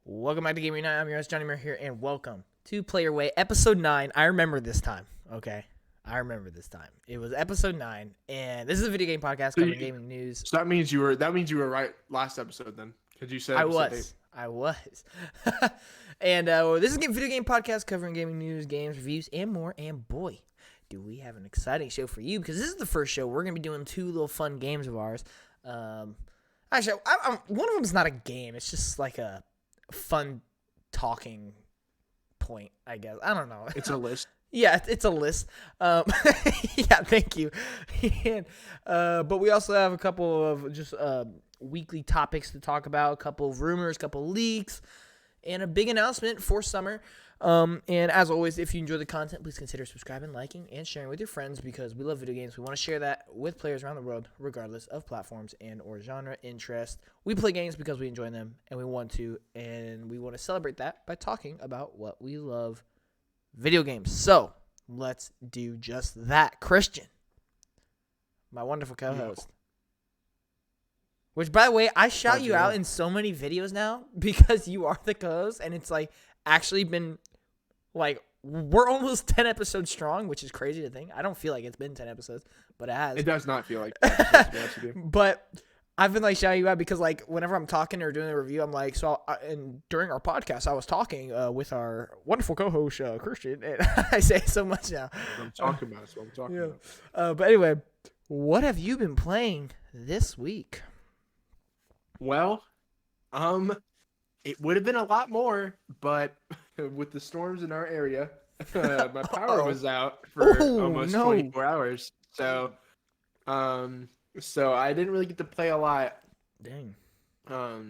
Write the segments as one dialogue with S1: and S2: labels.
S1: Welcome back to G.A.M.E.R. I'm your host, G.A.M.E.R here, and welcome to Play Your Way, Episode 9. I remember this time, okay? I remember this time. It was Episode 9, and this is a video game podcast covering gaming news.
S2: So that means you were right last episode then, because you said
S1: I
S2: episode
S1: was. And this is a video game podcast covering gaming news, games, reviews, and more, and boy, do we have an exciting show for you, because this is the first show. We're going to be doing two little fun games of ours. Actually, one of them is not a game. It's just like a fun talking point, I guess. I don't know.
S2: It's a list.
S1: Yeah, it's a list. Yeah, thank you. And, but we also have a couple of just weekly topics to talk about, a couple of rumors, a couple of leaks, and a big announcement for summer. And as always, if you enjoy the content, please consider subscribing, liking, and sharing with your friends because we love video games. We want to share that with players around the world, regardless of platforms and or genre interest. We play games because we enjoy them, and we want to celebrate that by talking about what we love, video games. So let's do just that. Christian, my wonderful co-host. Which, by the way, I shout you out in so many videos now because you are the co-host, and it's like actually been like we're almost 10 episodes strong, which is crazy to think. I don't feel like it's been 10 episodes, but it has.
S2: It does not feel like that.
S1: But I've been like shouting you out because like whenever I'm talking or doing a review, I'm like, and during our podcast, I was talking with our wonderful co-host Christian, and I say so much now.
S2: I'm talking about. That's what I'm talking about.
S1: But anyway, what have you been playing this week?
S2: Well, it would have been a lot more, but with the storms in our area, my power was out for almost 24 hours. So I didn't really get to play a lot.
S1: Dang.
S2: I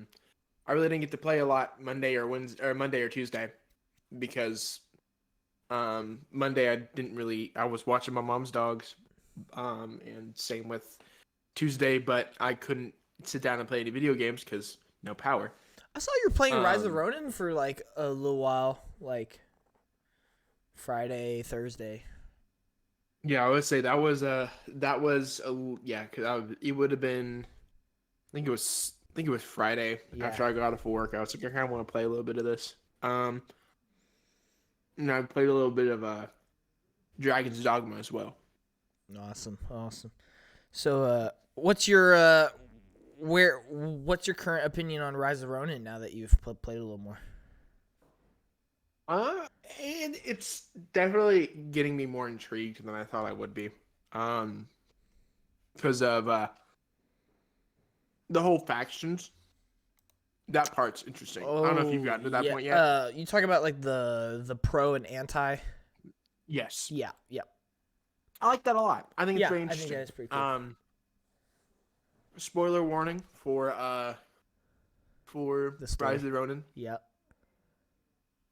S2: really didn't get to play a lot Monday or Tuesday because Monday I was watching my mom's dogs, and same with Tuesday, but I couldn't sit down and play any video games because no power.
S1: I saw you were playing Rise of Ronin for like a little while, like Friday, Thursday.
S2: Yeah, I would say it would have been. I think it was Friday after I got off of work. I was like, I kind of want to play a little bit of this. And I played a little bit of Dragon's Dogma as well.
S1: Awesome. So, what's your current opinion on Rise of Ronin now that you've played a little more?
S2: And it's definitely getting me more intrigued than I thought I would be. Because of the whole factions. That part's interesting. I don't know if you've gotten to that point yet.
S1: You talk about like the pro and anti.
S2: Yes.
S1: Yeah.
S2: I like that a lot. I think it's very
S1: I
S2: interesting.
S1: think that is pretty cool.
S2: Spoiler warning for Rise of Ronin.
S1: Yep.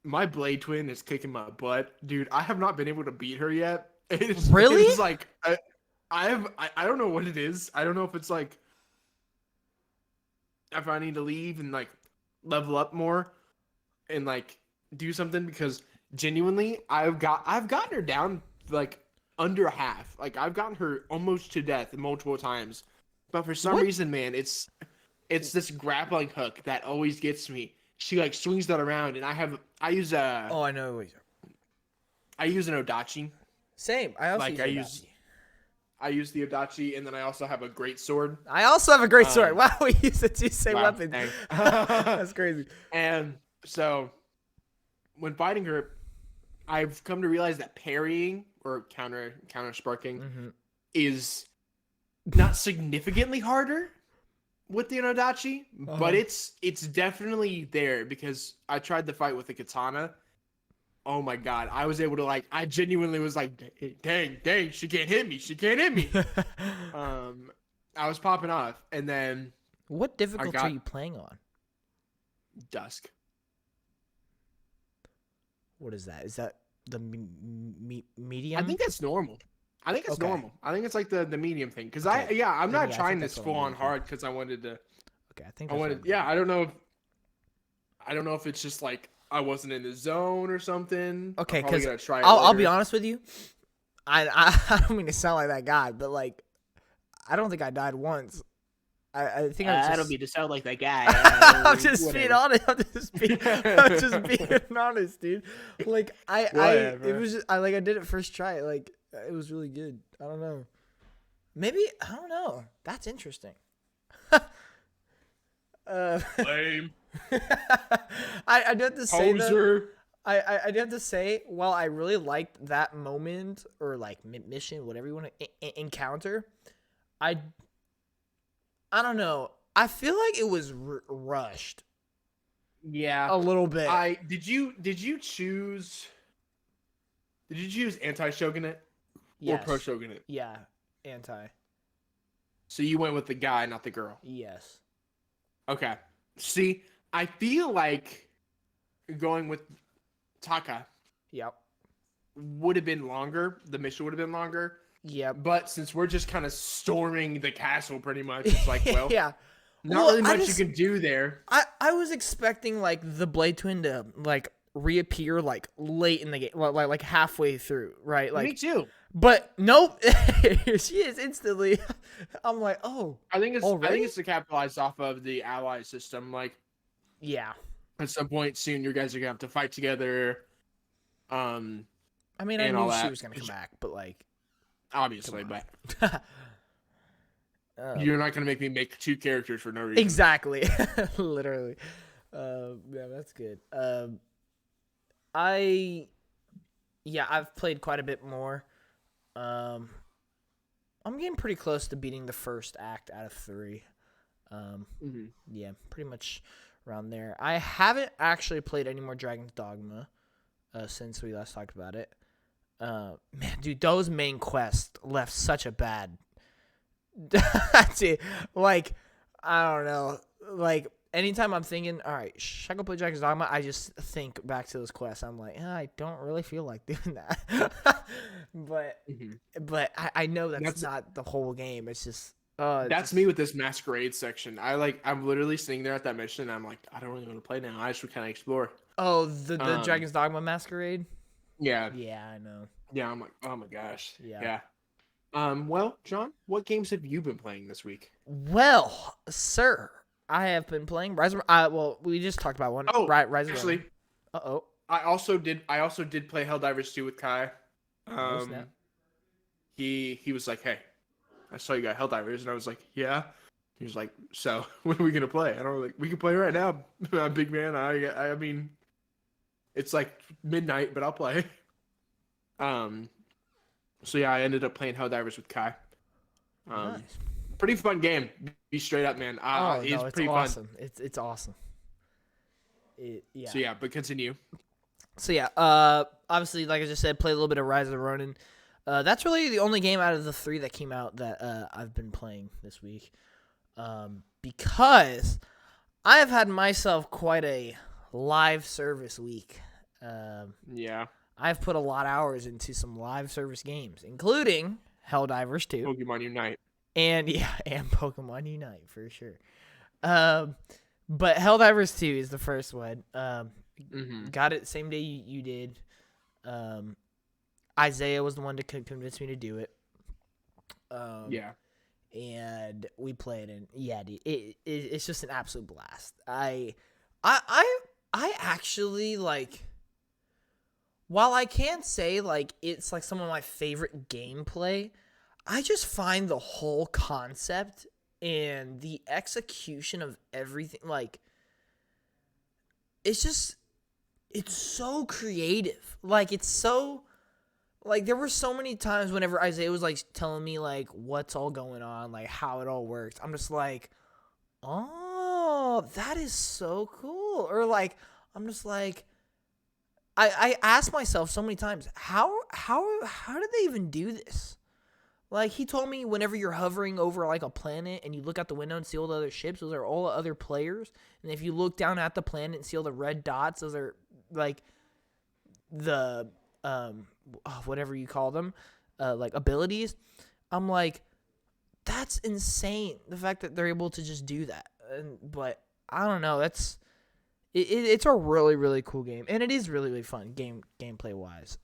S2: My Blade Twin is kicking my butt, dude. I have not been able to beat her yet.
S1: Really?
S2: It's like I don't know what it is. I don't know if it's like if I need to leave and like level up more and like do something because genuinely I've gotten her down like under half. Like I've gotten her almost to death multiple times. But for some reason, man, it's this grappling hook that always gets me. She like swings that around, and I use a.
S1: Oh, I know.
S2: I use an Odachi.
S1: Same. I
S2: use the Odachi, and then I also have a great sword.
S1: I also have a great sword. Wow, we use the two same weapons. That's crazy.
S2: And so, when fighting her, I've come to realize that parrying or counter sparking is not significantly harder with the Odachi, but it's definitely there because I tried the fight with the katana. Oh my god, I was able to I genuinely was like, dang, she can't hit me. I was popping off, and then
S1: what difficulty are you playing on?
S2: Dusk.
S1: What is that? Is that the medium?
S2: I think that's normal. I think it's normal. I think it's like the medium thing because I'm not trying this full on hard because I wanted to.
S1: Okay, I think
S2: I wanted. Yeah, I don't know if it's just like I wasn't in the zone or something.
S1: Okay, because I'll be honest with you. I don't mean to sound like that guy, but like I don't think I died once. I think I was
S2: I
S1: just.
S2: don't mean to sound like that guy.
S1: I'm just being
S2: whatever.
S1: honest. I'm just being honest, dude. Like it
S2: Whatever.
S1: was just, I did it first try. Like it was really good. I don't know. Maybe I don't know. That's interesting.
S2: Lame.
S1: I do have to say that.
S2: Poser.
S1: I do have to say, while I really liked that moment or like mission, whatever you want to encounter, I don't know. I feel like it was rushed
S2: Yeah.
S1: a little bit.
S2: Did you choose anti-shogunate or pro shogunate?
S1: Yeah, anti.
S2: So you went with the guy, not the girl.
S1: Yes.
S2: Okay. See, I feel like going with Taka
S1: Yep.
S2: would have been longer. The mission would have been longer.
S1: Yep.
S2: But since we're just kind of storming the castle pretty much, it's like, well,
S1: yeah.
S2: not really much you can do there.
S1: I was expecting like the Blade Twin to like reappear like late in the game, like halfway through, right? Like
S2: Me too.
S1: But nope, here she is instantly. I'm like, oh,
S2: I think
S1: already?
S2: it's to capitalize off of the ally system. Like,
S1: yeah.
S2: at some point soon, you guys are gonna have to fight together.
S1: I mean, I
S2: and
S1: knew
S2: all
S1: she
S2: that.
S1: was gonna come back, but like,
S2: Obviously, but you're not gonna make me make two characters for no reason.
S1: Exactly, literally. Yeah, that's good. I've played quite a bit more. I'm getting pretty close to beating the first act out of 3. Yeah, pretty much around there. I haven't actually played any more Dragon's Dogma since we last talked about it. Man, dude, those main quests left such a bad. Like, I don't know. Like, anytime I'm thinking, all right, should I go play Dragon's Dogma? I just think back to those quests. I'm like, I don't really feel like doing that. But I know that's not the whole game. It's just
S2: that's me with this masquerade section. I'm literally sitting there at that mission and I'm like, I don't really want to play now. I just kind of explore.
S1: Oh, the Dragon's Dogma Masquerade?
S2: Yeah.
S1: Yeah, I know.
S2: Yeah, I'm like, oh my gosh.
S1: Yeah.
S2: Well, John, what games have you been playing this week?
S1: Well, sir, I have been playing Rise of well, we just talked about one.
S2: Oh,
S1: Rise of
S2: actually.
S1: Uh-oh.
S2: I also did play Helldivers 2 with Kai.
S1: Snap.
S2: He was like, "Hey, I saw you got Helldivers," and I was like, "Yeah." He was like, "So, when are we gonna play?" And I was like, "We can play right now, big man. I mean, it's like midnight, but I'll play." So yeah, I ended up playing Helldivers with Kai.
S1: Nice.
S2: Pretty fun game. Be straight up, man. It's pretty
S1: awesome.
S2: fun.
S1: It's awesome. Yeah.
S2: So yeah, but continue.
S1: So yeah, obviously, like I just said, play a little bit of Rise of the Ronin. That's really the only game out of the 3 that came out that I've been playing this week, because I have had myself quite a live service week.
S2: Yeah.
S1: I've put a lot of hours into some live service games, including Helldivers 2.
S2: Pokemon Unite.
S1: And Pokemon Unite for sure. But Helldivers 2 is the first one. Got it same day you did. Isaiah was the one to convince me to do it.
S2: Yeah.
S1: And we played, and yeah, dude, it's just an absolute blast. I actually like. While I can't say like it's like some of my favorite gameplay, I just find the whole concept and the execution of everything like it's so creative. Like it's so like there were so many times whenever Isaiah was like telling me like what's all going on, like how it all works. I'm just like, "Oh, that is so cool." Or like I'm just like I asked myself so many times, how did they even do this? Like, he told me whenever you're hovering over, like, a planet and you look out the window and see all the other ships, those are all the other players. And if you look down at the planet and see all the red dots, those are, like, the, whatever you call them, like, abilities. I'm like, that's insane, the fact that they're able to just do that. But, I don't know, it's a really, really cool game, and it is really, really fun gameplay wise.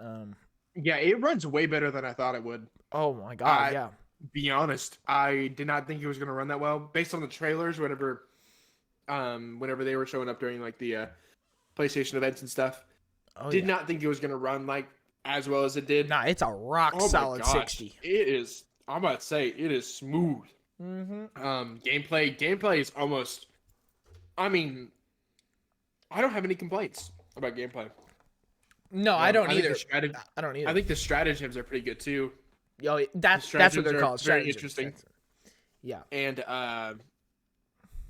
S2: Yeah, it runs way better than I thought it would.
S1: Oh my god, yeah.
S2: be honest, I did not think it was going to run that well based on the trailers. Whenever they were showing up during like the PlayStation events and stuff,
S1: Oh
S2: did
S1: yeah.
S2: not think it was going to run like as well as it did.
S1: Nah, it's a rock
S2: Oh my
S1: solid
S2: gosh,
S1: 60.
S2: it is. I'm about to say it is smooth.
S1: Mm-hmm.
S2: Gameplay is almost. I mean, I don't have any complaints about gameplay.
S1: No, I don't
S2: I think
S1: either. I don't
S2: I
S1: either.
S2: think the stratagems are pretty good too.
S1: Yo,
S2: The
S1: that's what
S2: stratagems
S1: they're
S2: are
S1: called.
S2: very
S1: Stratagems.
S2: interesting.
S1: Yeah.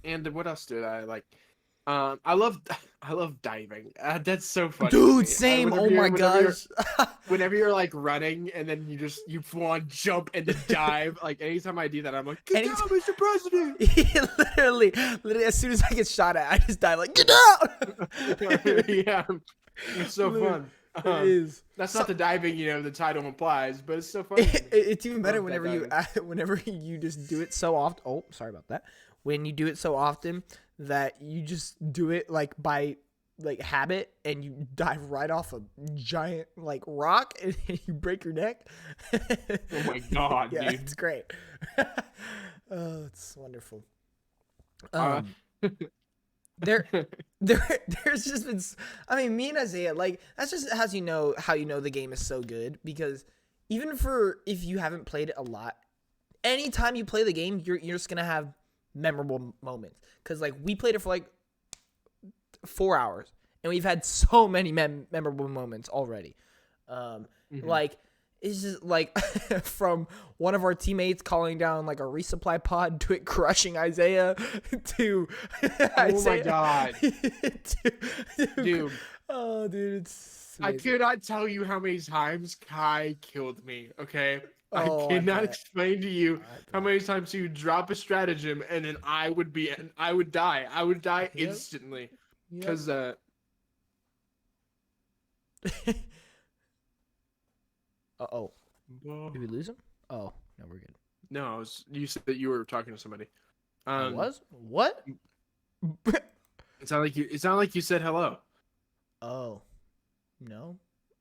S2: And what else did I like? I love I love diving. That's so funny to
S1: Dude,
S2: me.
S1: same. Oh my gosh.
S2: Whenever you're like running and then you full on jump and then dive. Like anytime I do that, I'm like, "Good job, Mr. President."
S1: literally, as soon as I get shot at, I just dive like, get out.
S2: Yeah, it's so
S1: Literally,
S2: fun.
S1: it is.
S2: That's not the diving, the title implies, but it's so funny.
S1: It's even better
S2: Love that
S1: whenever you just do it so often. Oh, sorry about that. When you do it so often that you just do it like by like habit and you dive right off a giant like rock and you break your neck.
S2: Oh my god,
S1: yeah,
S2: dude.
S1: it's great. Oh, it's wonderful.
S2: Uh,
S1: There, there's just been. I mean, me and Isaiah, like that's just how you know the game is so good because even for if you haven't played it a lot, anytime you play the game, you're just gonna have memorable moments. Cause like we played it for like 4 hours and we've had so many memorable moments already. Like it's just like from one of our teammates calling down like a resupply pod to it crushing Isaiah to
S2: oh my god, dude.
S1: Oh, dude, it's
S2: I
S1: amazing.
S2: cannot tell you how many times Kai killed me. Okay,
S1: Oh,
S2: I cannot
S1: bet.
S2: explain to you how many times he would drop a stratagem and then I would die. I would die
S1: Yep.
S2: instantly
S1: Yep.
S2: because
S1: Uh-oh. Did we lose him? Oh, no, we're good.
S2: No, you said that you were talking to somebody.
S1: I was? What?
S2: It sounded like you said hello.
S1: Oh. No.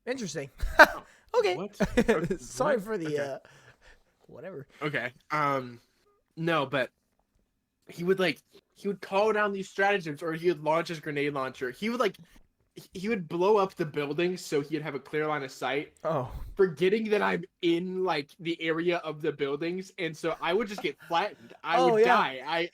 S1: Interesting.
S2: Oh,
S1: Okay.
S2: what?
S1: Sorry
S2: What?
S1: for the
S2: Okay.
S1: whatever.
S2: Okay. No, but he would call down these stratagems or he would launch his grenade launcher. He would blow up the building so he'd have a clear line of sight,
S1: Oh.
S2: forgetting that I'm in like the area of the buildings, and so I would just get flattened. I
S1: Oh,
S2: would
S1: yeah.
S2: die.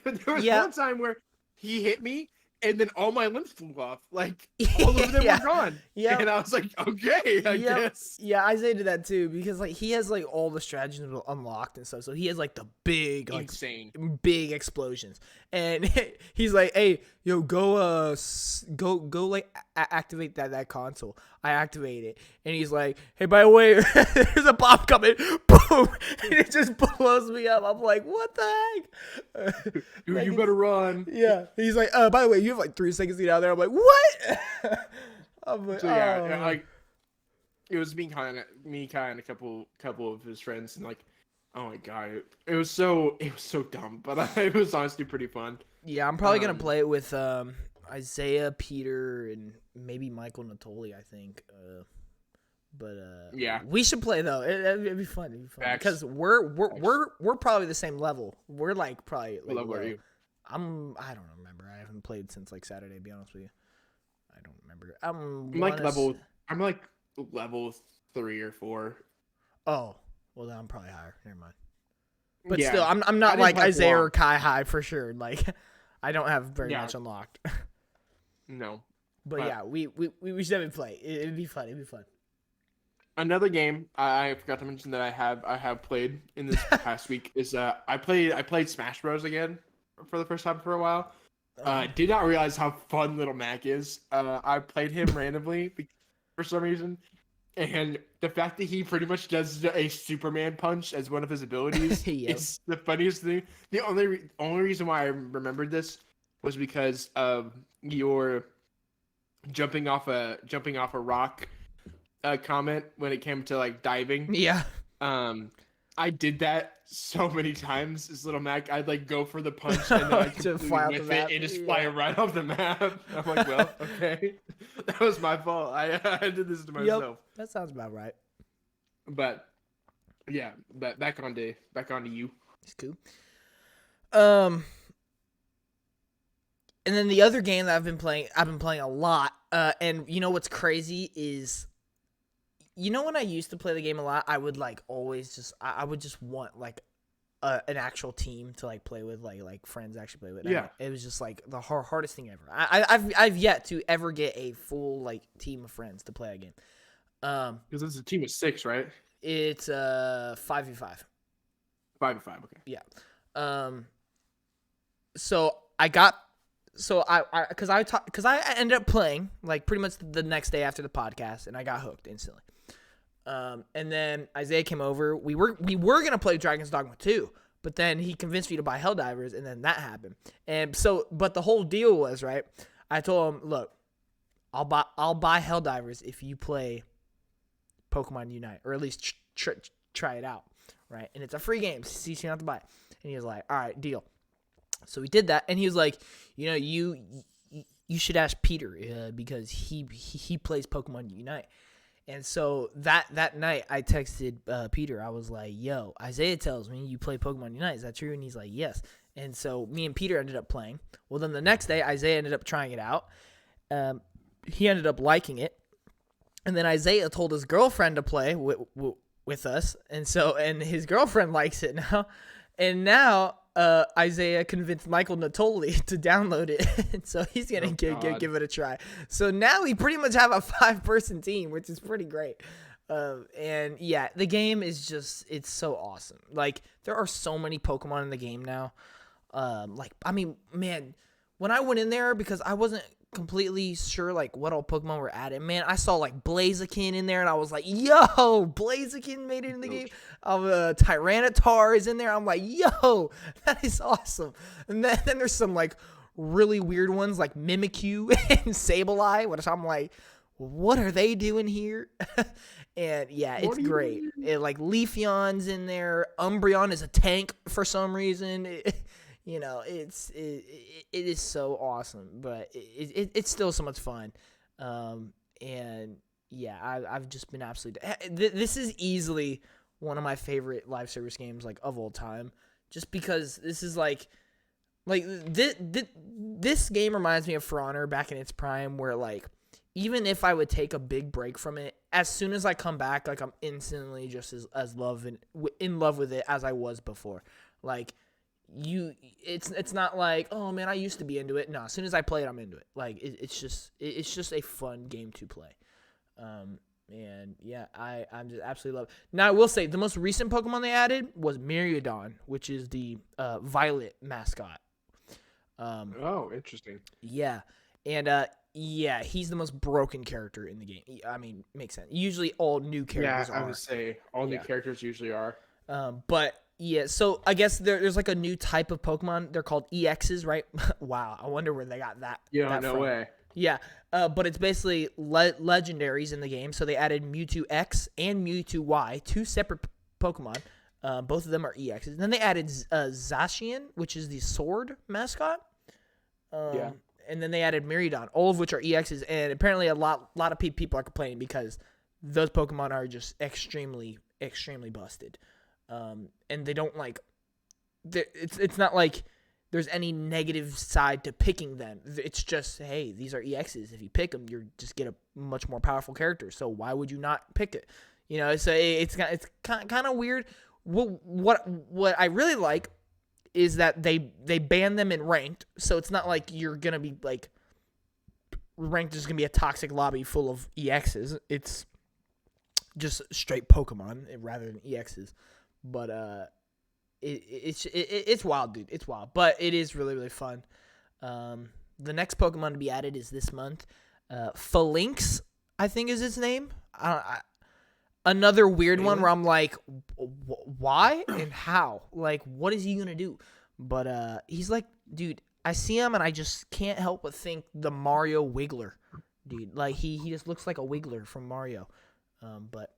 S2: There was
S1: Yeah.
S2: one time where he hit me and then all my limbs flew off. Like all of them
S1: Yeah.
S2: were gone.
S1: Yeah.
S2: And I was like, okay, I
S1: Yep.
S2: guess.
S1: Yeah, Isaiah did that too because like he has like all the strategies unlocked and stuff. So he has like the big like
S2: Insane.
S1: big explosions. And he's like, "Hey, yo, go like activate that console." I activate it. And he's like, "Hey, by the way, there's a bomb coming." Boom. And it just blows me up. I'm like, "What the heck?"
S2: Dude,
S1: Like,
S2: you better run.
S1: yeah. He's like, by the way, you have like 3 seconds to get out there." I'm like, "What?" I'm like,
S2: So yeah,
S1: oh.
S2: like it was me, Kai, and a couple of his friends, and like, oh my god, it was so dumb, but it was honestly pretty fun.
S1: Yeah, I'm probably gonna play it with Isaiah, Peter, and maybe Michael Natoli. I think.
S2: Yeah,
S1: we should play though. It'd be fun. It'd be fun
S2: Facts.
S1: because we're probably the same level. We're like probably like
S2: what level are
S1: low.
S2: you?
S1: I don't remember. I haven't played since like Saturday. To be honest with you, I don't remember. I'm
S2: like level 3 or 4.
S1: Oh, well then I'm probably higher. Never mind. But
S2: Yeah,
S1: still, I'm
S2: I
S1: not
S2: didn't
S1: like
S2: play
S1: Isaiah
S2: long.
S1: or Kai high for sure. Like, I don't have very
S2: Yeah.
S1: much unlocked.
S2: No.
S1: But
S2: But-
S1: yeah, we should definitely play. It'd be fun. It'd be fun.
S2: Another game I forgot to mention that I have played in this past week is I played Smash Bros again for the first time for a while. Did not realize how fun Little Mac is. I played him randomly for some reason, and the fact that he pretty much does a Superman punch as one of his abilities
S1: Yep.
S2: is the funniest thing. The only reason why I remembered this was because of your jumping off a rock comment when it came to like diving.
S1: Yeah.
S2: I did that so many times as Little Mac. I'd like go for the punch and then I
S1: To
S2: completely
S1: fly off the
S2: whiff
S1: map.
S2: it and just fly right off the map. I'm like, well, okay, that was my fault. I did this to myself.
S1: Yep. That sounds about right.
S2: But Yeah, back on to you.
S1: It's cool. Um, and then the other game that I've been playing a lot. And you know what's crazy is, when I used to play the game a lot, I would like always just I would just want like an actual team to like play with, like friends actually play with.
S2: Yeah,
S1: It was just like the hardest thing ever. I've yet to ever get a full like team of friends to play a game.
S2: because it's a team of 6, right?
S1: It's 5v5.
S2: 5-5. Okay.
S1: Yeah. Um. So I got so because I ended up playing like pretty much the next day after the podcast, and I got hooked instantly. And then Isaiah came over. We were gonna play Dragon's Dogma 2, but then he convinced me to buy Helldivers, and then that happened. And so, but the whole deal was, right, I told him, look, I'll buy Helldivers if you play Pokemon Unite, or at least try it out, right? And it's a free game, so you don't have to buy it. And he was like, all right, deal. So we did that, and he was like, you should ask Peter because he plays Pokemon Unite. And so that night, I texted Peter. I was like, yo, Isaiah tells me you play Pokemon Unite. Is that true? And he's like, yes. And so me and Peter ended up playing. Well, then the next day, Isaiah ended up trying it out. He ended up liking it. And then Isaiah told his girlfriend to play with us. And his girlfriend likes it now. And now Isaiah convinced Michael Natoli to download it, and so he's gonna give it a try. So now we pretty much have a 5-person team, which is pretty great. And yeah, the game is it's so awesome. Like, there are so many Pokemon in the game now. Man, when I went in there, because I wasn't completely sure like what all Pokemon were added, man, I saw like Blaziken in there, and I was like, yo, Blaziken made it in the game. Tyranitar is in there. I'm like, yo, that is awesome. And then there's some like really weird ones like Mimikyu and Sableye, which I'm like, what are they doing here? And yeah, it's great. Like Leafeon's in there. Umbreon is a tank for some reason. It is so awesome, but it's still so much fun. And yeah, I've just been absolutely. This is easily one of my favorite live service games like of all time, just because this is like this game reminds me of For Honor back in its prime, where like even if I would take a big break from it, as soon as I come back, like I'm instantly just as in love with it as I was before. Like, it's not like, oh man, I used to be into it. No, as soon as I play it, I'm into it. Like, it's just a fun game to play. And yeah, I'm just absolutely love it. Now I will say the most recent Pokemon they added was Miraidon, which is the Violet mascot.
S2: Oh, interesting.
S1: Yeah, and yeah, he's the most broken character in the game. I mean, makes sense. Usually all new characters are.
S2: I would say all new characters usually are.
S1: But yeah, so I guess there's like a new type of Pokemon. They're called EXs, right? Wow, I wonder where they got that.
S2: Yeah, no way.
S1: Yeah, but it's basically legendaries in the game. So they added Mewtwo X and Mewtwo Y, 2 separate Pokemon. Both of them are EXs. And then they added Zacian, which is the sword mascot. And then they added Miraidon, all of which are EXs. And apparently a lot of people are complaining because those Pokemon are just extremely, extremely busted. And they don't like. It's not like there's any negative side to picking them. It's just, hey, these are EXs. If you pick them, you just get a much more powerful character. So why would you not pick it? So it's kind of weird. What I really like is that they ban them in ranked. So it's not like you're gonna be like ranked is gonna be a toxic lobby full of EXs. It's just straight Pokemon rather than EXs. But it's wild, dude. It's wild, but it is really, really fun. The next Pokemon to be added is this month. Phalanx, I think is its name. Another weird one where I'm like, why and how? Like, what is he gonna do? But he's like, dude, I see him and I just can't help but think the Mario Wiggler, dude. Like he just looks like a Wiggler from Mario. But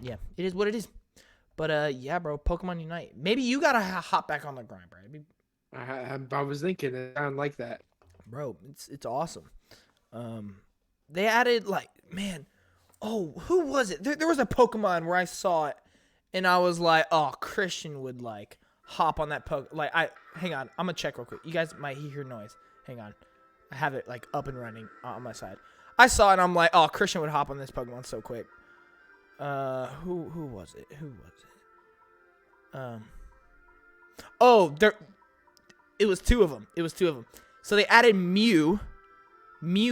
S1: yeah, it is what it is. But yeah, bro, Pokemon Unite. Maybe you gotta hop back on the grind, bro.
S2: I was thinking it sounded like that,
S1: bro. It's awesome. They added like, man, oh, who was it? There was a Pokemon where I saw it, and I was like, oh, Christian would like hop on that Pokemon. Like, hang on, I'm gonna check real quick. You guys might hear noise. Hang on, I have it like up and running on my side. I saw it, and I'm like, oh, Christian would hop on this Pokemon so quick. Who was it? Oh, it was two of them. So they added Mew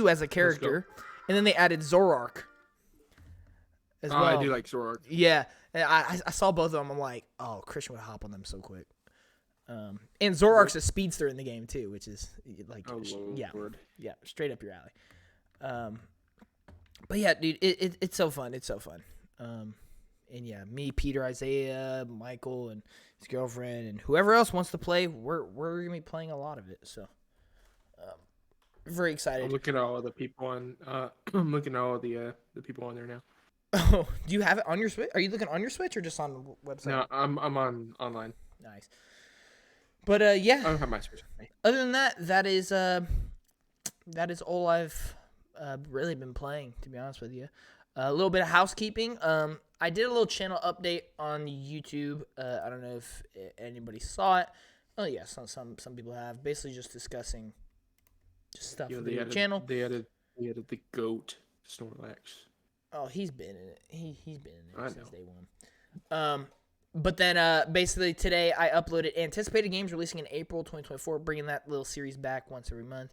S1: as a character, and then they added Zoroark as well.
S2: I do like Zoroark.
S1: Yeah, and I saw both of them. I'm like, oh, Christian would hop on them so quick. And Zoroark's a speedster in the game too, which is like, yeah, straight up your alley. But yeah, dude, it's so fun. It's so fun. And yeah, me, Peter, Isaiah, Michael, and his girlfriend, and whoever else wants to play, we're gonna be playing a lot of it. So, very excited.
S2: I'm looking at all the people on. I'm looking at all the people on there now.
S1: Oh, do you have it on your Switch? Are you looking on your Switch or just on the website?
S2: No, I'm on online.
S1: Nice. But yeah.
S2: I don't have my Switch.
S1: Other than that, that is all I've really been playing, to be honest with you. A little bit of housekeeping. I did a little channel update on YouTube. I don't know if anybody saw it. Oh yeah, some people have. Basically, just discussing just stuff for the channel.
S2: They added the goat Snorlax.
S1: Oh, he's been in it. He's been in it since day one. But then basically today I uploaded anticipated games releasing in April 2024, bringing that little series back once every month.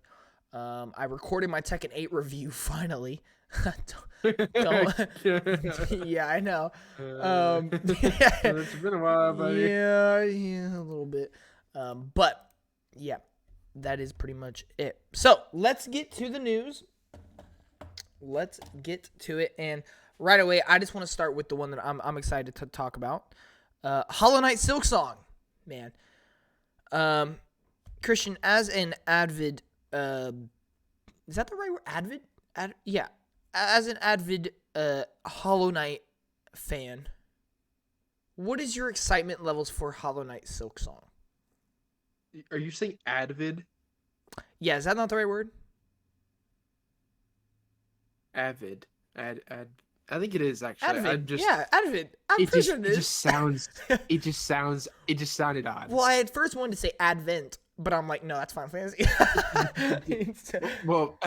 S1: I recorded my Tekken 8 review finally. Yeah, I know.
S2: It's been a while, buddy.
S1: Yeah, a little bit. But yeah, that is pretty much it. So let's get to the news. Let's get to it, and right away, I just want to start with the one that I'm excited to talk about. Hollow Knight Silksong, man. Christian, as an avid, is that the right word? Yeah. As an avid Hollow Knight fan, what is your excitement levels for Hollow Knight Silksong?
S2: Are you saying avid?
S1: Yeah, is that not the right word?
S2: Avid. I think it is actually.
S1: Avid. Avid. I'm pretty sure it is.
S2: It just sounded odd.
S1: Well, I at first wanted to say Advent, but I'm like, no, that's Final Fantasy.
S2: Well,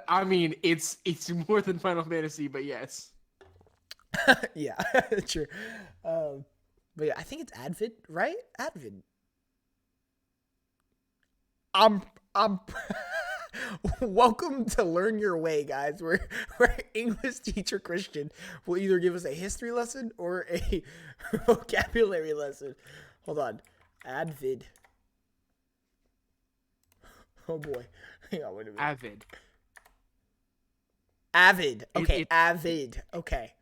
S2: I mean, it's more than Final Fantasy, but yes.
S1: Yeah, true. But yeah, I think it's Advid, right? Advid. I'm welcome to Learn Your Way, guys. Where English teacher Christian will either give us a history lesson or a vocabulary lesson. Hold on. Advid. Oh boy. Hang on, wait a minute. Avid. Okay, Avid. Okay.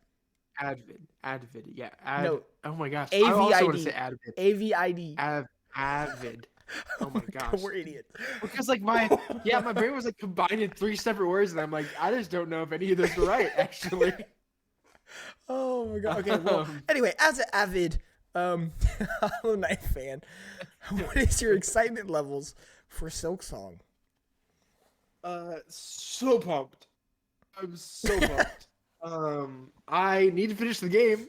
S2: Advid. Yeah.
S1: No.
S2: Oh my gosh.
S1: A-V-I-D.
S2: I also want to say Advid.
S1: A-V-I-D.
S2: Avid. Oh my gosh.
S1: We're idiots.
S2: Because like my brain was like combined in 3 separate words, and I'm like, I just don't know if any of those are right, actually.
S1: Oh my god. Okay, well, anyway, as an avid Hollow Knight fan, what is your excitement levels for Silksong?
S2: So pumped. I'm so pumped. I need to finish the game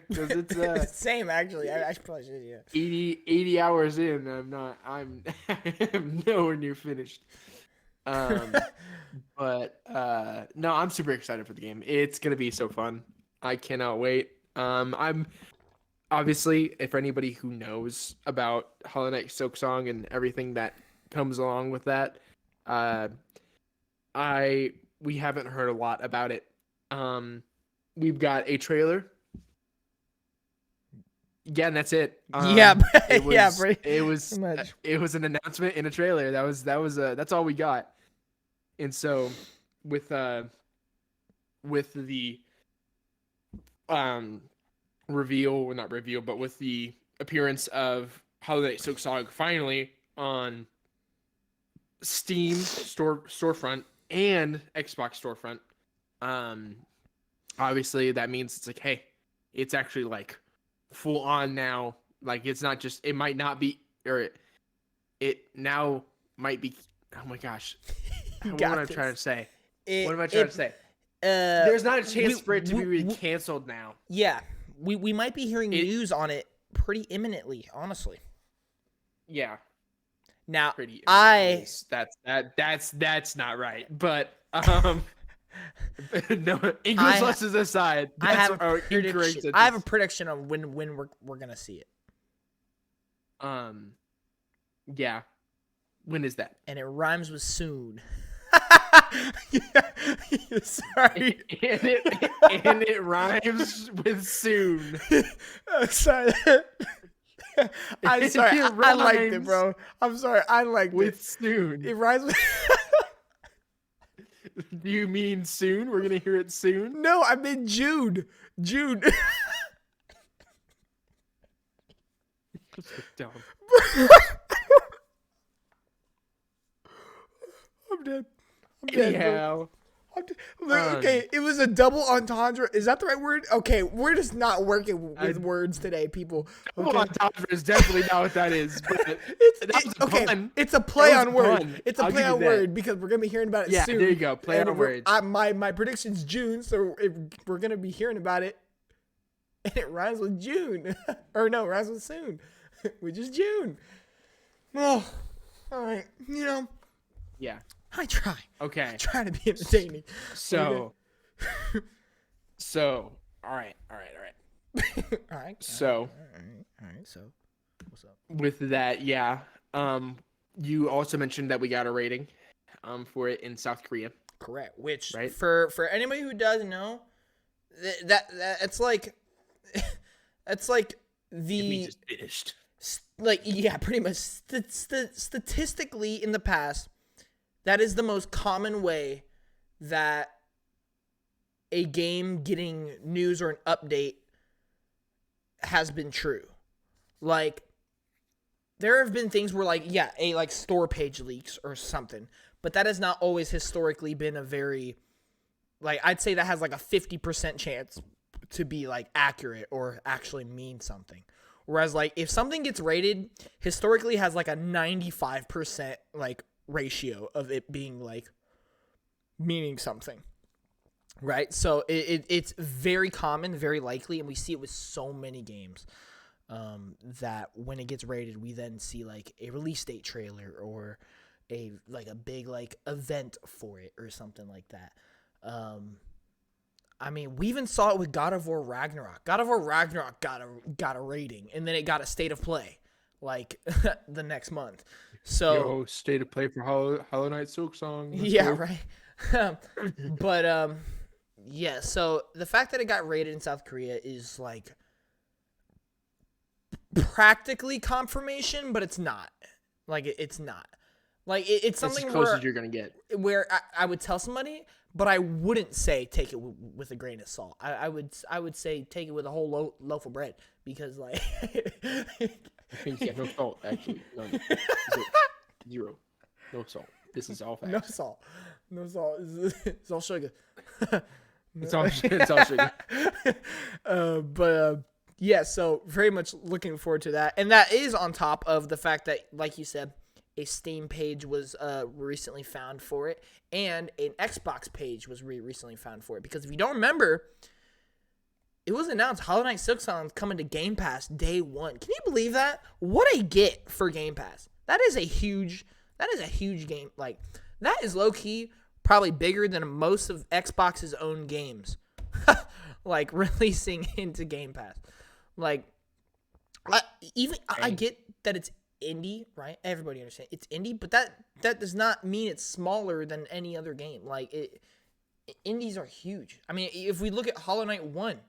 S2: because it's
S1: same actually. I probably should, yeah.
S2: 80 hours in. I'm nowhere near finished. But no, I'm super excited for the game. It's gonna be so fun. I cannot wait. I'm obviously, if anybody who knows about Hollow Knight Silksong and everything that comes along with that, we haven't heard a lot about it. We've got a trailer. Yeah, and that's it. It was an announcement in a trailer. That's all we got. And so with the with the appearance of Hollow Knight Silksong finally on Steam storefront and Xbox storefront, obviously that means it's like, hey, it's actually like full on now. Like, it's not just, it might not be, or it now might be. Oh my gosh, what am I trying to say? There's not a chance for it to be really canceled now.
S1: Yeah, we might be hearing news on it pretty imminently, honestly.
S2: Yeah.
S1: Now,
S2: Pretty
S1: that's
S2: not right. But no, English lessons aside,
S1: I have
S2: incorrect.
S1: I have a prediction of when we're gonna see it.
S2: Yeah. When is that?
S1: And it rhymes with soon. Sorry.
S2: and it rhymes with soon.
S1: Sorry. I'm sorry. I liked it, bro. I'm sorry. I liked
S2: with
S1: it.
S2: Soon.
S1: It rhymes with.
S2: Do you mean soon? We're gonna hear it soon?
S1: No, I meant June. June.
S2: Dumb.
S1: I'm dead.
S2: Anyhow.
S1: Okay, it was a double entendre. Is that the right word? Okay, we're just not working with words today, people.
S2: Double entendre is definitely not what that is. But
S1: it's a play on word. It's a play on word because we're gonna be hearing about it soon.
S2: Yeah, there you go. Play on words.
S1: My prediction's June, so we're gonna be hearing about it, and it rhymes with June, or no, it rhymes with soon, which is June. Oh, all right.
S2: Yeah.
S1: I try.
S2: Okay.
S1: I try to be entertaining.
S2: So, all right.
S1: All right.
S2: So,
S1: So, what's up?
S2: With that, yeah. You also mentioned that we got a rating, for it in South Korea.
S1: Correct. Which,
S2: right?
S1: For anybody who doesn't know, that it's like, it's like
S2: we just finished.
S1: Like, yeah, pretty much. Statistically, in the past, that is the most common way that a game getting news or an update has been true. Like, there have been things where, like, yeah, like store page leaks or something, but that has not always historically been a very, like, I'd say that has like a 50% chance to be like accurate or actually mean something. Whereas, like, if something gets rated, historically has like a 95% like ratio of it being like meaning something, right? So it's very common, very likely, and we see it with so many games, that when it gets rated, we then see like a release date trailer or a big like event for it or something like that. I mean, we even saw it with God of War Ragnarok. God of War Ragnarok got a rating, and then it got a state of play like the next month. So
S2: state of play for Hollow Knight Silk Song.
S1: Yeah, right. But yeah. So the fact that it got rated in South Korea is like practically confirmation, but it's not. Like it's not. Like it's something
S2: as close as you're gonna get.
S1: Where I would tell somebody, but I wouldn't say take it with a grain of salt. I would say take it with a whole loaf of bread because like.
S2: Yeah, no salt, actually. None. Zero. No salt. This is all facts.
S1: No salt. No salt. It's all sugar.
S2: It's all sugar.
S1: Yeah, so very much looking forward to that. And that is on top of the fact that, like you said, a Steam page was recently found for it, and an Xbox page was recently found for it. Because if you don't remember, it was announced Hollow Knight Silk Song's coming to Game Pass day one. Can you believe that? What a get for Game Pass. That is a huge game. Like, that is low-key probably bigger than most of Xbox's own games. Like, releasing into Game Pass. Like, I get that it's indie, right? Everybody understands it's indie, but that does not mean it's smaller than any other game. Like, indies are huge. I mean, if we look at Hollow Knight 1,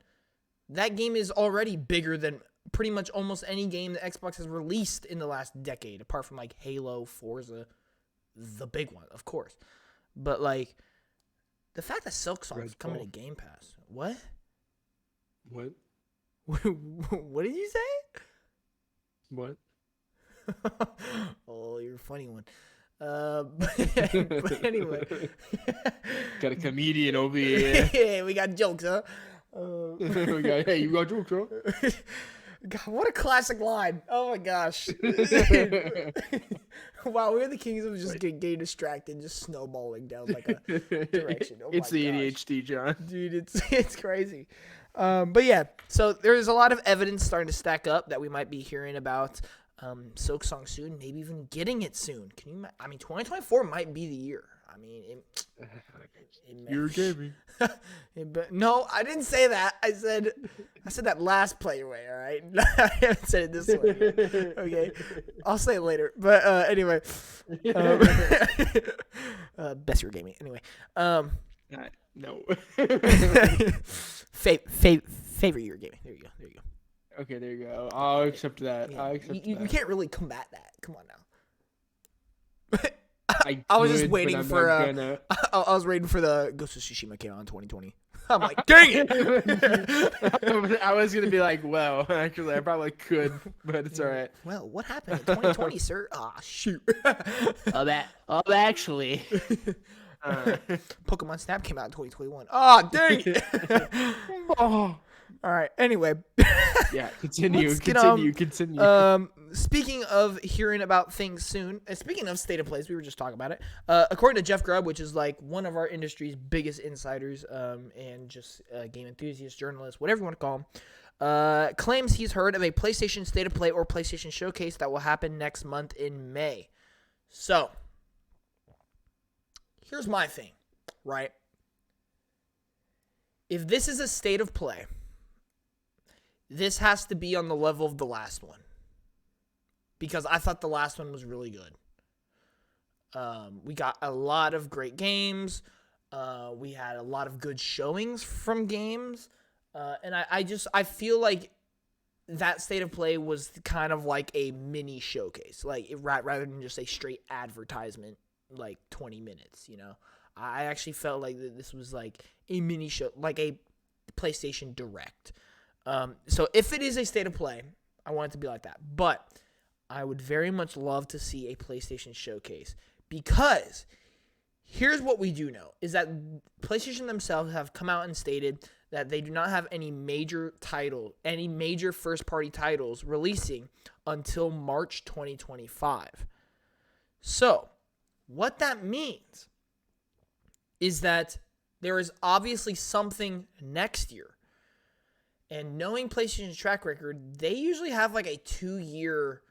S1: that game is already bigger than pretty much almost any game that Xbox has released in the last decade, apart from like Halo, Forza, the big one, of course. But like the fact that Silk Song is coming to Game Pass, what?
S2: What?
S1: What did you say?
S2: What?
S1: Oh, you're a funny one. But anyway,
S2: got a comedian over here.
S1: Yeah, we got jokes, huh?
S2: Hey, you got jokes, huh?
S1: God, what a classic line. Oh my gosh. Wow, we're the kings of just getting distracted, just snowballing down like a direction. Oh
S2: it's the
S1: gosh.
S2: ADHD, John.
S1: Dude, it's crazy. But yeah, so there's a lot of evidence starting to stack up that we might be hearing about Silksong soon, maybe even getting it soon. I mean, 2024 might be the year. I mean,
S2: You're gaming.
S1: no, I didn't say that. I said that last play way. All right, I haven't said it this way. Okay, I'll say it later. But anyway, best year gaming. Anyway,
S2: No.
S1: favorite year gaming. There you go.
S2: Okay, there you go. I'll accept that.
S1: Yeah.
S2: I'll accept
S1: You
S2: that.
S1: can't really combat that. Come on now.
S2: I
S1: was just
S2: could,
S1: waiting
S2: but I'm
S1: for.
S2: not gonna.
S1: I was waiting for the Ghost of Tsushima came out in 2020. I'm like, dang it!
S2: I was gonna be like, well, actually, I probably could, but it's all right.
S1: Well, what happened in 2020, sir? Ah, shoot.
S2: Actually.
S1: Pokemon Snap came out in 2021. Ah, dang it!
S2: Oh.
S1: All right. Anyway.
S2: Yeah. Continue.
S1: Speaking of hearing about things soon, and speaking of state of plays, we were just talking about it. According to Jeff Grubb, which is like one of our industry's biggest insiders, and just game enthusiast, journalist, whatever you want to call him, claims he's heard of a PlayStation State of Play or PlayStation Showcase that will happen next month in May. So, here's my thing, right? If this is a state of play, this has to be on the level of the last one. Because I thought the last one was really good. We got a lot of great games. We had a lot of good showings from games. And I feel like that state of play was kind of like a mini showcase. Like, rather than just a straight advertisement, like 20 minutes, you know? I actually felt like this was like a mini show, like a PlayStation Direct. So if it is a state of play, I want it to be like that. But I would very much love to see a PlayStation Showcase, because here's what we do know is that PlayStation themselves have come out and stated that they do not have any major first-party titles releasing until March 2025. So what that means is that there is obviously something next year. And knowing PlayStation's track record, they usually have like a 2-year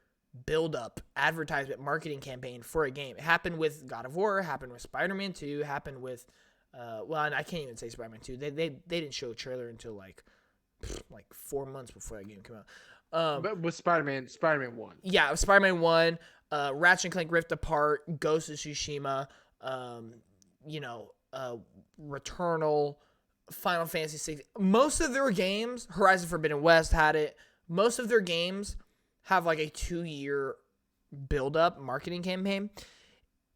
S1: build-up advertisement marketing campaign for a game. It happened with God of War, happened with Spider-Man 2, happened with, and I can't even say Spider-Man 2. They didn't show a trailer until like 4 months before that game came out.
S2: But with Spider-Man 1.
S1: Yeah, Spider-Man 1, Ratchet and Clank Rift Apart, Ghost of Tsushima, Returnal, Final Fantasy VI. Most of their games, Horizon Forbidden West had it. Most of their games have like a 2-year build-up marketing campaign.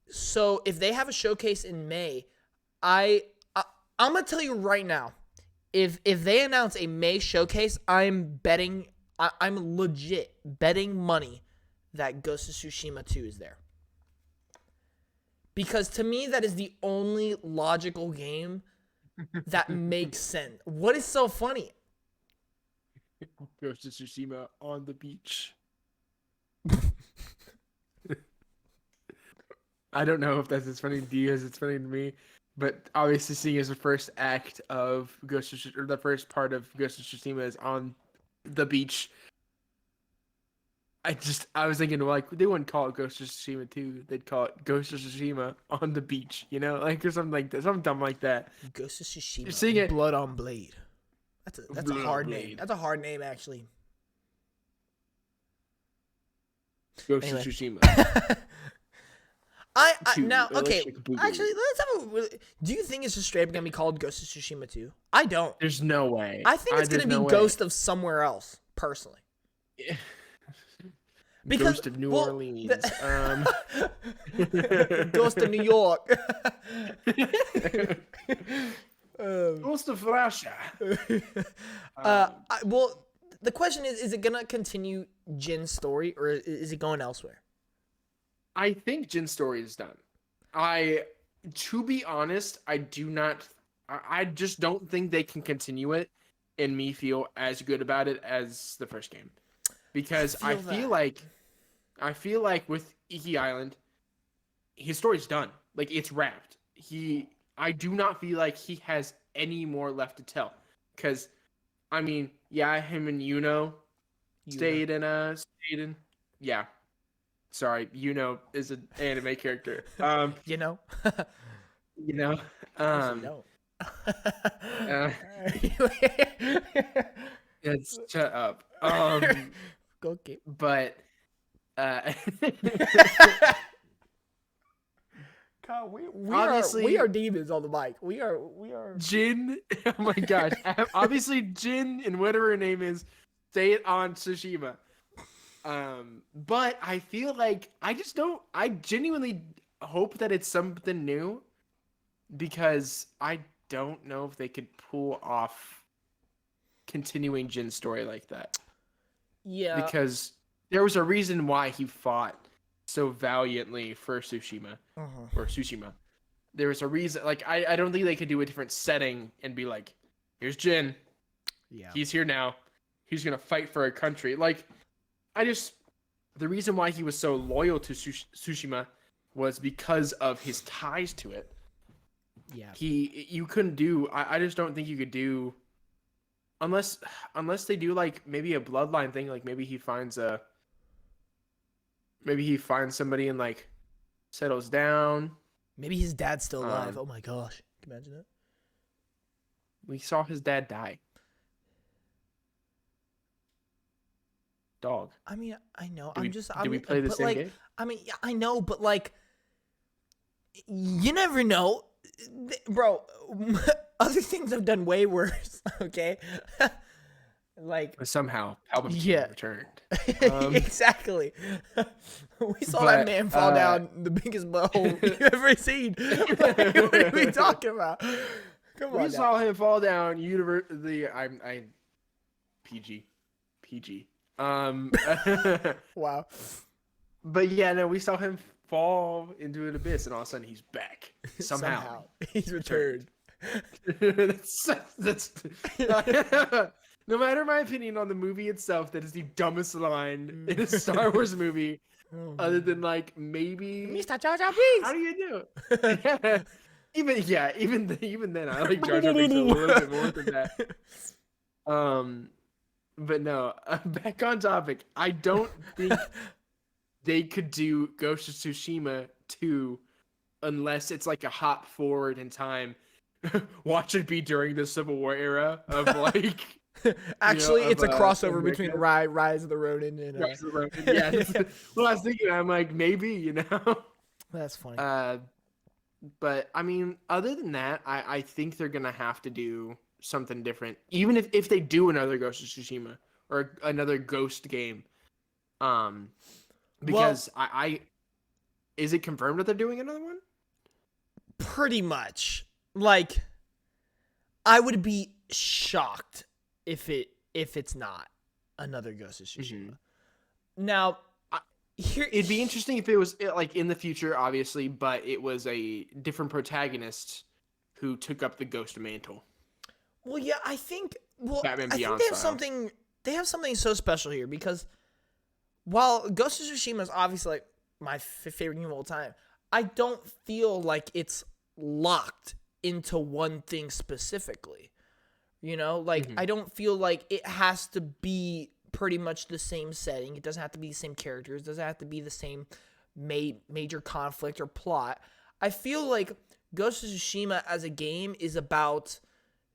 S1: So if they have a showcase in May, I'm gonna tell you right now, if they announce a May showcase, I'm legit betting money that Ghost of Tsushima 2 is there. Because to me, that is the only logical game that makes sense. What is so funny?
S2: Ghost of Tsushima on the beach. I don't know if that's as funny to you as it's funny to me, but obviously seeing as the first act of Ghost of Tsushima, or the first part of Ghost of Tsushima is on the beach. I was thinking, like, they wouldn't call it Ghost of Tsushima 2. They'd call it Ghost of Tsushima on the beach, you know? Like, or something like that. Something dumb like that.
S1: Ghost of Tsushima,
S2: You're seeing it.
S1: Blood on Blade. That's a hard
S2: Blade.
S1: name. That's a hard name, actually.
S2: Ghost
S1: Anyway.
S2: of Tsushima.
S1: Now, okay,
S2: Electric Boogaloo.
S1: actually, let's have a... Do you think it's just straight up going to be called Ghost of Tsushima 2? I don't.
S2: There's no way.
S1: I think it's going to be Ghost of somewhere else, personally.
S2: Yeah.
S1: Because,
S2: Ghost of New Orleans.
S1: Ghost of New York.
S2: Ghost of Russia.
S1: Well, the question is it going to continue Jin's story, or is it going elsewhere?
S2: I think Jin's story is done. To be honest, I just don't think they can continue it and me feel as good about it as the first game. Because I feel like with Iki Island, his story's done. Like, it's wrapped. I do not feel like he has any more left to tell. Because I mean, yeah, him and stayed in. Yeah, sorry, is an anime character.
S1: You know?
S2: You know,
S1: Actually,
S2: um,
S1: no.
S2: uh, it's shut up.
S1: Okay.
S2: But uh,
S1: God, we are
S2: obviously
S1: demons on the mic. We are.
S2: Jin. Oh my gosh! Obviously, Jin and whatever her name is, stay on Tsushima. But I feel like I just don't. I genuinely hope that it's something new because I don't know if they could pull off continuing Jin's story like that.
S1: Yeah.
S2: Because there was a reason why he fought so valiantly for Tsushima
S1: Uh-huh.
S2: or Tsushima. There was a reason. Like I don't think they could do a different setting and be like, here's Jin.
S1: Yeah.
S2: He's here now. He's gonna fight for a country. Like the reason why he was so loyal to Tsushima was because of his ties to it.
S1: Yeah.
S2: You couldn't do. I just don't think you could do unless they do like maybe a bloodline thing. Like maybe he finds somebody and like settles down.
S1: Maybe his dad's still alive.
S2: Um,
S1: Oh my gosh. Can you imagine that?
S2: We saw his dad die. Dog.
S1: I mean, I know.
S2: Did we play the same game?
S1: I mean, yeah, I know, but like, you never know, bro. Other things have done way worse. Okay, like
S2: But somehow Palpatine
S1: yeah,
S2: returned.
S1: exactly. We saw that man fall down the biggest butthole you've ever seen. Like, what are we talking about? Come on.
S2: We saw him fall down. I'm PG.
S1: Wow.
S2: But yeah, no, we saw him fall into an abyss, and all of a sudden he's back somehow.
S1: He's returned.
S2: that's no matter my opinion on the movie itself, that is the dumbest line in a Star Wars movie, other than like maybe
S1: Mr. Jar Jar Binks.
S2: how do you do it? Even then, I like Jar Jar Binks a little bit more than that. But no, back on topic. I don't think they could do Ghost of Tsushima 2 unless it's like a hop forward in time. Watch it be during the Civil War era of like.
S1: Actually, it's a crossover
S2: America.
S1: between Rise of the Ronin and.
S2: Rise of the Ronin. Yeah. Well, I was thinking, I'm like, maybe,
S1: That's funny.
S2: But I mean, other than that, I think they're gonna have to do something different. Even if they do another Ghost of Tsushima or another Ghost game, because I is it confirmed that they're doing another one?
S1: Pretty much. Like, I would be shocked if it's not another Ghost of Tsushima. Mm-hmm. Now,
S2: it'd be interesting if it was like in the future, obviously, but it was a different protagonist who took up the Ghost mantle.
S1: Well, yeah, I think. Well,
S2: Batman
S1: I
S2: Beyond
S1: think they have something so special here because while Ghost of Tsushima is obviously like my favorite game of all time, I don't feel like it's locked into one thing specifically. Like I don't feel like it has to be pretty much the same setting. It doesn't have to be the same characters. It doesn't have to be the same major conflict or plot. I feel like Ghost of Tsushima as a game is about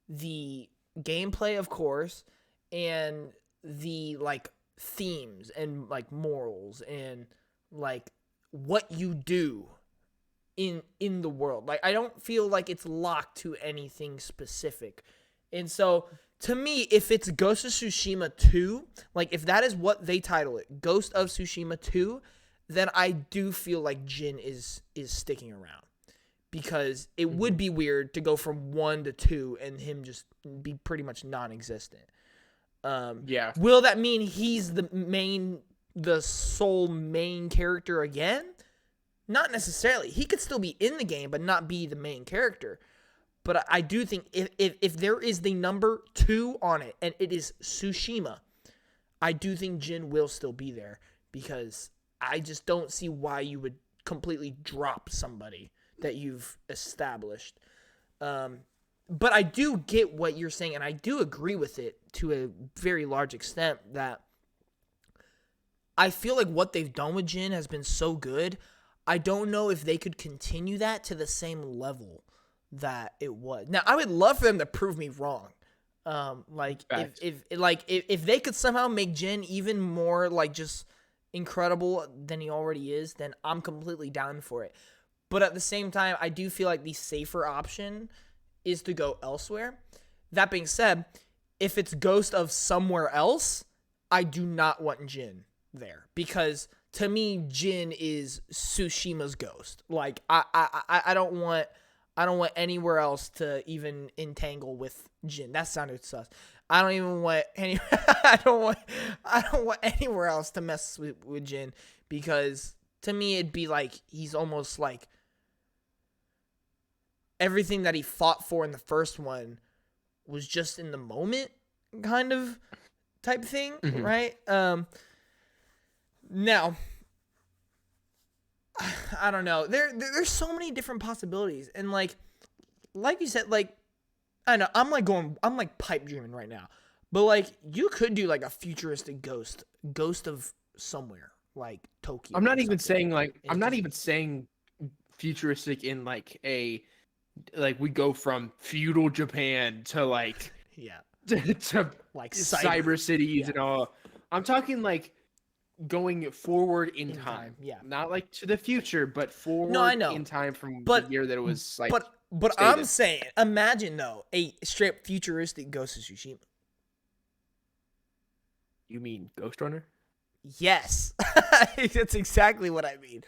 S1: the gameplay, of course, and the like themes and like morals and like what you do in the world. Like I don't feel like it's locked to anything specific. And so to me, if it's Ghost of Tsushima 2, like if that is what they title it, Ghost of Tsushima 2, then I do feel like Jin is sticking around. Because it would be weird to go from 1 to 2 and him just be pretty much non-existent.
S2: Yeah.
S1: Will that mean he's the sole main character again? Not necessarily. He could still be in the game, but not be the main character. But I do think if there is the number 2 on it, and it is Tsushima, I do think Jin will still be there. Because I just don't see why you would completely drop somebody that you've established. But I do get what you're saying, and I do agree with it to a very large extent that I feel like what they've done with Jin has been so good. I don't know if they could continue that to the same level that it was. Now, I would love for them to prove me wrong. If they could somehow make Jin even more like just incredible than he already is, then I'm completely down for it. But at the same time, I do feel like the safer option is to go elsewhere. That being said, if it's Ghost of somewhere else, I do not want Jin there, because to me, Jin is Tsushima's ghost. Like I don't want anywhere else to even entangle with Jin. That sounded sus. I don't even want I don't want anywhere else to mess with Jin, because to me it'd be like he's almost like everything that he fought for in the first one was just in the moment kind of type thing, right? Now, I don't know. There's so many different possibilities, and like you said, like I know I'm like pipe dreaming right now, but like you could do like a futuristic ghost of somewhere like Tokyo.
S2: I'm not even saying futuristic in like a we go from feudal Japan to like to
S1: like
S2: cyber cities and all. I'm talking like going forward in time. Not like to the future, but forward in time from the year that it was like.
S1: But I'm saying, imagine though a straight futuristic Ghost of Tsushima.
S2: You mean Ghost Runner?
S1: Yes, that's exactly what I mean.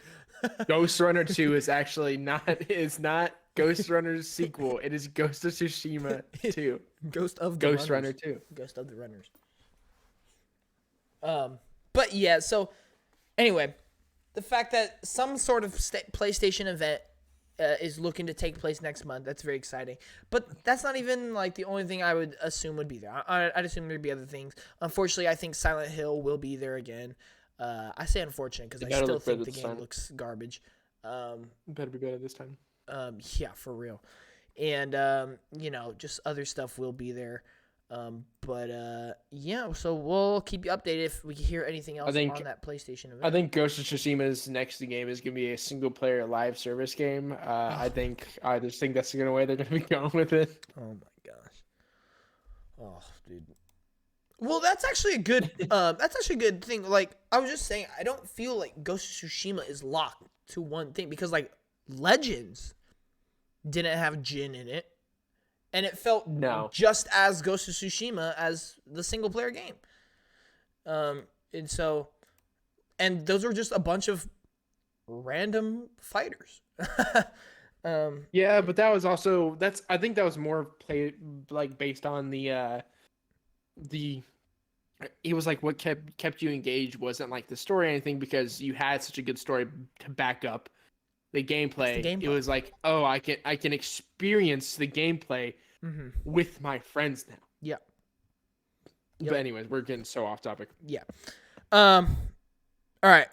S2: Ghost Runner 2 is actually not Ghost Runner's sequel. It is Ghost of Tsushima 2.
S1: Ghost
S2: Runner 2.
S1: Ghost of the Runners. But yeah, so anyway, the fact that some sort of PlayStation event is looking to take place next month, that's very exciting. But that's not even like the only thing I would assume would be there. I'd assume there'd be other things. Unfortunately, I think Silent Hill will be there again. I say unfortunate because I still think the game looks garbage.
S2: Better be better this time.
S1: Yeah, for real. And just other stuff will be there. So we'll keep you updated if we hear anything else on that PlayStation event.
S2: I think Ghost of Tsushima's next game is going to be a single-player live service game. I just think that's the way they're going to be going with it.
S1: Oh my gosh. Oh, dude. Well, that's actually a good. That's actually a good thing. Like I was just saying, I don't feel like Ghost of Tsushima is locked to one thing, because like Legends didn't have Jin in it. And it felt just as Ghost of Tsushima as the single-player game. And those were just a bunch of random fighters.
S2: Yeah, but that was also I think that was more based on the it was like what kept you engaged wasn't like the story or anything, because you had such a good story to back up the gameplay. It was like, oh, I can experience the gameplay with my friends now.
S1: Yeah.
S2: But anyways, we're getting so off topic.
S1: Yeah. All right.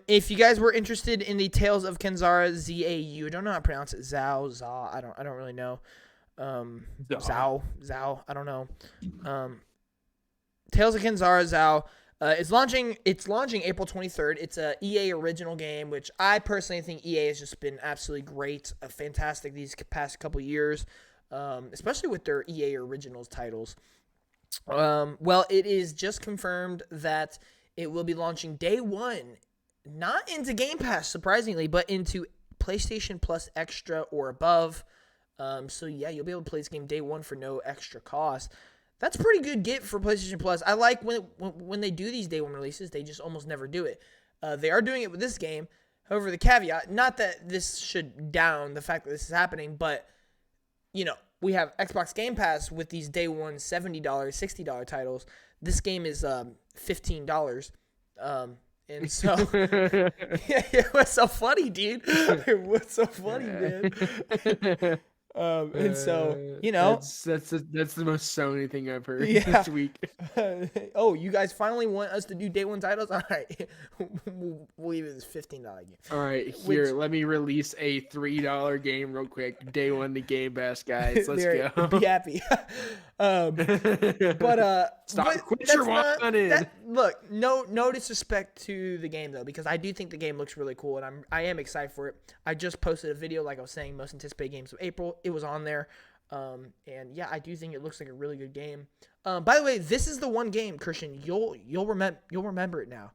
S1: If you guys were interested in the Tales of Kenzara ZAU, I don't know how to pronounce it. Zao. I don't really know. Zao. I don't know. Tales of Kenzara Zao. It's launching April 23rd. It's a EA original game, which I personally think EA has just been absolutely great, fantastic these past couple years, especially with their EA Originals titles. Well, it is just confirmed that it will be launching day one, not into Game Pass, surprisingly, but into PlayStation Plus Extra or above. So yeah, you'll be able to play this game day one for no extra cost. That's a pretty good get for PlayStation Plus. I like when they do these day one releases, they just almost never do it. They are doing it with this game. However, the caveat, not that this should down the fact that this is happening, but, we have Xbox Game Pass with these day one $70, $60 titles. This game is $15. And so, yeah, what's so funny, dude? What's so funny, man? And so,
S2: That's the most Sony thing I've heard
S1: yeah.
S2: this week.
S1: Oh, you guys finally want us to do day one titles? All right, we'll leave it as $15 game.
S2: All right,
S1: Which
S2: here, let me release a $3 game real quick. Day one to Game Pass, guys. Let's
S1: there, be
S2: go.
S1: happy. um, but
S2: Stop,
S1: but
S2: quit your
S1: that's not
S2: whining.
S1: that. Look, no disrespect to the game though, because I do think the game looks really cool, and I am excited for it. I just posted a video, like I was saying, most anticipated games of April. It was on there. And yeah, I do think it looks like a really good game. By the way, this is the one game, Christian, you'll remember it now.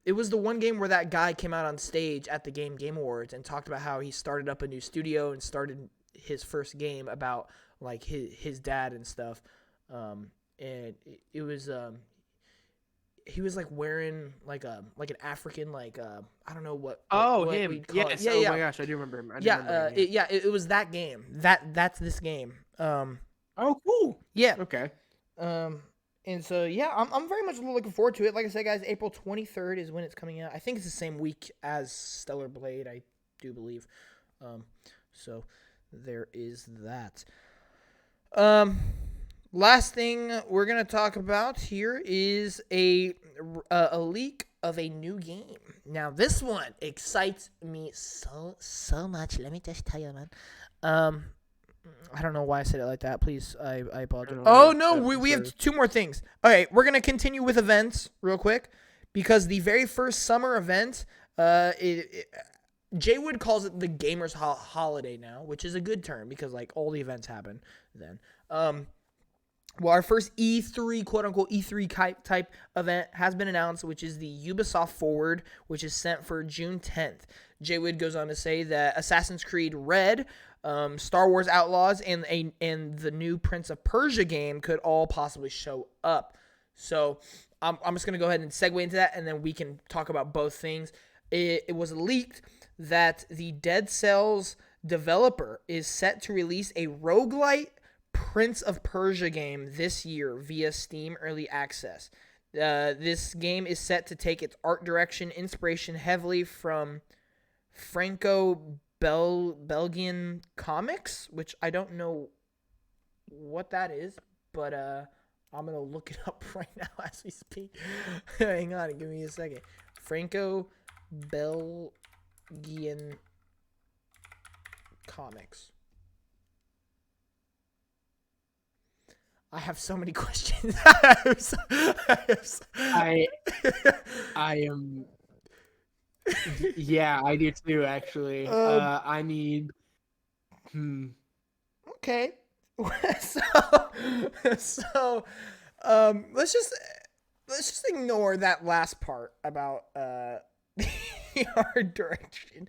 S1: It was the one game where that guy came out on stage at the Game Awards and talked about how he started up a new studio and started his first game about like his dad and stuff. And it was he was like wearing like an African I don't know
S2: Oh,
S1: what
S2: him.
S1: we'd call
S2: Yes.
S1: it. Yeah,
S2: Oh
S1: yeah.
S2: my gosh, I do remember him.
S1: It was that game. That's this game.
S2: Oh, cool.
S1: Yeah.
S2: Okay.
S1: And so yeah, I'm very much looking forward to it. Like I said, guys, April 23rd is when it's coming out. I think it's the same week as Stellar Blade, I do believe. So there is that. Last thing we're gonna talk about here is a leak of a new game. Now this one excites me so much. Let me just tell you, man. I don't know why I said it like that. Please, I apologize. Oh no, we have two more things. Okay, we're gonna continue with events real quick because the very first summer event, Jay Wood calls it the Gamers Holiday now, which is a good term because like all the events happen then. Well, our first E3, quote-unquote E3 type event has been announced, which is the Ubisoft Forward, which is set for June 10th. Jay Wood goes on to say that Assassin's Creed Red, Star Wars Outlaws, and the new Prince of Persia game could all possibly show up. So I'm just going to go ahead and segue into that, and then we can talk about both things. It was leaked that the Dead Cells developer is set to release a roguelite Prince of Persia game this year via Steam Early Access. This game is set to take its art direction inspiration heavily from Franco-Belgian comics, which I don't know what that is, but I'm going to look it up right now as we speak. Hang on, give me a second. Franco-Belgian comics. I have so many questions.
S2: I am. Yeah, I do too. Actually, I need.
S1: Okay, so let's just ignore that last part about the art direction.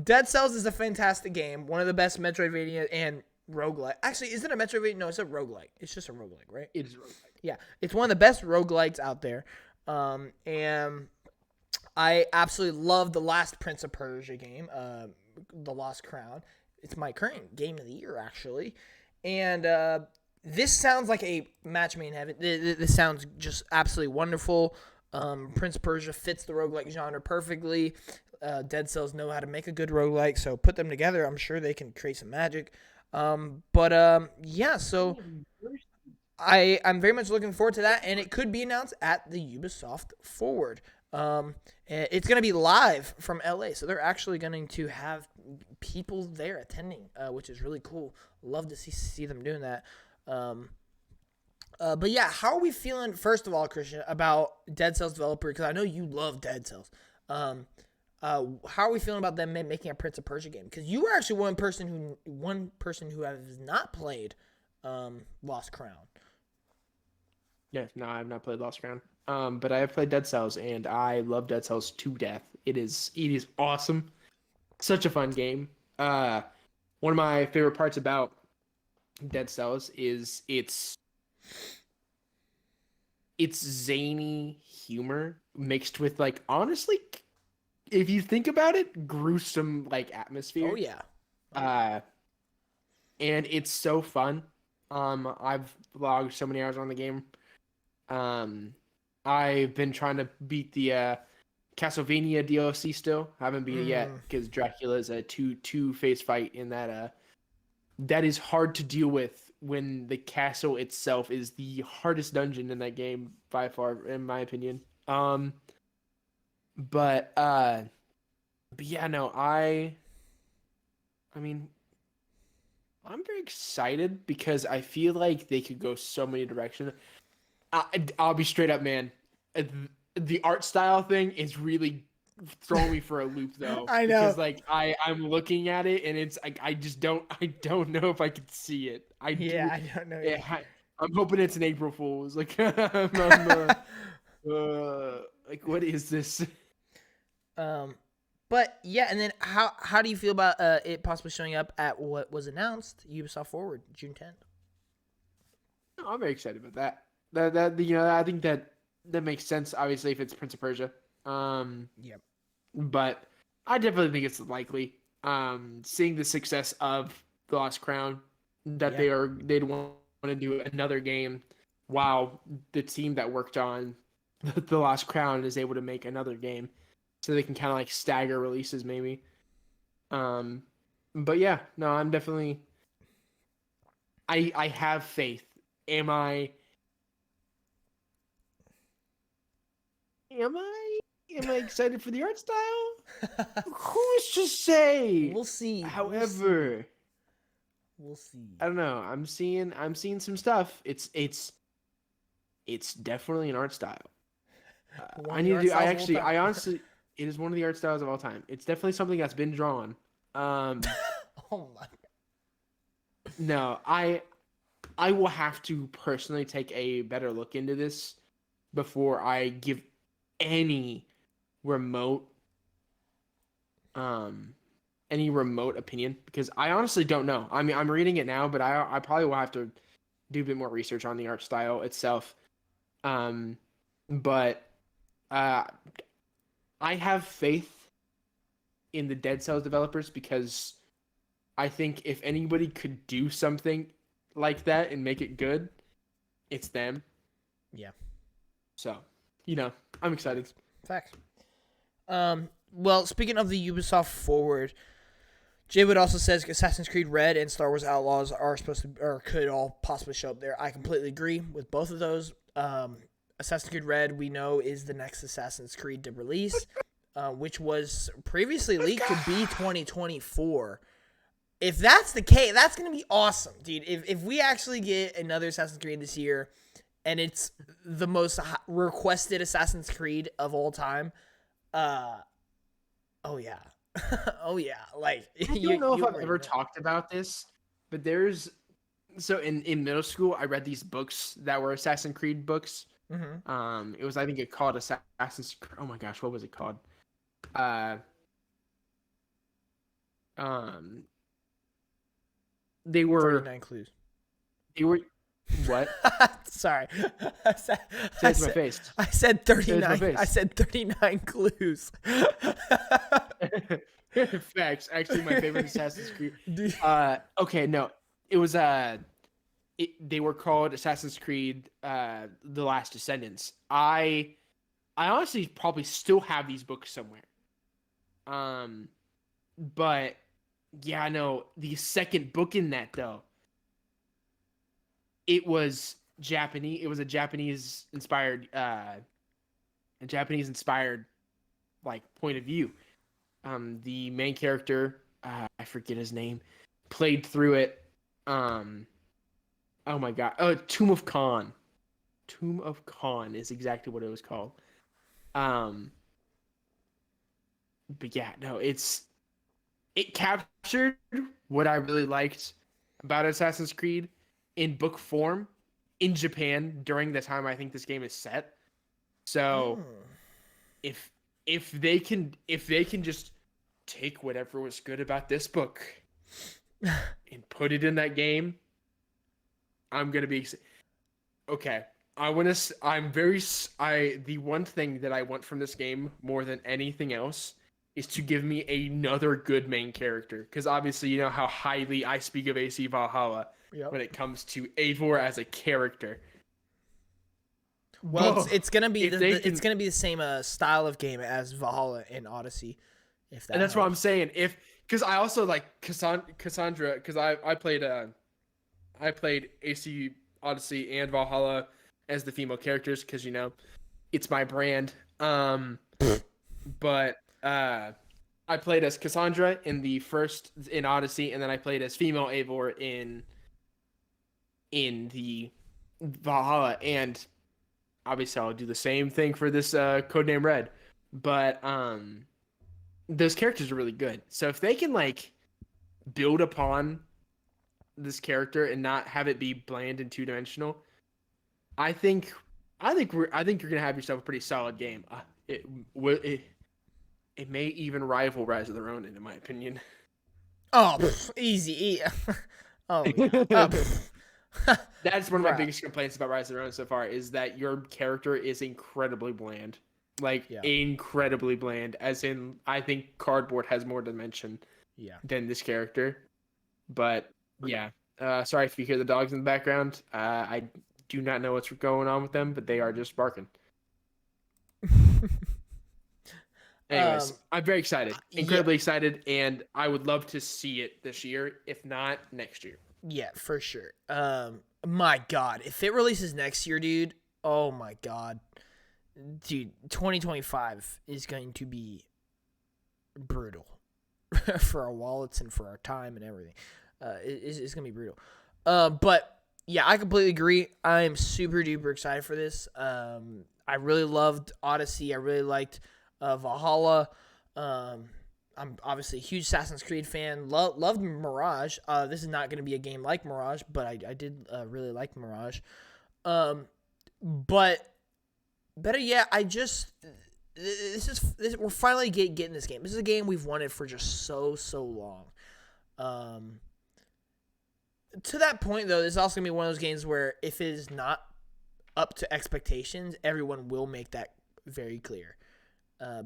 S1: Dead Cells is a fantastic game, one of the best Metroidvania and roguelike. Actually, is it a Metroidvania? No, it's a roguelike. It's just a roguelike, right?
S2: It is roguelike.
S1: Yeah, it's one of the best roguelikes out there. And I absolutely love the last Prince of Persia game, The Lost Crown. It's my current game of the year, actually. And this sounds like a match made in heaven. This sounds just absolutely wonderful. Prince of Persia fits the roguelike genre perfectly. Dead Cells know how to make a good roguelike, so put them together. I'm sure they can create some magic. Yeah, so I'm very much looking forward to that, and it could be announced at the Ubisoft Forward. It's going to be live from LA, so they're actually going to have people there attending, which is really cool. Love to see them doing that. But yeah, how are we feeling, first of all, Christian, about Dead Cells developer? Because I know you love Dead Cells. How are we feeling about them making a Prince of Persia game? Because you were actually one person who has not played Lost Crown.
S2: Yes, no, I have not played Lost Crown. But I have played Dead Cells, and I love Dead Cells to death. It is awesome. Such a fun game. One of my favorite parts about Dead Cells is its zany humor mixed with, like, honestly, if you think about it, gruesome, like, atmosphere.
S1: Oh yeah.
S2: And it's so fun. I've logged so many hours on the game. I've been trying to beat the Castlevania DLC still. Haven't beat it
S1: Mm.
S2: yet because Dracula is a two-phase fight in that that is hard to deal with when the castle itself is the hardest dungeon in that game by far, in my opinion. But yeah, no, I mean, I'm very excited because I feel like they could go so many directions. I'll be straight up, man. Uh, The art style thing is really throwing me for a loop though,
S1: I know.
S2: because like I'm looking at it and it's like I don't know if I can see it. I
S1: Yeah,
S2: do.
S1: I don't know
S2: It
S1: either.
S2: I'm hoping it's an April Fool's. Like like what is this?
S1: um, but yeah, and then how do you feel about it possibly showing up at what was announced Ubisoft Forward June 10th?
S2: I'm very excited about that. I think that makes sense. Obviously, if it's Prince of Persia, um,
S1: Yep.
S2: but I definitely think it's likely. Seeing the success of the Lost Crown, that
S1: Yeah.
S2: they'd want to do another game, while the team that worked on the Lost Crown is able to make another game, so they can kind of like stagger releases maybe. Um, but yeah, no, I'm definitely. I have faith. Am I? Am I? Am I excited for the art style? Who's to say?
S1: We'll see. We'll see.
S2: However,
S1: We'll see.
S2: I don't know. I'm seeing some stuff. It's definitely an art style.
S1: One
S2: I
S1: of the
S2: need to
S1: art
S2: do. I
S1: styles of all
S2: actually,
S1: time.
S2: I honestly, it is one of the art styles of all time. It's definitely something that's been drawn.
S1: Oh my.
S2: No, I will have to personally take a better look into this before I give any remote um any remote opinion because I honestly don't know. I mean, I'm reading it now, but I probably will have to do a bit more research on the art style itself. Um, but uh, I have faith in the Dead Cells developers because I think if anybody could do something like that and make it good, it's them.
S1: Yeah.
S2: So, you know, I'm excited.
S1: Facts. Facts. Well, speaking of the Ubisoft Forward, Jay Wood also says Assassin's Creed Red and Star Wars Outlaws are supposed to or could all possibly show up there. I completely agree with both of those. Assassin's Creed Red we know is the next Assassin's Creed to release, which was previously leaked to be 2024. If that's the case, that's gonna be awesome, dude. If we actually get another Assassin's Creed this year, and it's the most requested Assassin's Creed of all time, uh, oh yeah, oh yeah, like
S2: I don't know if
S1: you
S2: I've
S1: already
S2: ever
S1: know.
S2: talked about this, but there's so in middle school I read these books that were Assassin's Creed books.
S1: Mm-hmm.
S2: It was I think it called Assassin's. Oh my gosh, what was it called? Uh, um, they were
S1: 39 clues.
S2: they were what?
S1: Sorry, I said,
S2: Say it to my face.
S1: I said
S2: Say it to my
S1: 39. I
S2: face.
S1: said 39 clues.
S2: Facts. Actually, my favorite Assassin's Creed.
S1: Dude.
S2: Okay, no, it was they were called Assassin's Creed, The Last Descendants. I honestly probably still have these books somewhere. Um, but yeah, no, the second book in that though, it was Japanese. It was a Japanese inspired like point of view. The main character, I forget his name, played through it. Um, oh my god, Tomb of Khan. Tomb of Khan is exactly what it was called. Um, but yeah, no, it captured what I really liked about Assassin's Creed in book form in Japan during the time I think this game is set. So if if they can just take whatever was good about this book and put it in that game, I'm gonna be okay. I want to. I'm very. I the one thing that I want from this game more than anything else is to give me another good main character. Because obviously, you know how highly I speak of AC Valhalla
S1: Yep.
S2: when it comes to Eivor as a character.
S1: Well,
S2: Whoa.
S1: it's gonna be
S2: If they
S1: it's
S2: can,
S1: gonna be the same style of game as Valhalla and Odyssey, if
S2: and
S1: that
S2: that's what I'm
S1: helps.
S2: saying. If because I also like Cassandra because I played AC Odyssey and Valhalla as the female characters because it's my brand. But I played as Cassandra in Odyssey, and then I played as female Eivor in the Valhalla, and obviously I'll do the same thing for this codename Red. But those characters are really good. So if they can like build upon this character and not have it be bland and two dimensional, I think I think you're gonna have yourself a pretty solid game. It it it may even rival Rise of the Ronin, in my opinion.
S1: Oh, easy. Oh yeah.
S2: That's one of my
S1: Bruh.
S2: biggest complaints about Rise of the Ronin so far is that your character is incredibly bland. Like
S1: Yeah.
S2: incredibly bland. As in I think Cardboard has more dimension
S1: Yeah.
S2: than this character. But yeah. Sorry if you hear the dogs in the background. I do not know what's going on with them, but they are just barking. Anyways,
S1: um.
S2: I'm very excited.
S1: Yeah.
S2: Incredibly excited, and I would love to see it this year, if not next year.
S1: Yeah, for sure. My God, if it releases next year, dude. Oh my God, dude. 2025 is going to be brutal for our wallets and for our time and everything. It's gonna be brutal. But yeah, I completely agree. I am super duper excited for this. I really loved Odyssey. I really liked Valhalla. I'm obviously a huge Assassin's Creed fan. Loved Mirage. This is not going to be a game like Mirage, but I did really like Mirage. But better yet, we're finally getting this game. This is a game we've wanted for just so long. To that point, though, this is also going to be one of those games where if it is not up to expectations, everyone will make that very clear.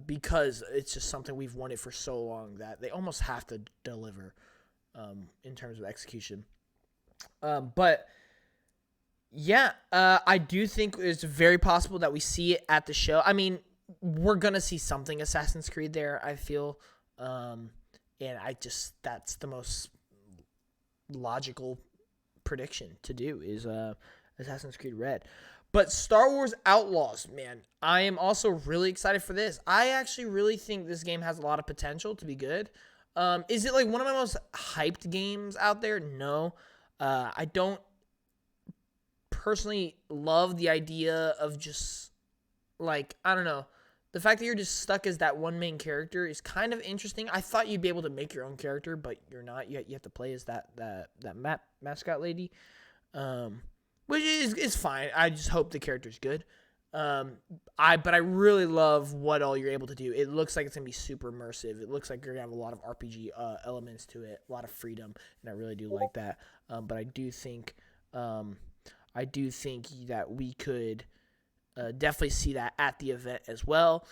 S1: Because it's just something we've wanted for so long that they almost have to deliver in terms of execution. But yeah, I do think it's very possible that we see it at the show. I mean, we're going to see something Assassin's Creed there, I feel. And that's the most logical prediction to do is Assassin's Creed Red. But Star Wars Outlaws, man, I am also really excited for this. I actually really think this game has a lot of potential to be good. Is it like one of my most hyped games out there? No. I don't personally love the idea of just like, I don't know. The fact that you're just stuck as that one main character is kind of interesting. I thought you'd be able to make your own character, but you're not. You have to play as that mascot lady. Which is fine. I just hope the character's good. But I really love what all you're able to do. It looks like it's gonna be super immersive. It looks like you're gonna have a lot of RPG elements to it, a lot of freedom, and I really do like that. But I do think that we could definitely see that at the event as well.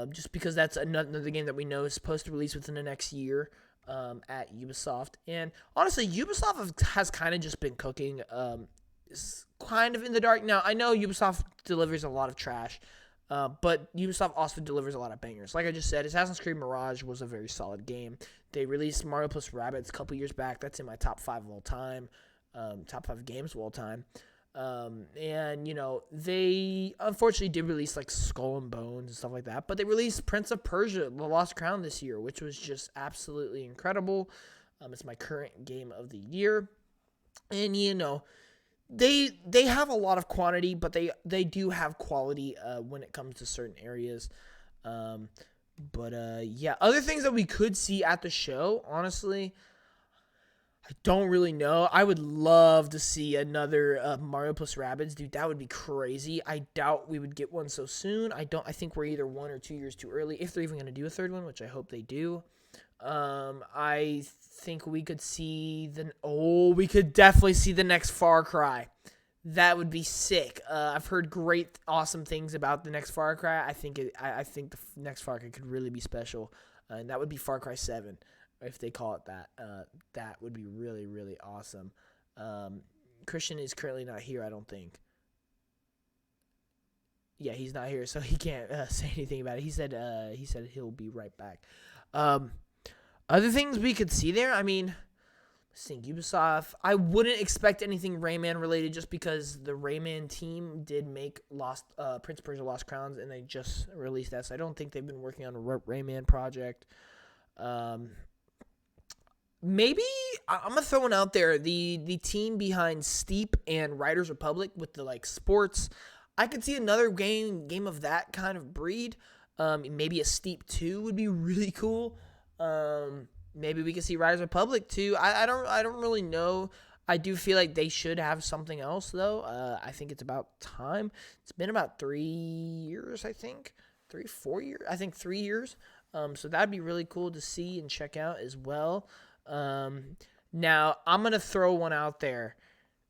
S1: Just because that's another game that we know is supposed to release within the next year. At Ubisoft, and honestly, Ubisoft has kind of just been cooking. Is kind of in the dark. Now, I know Ubisoft delivers a lot of trash, but Ubisoft also delivers a lot of bangers. Like I just said, Assassin's Creed Mirage was a very solid game. They released Mario plus Rabbids a couple years back. That's in my top 5 of all time, top 5 games of all time. And, they unfortunately did release like Skull and Bones and stuff like that, but they released Prince of Persia, The Lost Crown this year, which was just absolutely incredible. It's my current game of the year. And, they have a lot of quantity, but they do have quality when it comes to certain areas. Yeah, other things that we could see at the show, honestly, I don't really know. I would love to see another Mario plus Rabbids, dude. That would be crazy. I doubt we would get one so soon. I think we're either 1 or 2 years too early, if they're even going to do a third one, which I hope they do. I think we could we could definitely see the next Far Cry. That would be sick. I've heard great, awesome things about the next Far Cry. I think the next Far Cry could really be special, and that would be Far Cry 7, if they call it that. That would be really, really awesome. Christian is currently not here, I don't think. Yeah, he's not here, so he can't say anything about it. He said he'll be right back. Other things we could see there, I mean, let's think, Ubisoft. I wouldn't expect anything Rayman related just because the Rayman team did make Prince of Persia Lost Crowns, and they just released that, so I don't think they've been working on a Rayman project. Maybe I'm gonna throw one out there. The team behind Steep and Riders Republic with the like sports. I could see another game of that kind of breed. Maybe a Steep 2 would be really cool. Maybe we could see Riders Republic 2. I don't really know. I do feel like they should have something else though. I think it's about time. It's been about 3 years, I think. 4 years. I think 3 years. So that'd be really cool to see and check out as well. Now I'm gonna throw one out there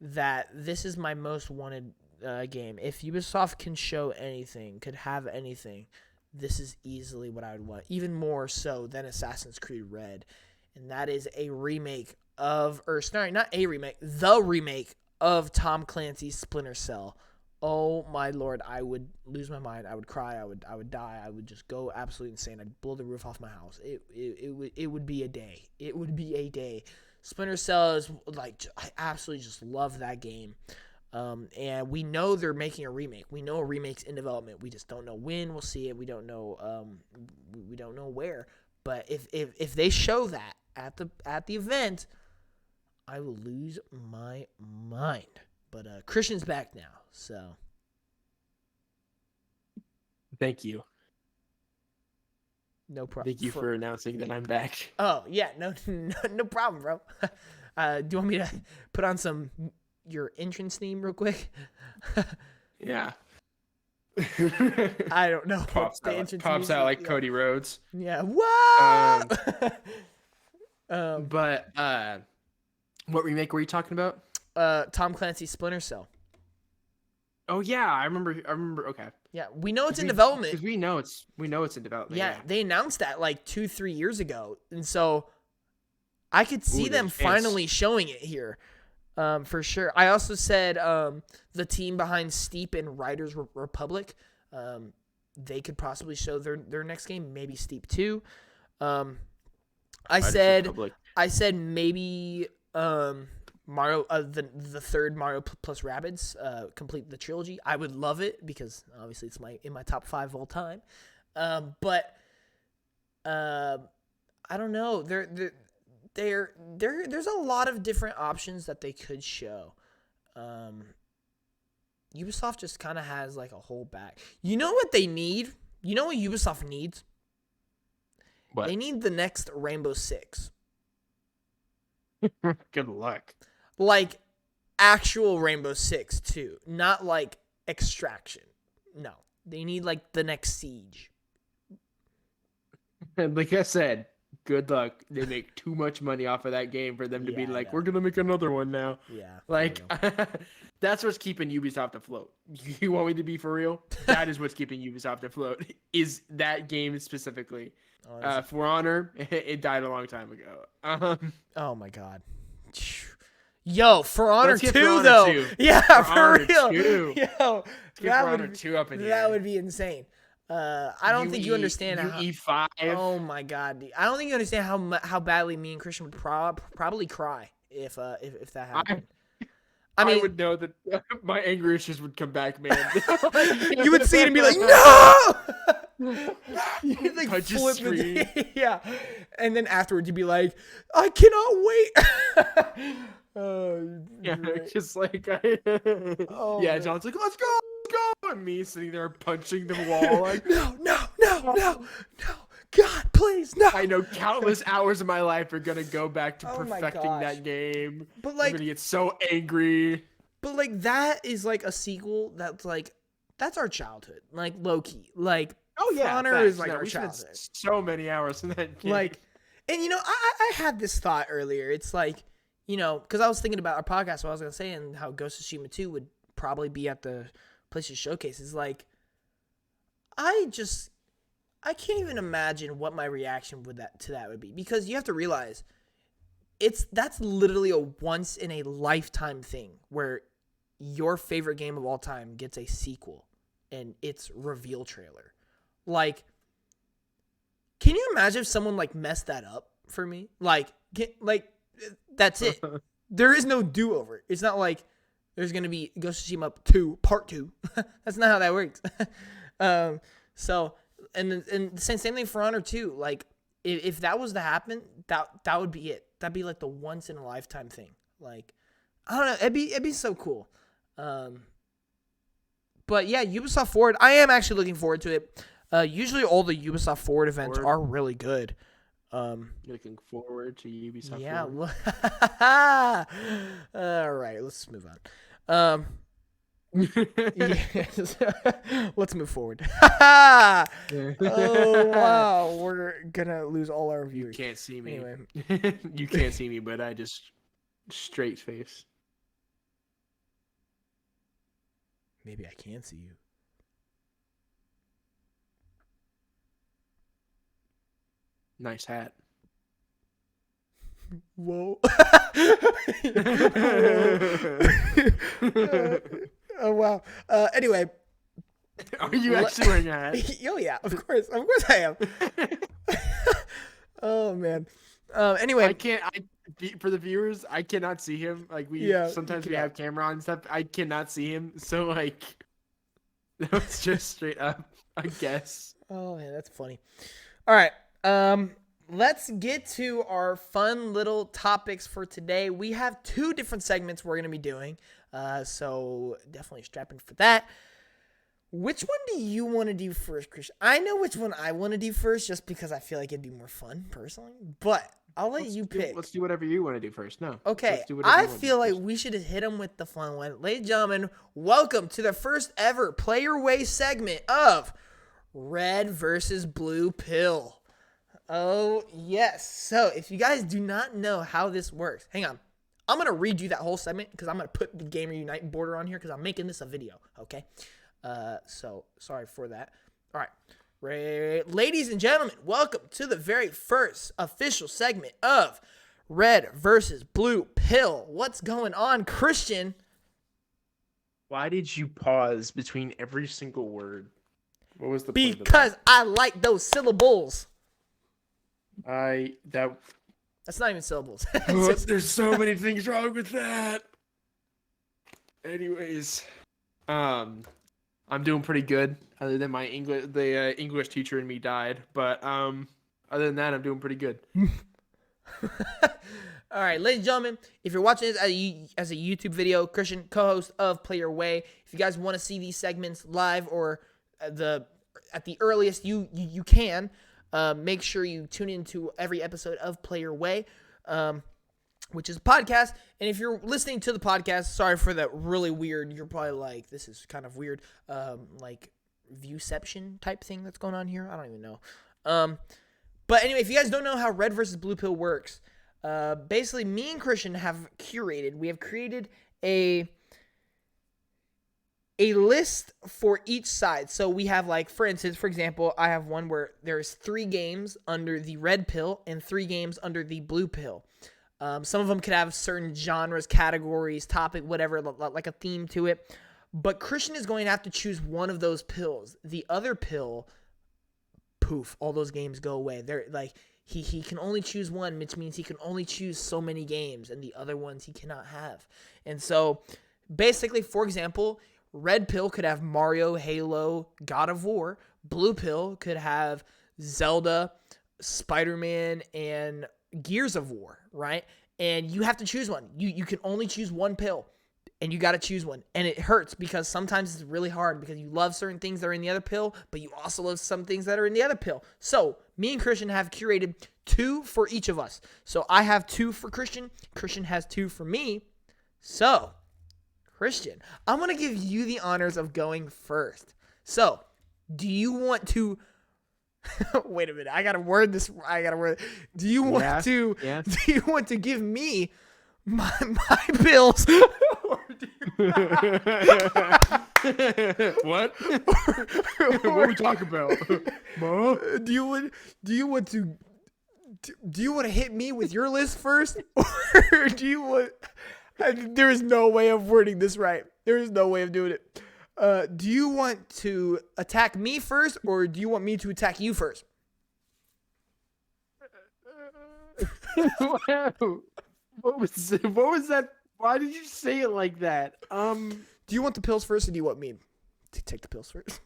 S1: that this is my most wanted game. If Ubisoft can show anything, could have anything, this is easily what I would want, even more so than Assassin's Creed Red, and that is a remake of, or sorry, not a remake, the remake of Tom Clancy's Splinter Cell. Oh my lord, I would lose my mind. I would cry. I would die. I would just go absolutely insane. I'd blow the roof off my house. It would be a day. It would be a day. Splinter Cell is like, I absolutely just love that game. And we know they're making a remake. We know a remake's in development. We just don't know when we'll see it. We don't know. We don't know where. But if they show that at the event, I will lose my mind. But Christian's back now, so
S2: Thank you.
S1: No problem.
S2: Thank you for announcing that I'm back.
S1: Oh yeah, no problem, bro. Do you want me to put on your entrance theme real quick?
S2: Yeah.
S1: I don't know.
S2: Pops out like Cody Rhodes.
S1: Yeah. What?
S2: But what remake were you talking about?
S1: Tom Clancy's Splinter Cell.
S2: Oh yeah, I remember. Okay.
S1: Yeah, we know it's in development.
S2: Because we know it's in development.
S1: Yeah, they announced that like 2-3 years ago, and so I could see them finally showing it here, for sure. I also said the team behind Steep and Riders Republic, they could possibly show their next game, maybe Steep 2. I said maybe Mario, the third Mario plus Rabbids, complete the trilogy. I would love it because obviously it's in my top 5 of all time. But I don't know. There's a lot of different options that they could show. Ubisoft just kind of has like a whole bag. You know what they need? You know what Ubisoft needs?
S2: What?
S1: They need the next Rainbow Six.
S2: Good luck.
S1: Like actual Rainbow Six too, not like Extraction. No, they need like the next Siege.
S2: Like I said, good luck. They make too much money off of that game for them to be like, we're gonna make another one now.
S1: Yeah,
S2: like that's what's keeping Ubisoft afloat. You want me to be for real? That is what's keeping Ubisoft afloat. Is that game specifically? For Honor, it died a long time ago.
S1: Oh my god. Yo, For Honor 2
S2: For
S1: though.
S2: 2.
S1: Yeah, for real.
S2: 2.
S1: Yo,
S2: that For Honor 2 up in here.
S1: That would be insane. I don't think you understand how
S2: UE5.
S1: Oh my god. I don't think you understand how badly me and Christian would probably cry if that happened. I mean,
S2: I would know that my anger issues would come back, man.
S1: You would see it and be like, "No!" You'd like
S2: punch his screen.
S1: Yeah. And then afterwards you'd be like, "I cannot wait."
S2: Yeah, just like yeah, John's like, let's go, and me sitting there punching the wall like,
S1: no, God, please, no.
S2: I know countless hours of my life are gonna go back to perfecting that game.
S1: But like,
S2: I'm gonna get so angry.
S1: But like, that is like a sequel that's like, that's our childhood, like low key, like.
S2: Oh yeah,
S1: Honor is like our childhood.
S2: So many hours in that game.
S1: Like, and you know, I had this thought earlier. It's like, you know, because I was thinking about our podcast, what I was gonna say, and how Ghost of Tsushima 2 would probably be at the PlayStation Showcase. Is like, I can't even imagine what my reaction to that would be, because you have to realize that's literally a once in a lifetime thing where your favorite game of all time gets a sequel. and its reveal trailer. Like, can you imagine if someone like messed that up for me? Like that's it. There is no do-over. It's not like there's gonna be Ghost of Tsushima 2 Part 2. That's not how that works. So and the same thing for Honor 2. Like if that was to happen, that would be it. That'd be like the once in a lifetime thing. Like I don't know. It'd be so cool. But yeah, Ubisoft Forward. I am actually looking forward to it. Usually all the Ubisoft Forward events are really good.
S2: Looking forward to Ubisoft.
S1: Yeah. All right, let's move on. Yes. Let's move forward. Oh wow, we're gonna lose all our viewers.
S2: You can't see me.
S1: Anyway.
S2: You can't see me, but I just straight face.
S1: Maybe I can see you.
S2: Nice hat.
S1: Whoa. Oh wow. Anyway.
S2: Are you actually wearing a hat?
S1: Oh yeah, of course I am. Oh man. Anyway,
S2: for the viewers, I cannot see him. Like sometimes we have camera on and stuff. I cannot see him. So like, that was just straight up, I guess.
S1: Oh man, that's funny. All right. Let's get to our fun little topics for today. We have 2 different segments we're going to be doing. So definitely strap in for that. Which one do you want to do first, Christian? I know which one I want to do first just because I feel like it'd be more fun personally, but I'll let you pick.
S2: Let's do whatever you want to do first. No.
S1: Okay. I feel like we should hit them with the fun one. Ladies and gentlemen, welcome to the first ever Player Way segment of Red versus Blue Pill. Oh, yes. So if you guys do not know how this works, hang on. I'm going to redo that whole segment because I'm going to put the Gamer Unite border on here because I'm making this a video, okay? So sorry for that. All right. Ladies and gentlemen, welcome to the very first official segment of Red versus Blue Pill. What's going on, Christian?
S2: Why did you pause between every single word? What was the point of that?
S1: Because I like those syllables.
S2: That's
S1: not even syllables.
S2: There's so many things wrong with that. Anyways, I'm doing pretty good. Other than the English teacher and me died, but other than that, I'm doing pretty good.
S1: All right, ladies and gentlemen, if you're watching this as a YouTube video, Christian, co-host of Play Your Way. If you guys want to see these segments live or at the earliest you can. Make sure you tune into every episode of Play Your Way, which is a podcast. And if you're listening to the podcast, sorry for that really weird, you're probably like, this is kind of weird, like viewception type thing that's going on here. I don't even know. But anyway, if you guys don't know how Red versus Blue Pill works, basically me and Christian have created a list for each side. So we have, like, for example, I have one where there's 3 games under the red pill and 3 games under the blue pill. Some of them could have certain genres, categories, topic, whatever, like a theme to it. But Christian is going to have to choose one of those pills. The other pill, poof, all those games go away. They're like, he can only choose one, which means he can only choose so many games, and the other ones he cannot have. And so basically, for example, red pill could have Mario, Halo, God of War. Blue pill could have Zelda, Spider-Man, and Gears of War, right? And you have to choose one. You can only choose one pill, and you got to choose one. And it hurts because sometimes it's really hard because you love certain things that are in the other pill, but you also love some things that are in the other pill. So me and Christian have curated 2 for each of us. So I have 2 for Christian. Christian has 2 for me. So Christian, I'm going to give you the honors of going first. So, do you want to wait a minute. I got to word this. Do you want to do you want to give me my bills?
S2: What? What are we talking about? Mom?
S1: Do you want to hit me with your list first, or do you want? There is no way of wording this right. There is no way of doing it. Do you want to attack me first, or do you want me to attack you first?
S2: Wow. What was that? Why did you say it like that?
S1: Do you want the pills first, or do you want me to take the pills first?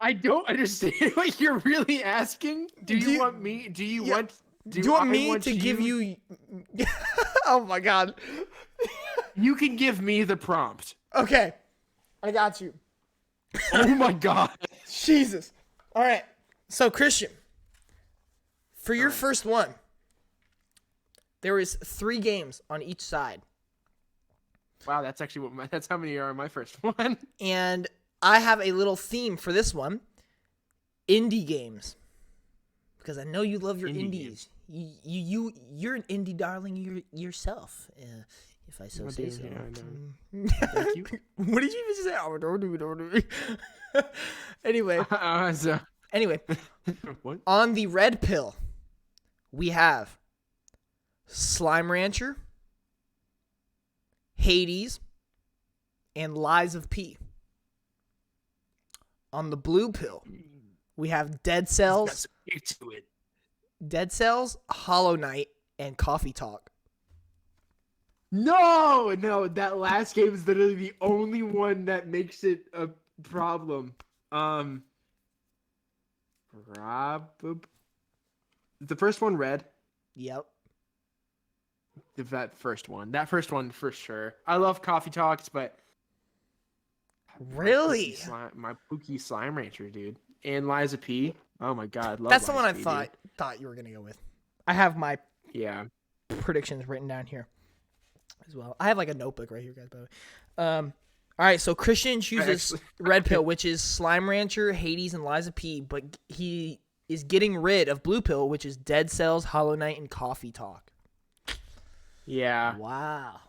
S2: I don't understand what you're really asking. Do you want me? Do you want?
S1: Do you want
S2: I
S1: me to give you? Oh my god.
S2: You can give me the prompt.
S1: Okay, I got you.
S2: Oh my god.
S1: Jesus. All right. So Christian, for your
S2: right.
S1: first one, there is 3 games on each side,
S2: Wow, that's actually that's how many are on my first one.
S1: and I have a little theme for this one: indie games, because I know you love your
S2: Indie
S1: indies. You're an indie darling yourself, if I so say so.
S2: Yeah, I know. Thank you.
S1: What did you even say? Oh, don't do it. Anyway, anyway,
S2: what?
S1: on the red pill, we have Slime Rancher, Hades, and Lies of P. On the blue pill, we have Dead Cells, Hollow Knight, and Coffee Talk.
S2: No, that last game is literally the only one that makes it a problem. The first one red.
S1: Yep.
S2: That first one for sure. I love Coffee Talks, but
S1: Really?
S2: my Pookie Slime Rancher, dude, and Liza P. Oh my god, love
S1: That's the one I
S2: Liza P,
S1: thought you were gonna go with. I have my
S2: Yeah.
S1: predictions written down here as well. I have like a notebook right here, guys. By the way. All right. So Christian chooses red pill, which is Slime Rancher, Hades, and Liza P. But he is getting rid of blue pill, which is Dead Cells, Hollow Knight, and Coffee Talk.
S2: Yeah.
S1: Wow.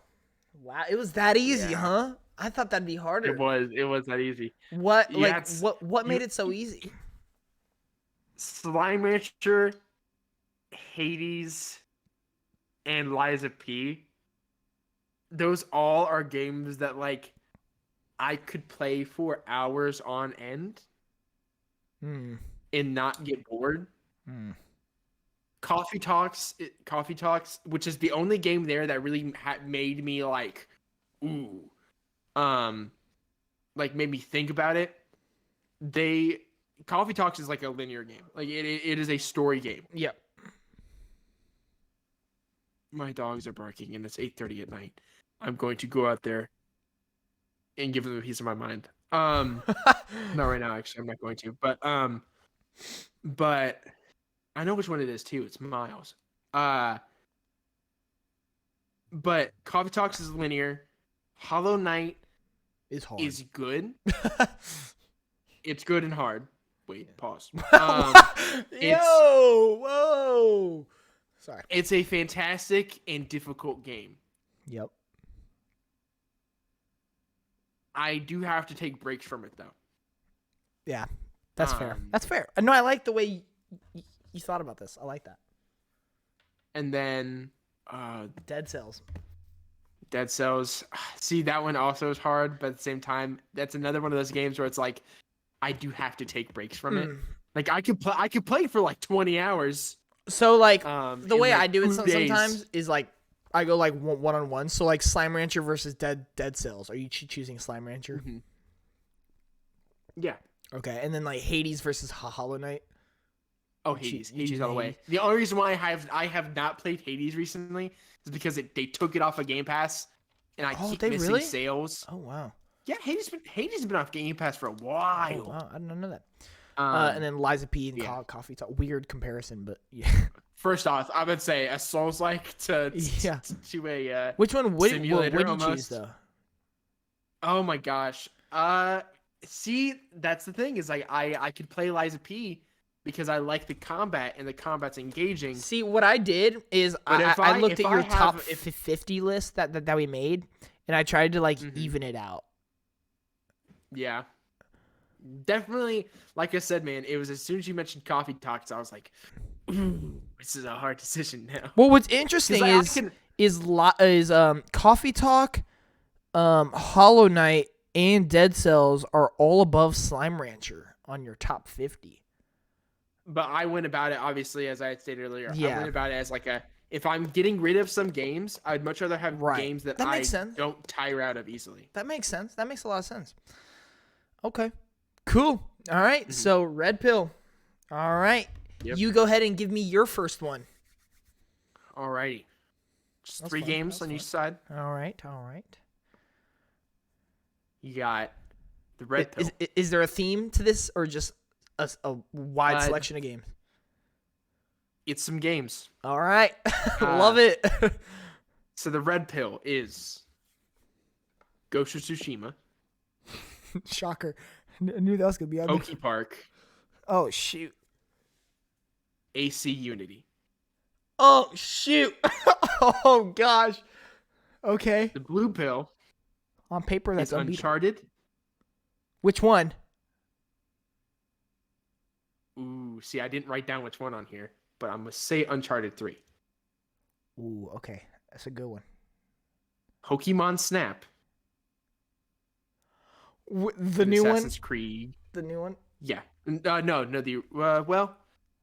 S1: It was that easy, huh? I thought that'd be harder.
S2: It was that easy.
S1: What
S2: Yeah,
S1: what made it so easy?
S2: Slime Rancher, Hades, and Liza P. Those all are games that like I could play for hours on end and not get bored. Coffee Talks, which is the only game there that really made me like, ooh, like made me think about it. Coffee Talks is like a linear game. Like it is a story game.
S1: Yep.
S2: My dogs are barking and it's 8:30 at night. I'm going to go out there and give them a piece of my mind. Not right now, actually. I'm not going to. But I know which one it is too. It's Miles. But Coffee Talks is linear. Hollow Knight
S1: is hard.
S2: Is good. It's good and hard. Wait, pause.
S1: Whoa. Sorry.
S2: It's a fantastic and difficult game.
S1: Yep.
S2: I do have to take breaks from it though.
S1: Yeah, that's fair. That's fair. No, I like the way you thought about this. I like that.
S2: And then
S1: Dead Cells.
S2: See, that one also is hard, but at the same time, that's another one of those games where it's like I do have to take breaks from it. Like I could play for like 20 hours.
S1: So like the way
S2: like
S1: I do it
S2: 2 days.
S1: sometimes is like I go like one-on-one. So like Slime Rancher versus Dead Cells. Are you choosing Slime Rancher?
S2: Mm-hmm. Yeah.
S1: Okay, and then like Hades versus Hollow Knight.
S2: Oh, Hades all the way. The only reason why I have not played Hades recently is because they took it off of Game Pass, and I keep missing sales.
S1: Oh wow.
S2: Yeah, Hades has been off Game Pass for a while.
S1: Oh, wow, I didn't know that. And then Liza P and Coffee Talk. Weird comparison, but yeah.
S2: First off, I would say a Souls-like to a
S1: which one would you
S2: almost
S1: choose though?
S2: Oh my gosh. See, that's the thing is like I could play Liza P because I like the combat and the combat's engaging.
S1: See, what I did is I looked at your top 50 list that we made, and I tried to like even it out.
S2: Yeah. Definitely, like I said, man, it was as soon as you mentioned Coffee Talks, I was like, ooh, this is a hard decision now.
S1: Well, what's interesting is Coffee Talk Hollow Knight and Dead Cells are all above Slime Rancher on your top 50.
S2: But I went about it, obviously, as I had stated earlier.
S1: Yeah.
S2: I went about it as like if I'm getting rid of some games, I'd much rather have
S1: Right.
S2: games that
S1: That
S2: I
S1: makes sense.
S2: don't tire out of easily.
S1: That makes sense. That makes a lot of sense. Okay. Cool. All right. So, Red Pill. All right.
S2: Yep.
S1: You go ahead and give me your first one.
S2: Alrighty. Just
S1: That's
S2: 3
S1: fine.
S2: games
S1: That's
S2: on
S1: fine.
S2: each side.
S1: All right. All right.
S2: You got the Red Pill.
S1: Is there a theme to this or just a wide selection of games?
S2: It's some games.
S1: All right. Love it.
S2: So the Red Pill is Ghost of Tsushima,
S1: Shocker. I knew that was going to be on
S2: Pokey Park,
S1: Oh, shoot.
S2: AC Unity.
S1: Oh, shoot. Oh, gosh. Okay.
S2: The Blue Pill
S1: On paper, that's
S2: is
S1: unbeatable.
S2: Uncharted.
S1: Which one?
S2: Ooh, see, I didn't write down which one on here, but I'm going to say Uncharted 3.
S1: Ooh, okay. That's a good one.
S2: Pokemon Snap.
S1: The new one?
S2: Assassin's Creed.
S1: The new one?
S2: Yeah. No. Well,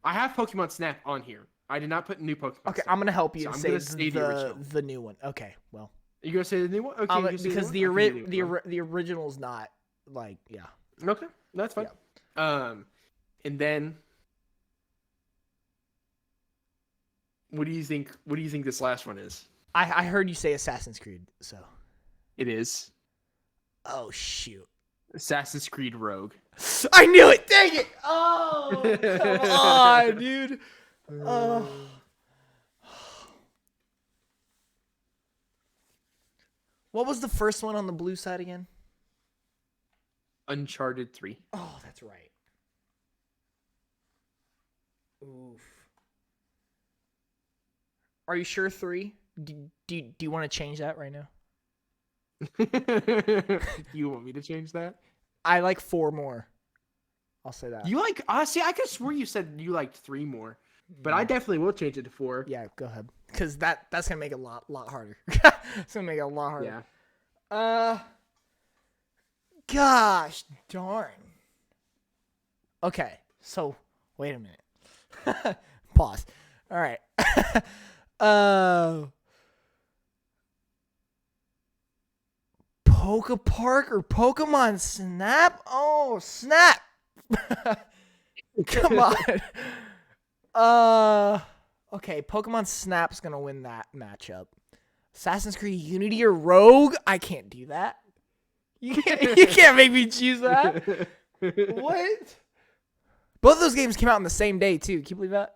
S2: I have Pokemon Snap on here. I did not put new Pokemon
S1: Okay,
S2: Snap.
S1: I'm going to help you
S2: So
S1: and
S2: I'm
S1: say
S2: gonna say the original.
S1: the new one. Okay, well.
S2: You going to say the new one? Okay. you gonna say
S1: Because
S2: new one?
S1: the original's not, like, yeah.
S2: Okay, that's fine. And then, what do you think? What do you think this last one is?
S1: I heard you say Assassin's Creed, so.
S2: It is
S1: Oh, shoot.
S2: Assassin's Creed Rogue.
S1: I knew it! Dang it! Oh, come on, dude. Oh. What was the first one on the blue side again?
S2: Uncharted 3.
S1: Oh, that's right. Oof. Are you sure 3? Do you want to change that right now?
S2: You want me to change that?
S1: I like 4 more. I'll say that.
S2: You like? See, I could have swore you said you liked 3 more, but I definitely will change it to 4.
S1: Yeah, go ahead. Because that's gonna make it a lot harder. It's gonna make it a lot harder.
S2: Yeah.
S1: Gosh darn. Okay, so wait a minute. Pause. All right. Poke Park or Pokemon Snap? Oh, snap. Come on. Okay, Pokemon Snap's gonna win that matchup. Assassin's Creed Unity or Rogue? I can't do that. You can't make me choose that. What? Both of those games came out on the same day too. Can you believe that?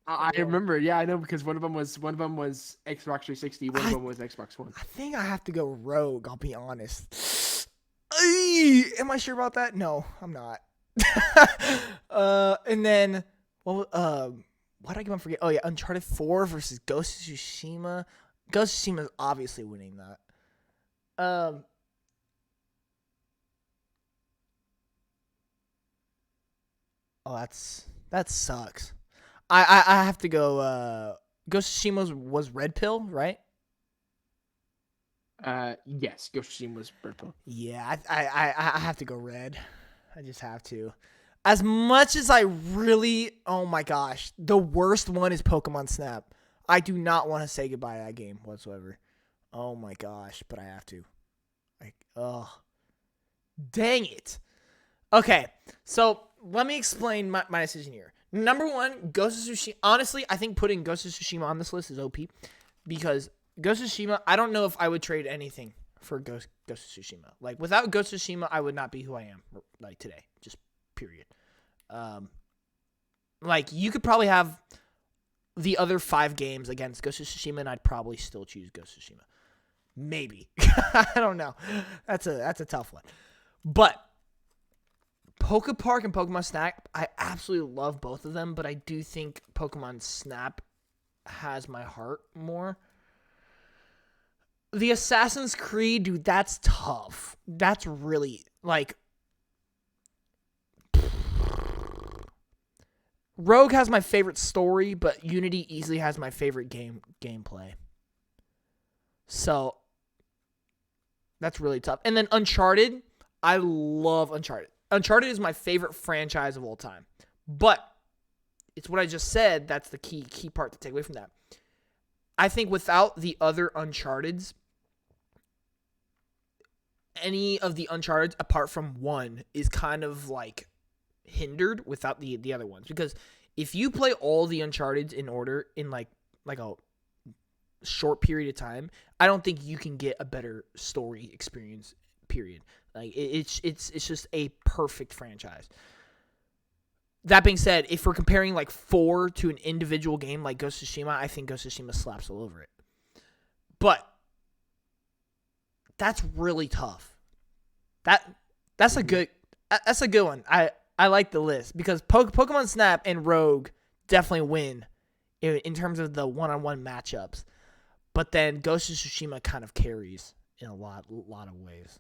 S2: I remember. Yeah, I know because one of them was Xbox 360. One of them was Xbox One.
S1: I think I have to go Rogue. I'll be honest. Am I sure about that? No, I'm not. And then why did I keep on forgetting? Oh yeah, Uncharted 4 versus Ghost of Tsushima. Ghost of Tsushima is obviously winning that. Oh, that sucks. I have to go. Ghost of Tsushima was Red Pill, right?
S2: Yes, Ghost of Tsushima was purple.
S1: Yeah, I have to go red. I just have to. As much as I really, oh my gosh, the worst one is Pokemon Snap. I do not want to say goodbye to that game whatsoever. Oh my gosh, but I have to. Dang it. Okay, so let me explain my decision here. Number 1, Ghost of Tsushima. Honestly, I think putting Ghost of Tsushima on this list is OP because Ghost of Tsushima, I don't know if I would trade anything for Ghost of Tsushima. Like, without Ghost of Tsushima, I would not be who I am, like, today. Just period. Like, you could probably have the other 5 games against Ghost of Tsushima, and I'd probably still choose Ghost of Tsushima. Maybe. I don't know. That's a tough one. But Poke Park and Pokemon Snap, I absolutely love both of them, but I do think Pokemon Snap has my heart more. The Assassin's Creed, dude, that's tough. That's really, like, Rogue has my favorite story, but Unity easily has my favorite gameplay. So, That's really tough. And then Uncharted, I love Uncharted. Uncharted is my favorite franchise of all time. But it's what I just said. That's the key part to take away from that. I think without the other Uncharteds, any of the Uncharteds apart from one is kind of like hindered without the other ones. Because if you play all the Uncharteds in order in like a short period of time, I don't think you can get a better story experience. Period. Like it's just a perfect franchise. That being said, if we're comparing like 4 to an individual game like Ghost of Tsushima, I think Ghost of Tsushima slaps all over it. But that's really tough. That's a good one. I like the list because Pokemon Snap and Rogue definitely win in terms of the one-on-one matchups. But then Ghost of Tsushima kind of carries in a lot of ways.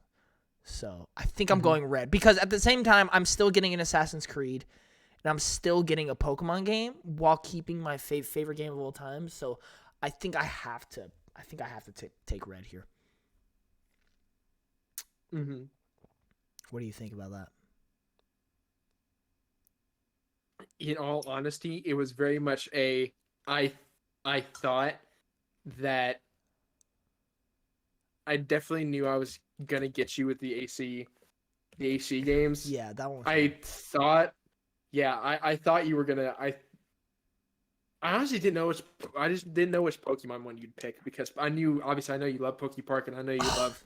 S1: So I think I'm going red because at the same time I'm still getting an Assassin's Creed and I'm still getting a Pokemon game while keeping my favorite game of all time. So I think I have to take red here.
S2: Mm-hmm.
S1: What do you think about that?
S2: In all honesty, it was very much I thought that I definitely knew I was gonna get you with the AC games.
S1: Yeah, that one.
S2: I thought, yeah, I thought you were gonna. I honestly didn't know I just didn't know which Pokemon one you'd pick because I know you love Pokepark and I know you love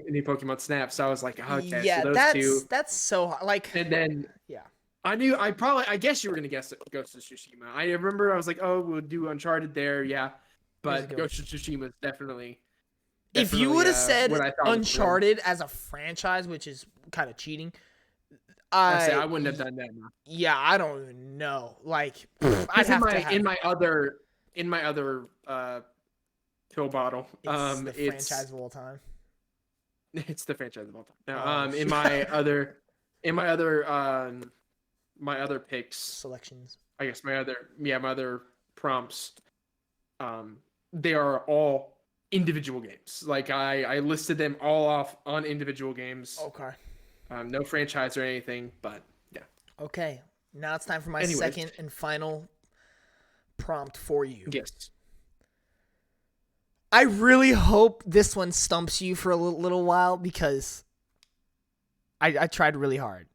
S2: new Pokemon Snap. So I was like, okay,
S1: Yeah,
S2: so those two.
S1: that's so hard. Like,
S2: And then
S1: yeah,
S2: I guess you were gonna guess Ghost of Tsushima. I remember I was like, oh, we'll do Uncharted there, yeah, but Ghost of Tsushima is definitely.
S1: If you would have said
S2: what I thought
S1: Uncharted as a franchise, which is kind of cheating,
S2: I wouldn't have done that.
S1: Yeah, I don't even know. Like, I'd have to have
S2: in my other pill bottle.
S1: it's the franchise of all time.
S2: It's the franchise of all time. No, in my other picks
S1: selections.
S2: I guess my other prompts. They are all individual games. Like I listed them all off on individual games.
S1: Okay.
S2: No franchise or anything, but yeah.
S1: Okay. Now it's time for my second and final prompt for you.
S2: Yes.
S1: I really hope this one stumps you for a little while because I tried really hard.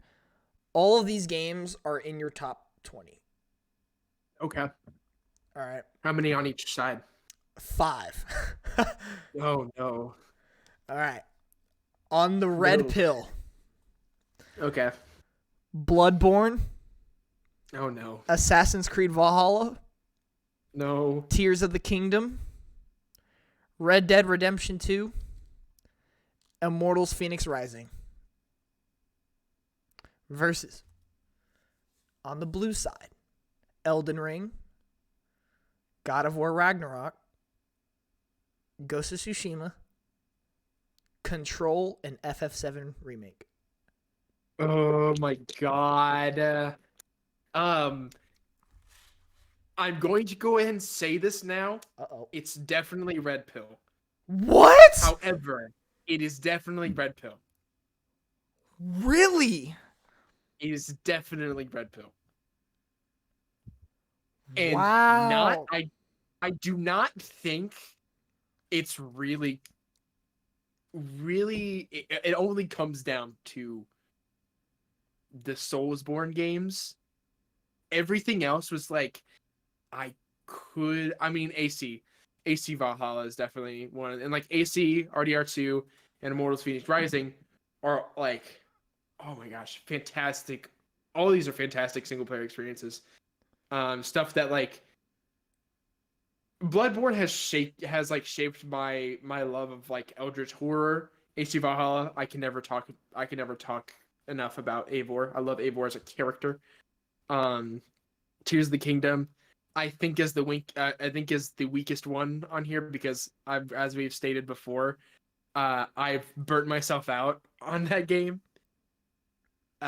S1: All of these games are in your top 20.
S2: Okay.
S1: All right.
S2: How many on each side?
S1: 5.
S2: Oh, no.
S1: All right. On the red pill.
S2: Okay.
S1: Bloodborne.
S2: Oh, no.
S1: Assassin's Creed Valhalla.
S2: No.
S1: Tears of the Kingdom. Red Dead Redemption 2. Immortals Phoenix Rising. Versus. On the blue side. Elden Ring. God of War Ragnarok. Ghost of Tsushima. Control and FF7 Remake.
S2: Oh my god. I'm going to go ahead and say this now.
S1: Uh-oh.
S2: It's definitely red pill.
S1: What?
S2: However, it is definitely red pill.
S1: Really?
S2: It is definitely red pill. And
S1: wow.
S2: I do not think it's really it only comes down to the Soulsborne games. Everything else was like AC Valhalla is definitely one, and like AC RDR2 and Immortals Phoenix Rising are like, oh my gosh, fantastic. All these are fantastic single player experiences. Stuff that like Bloodborne has shaped my love of like eldritch horror. AC Valhalla, I can never talk enough about Eivor. I love Eivor as a character. Tears of the Kingdom, I think is the weakest one on here because as we've stated before, I've burnt myself out on that game.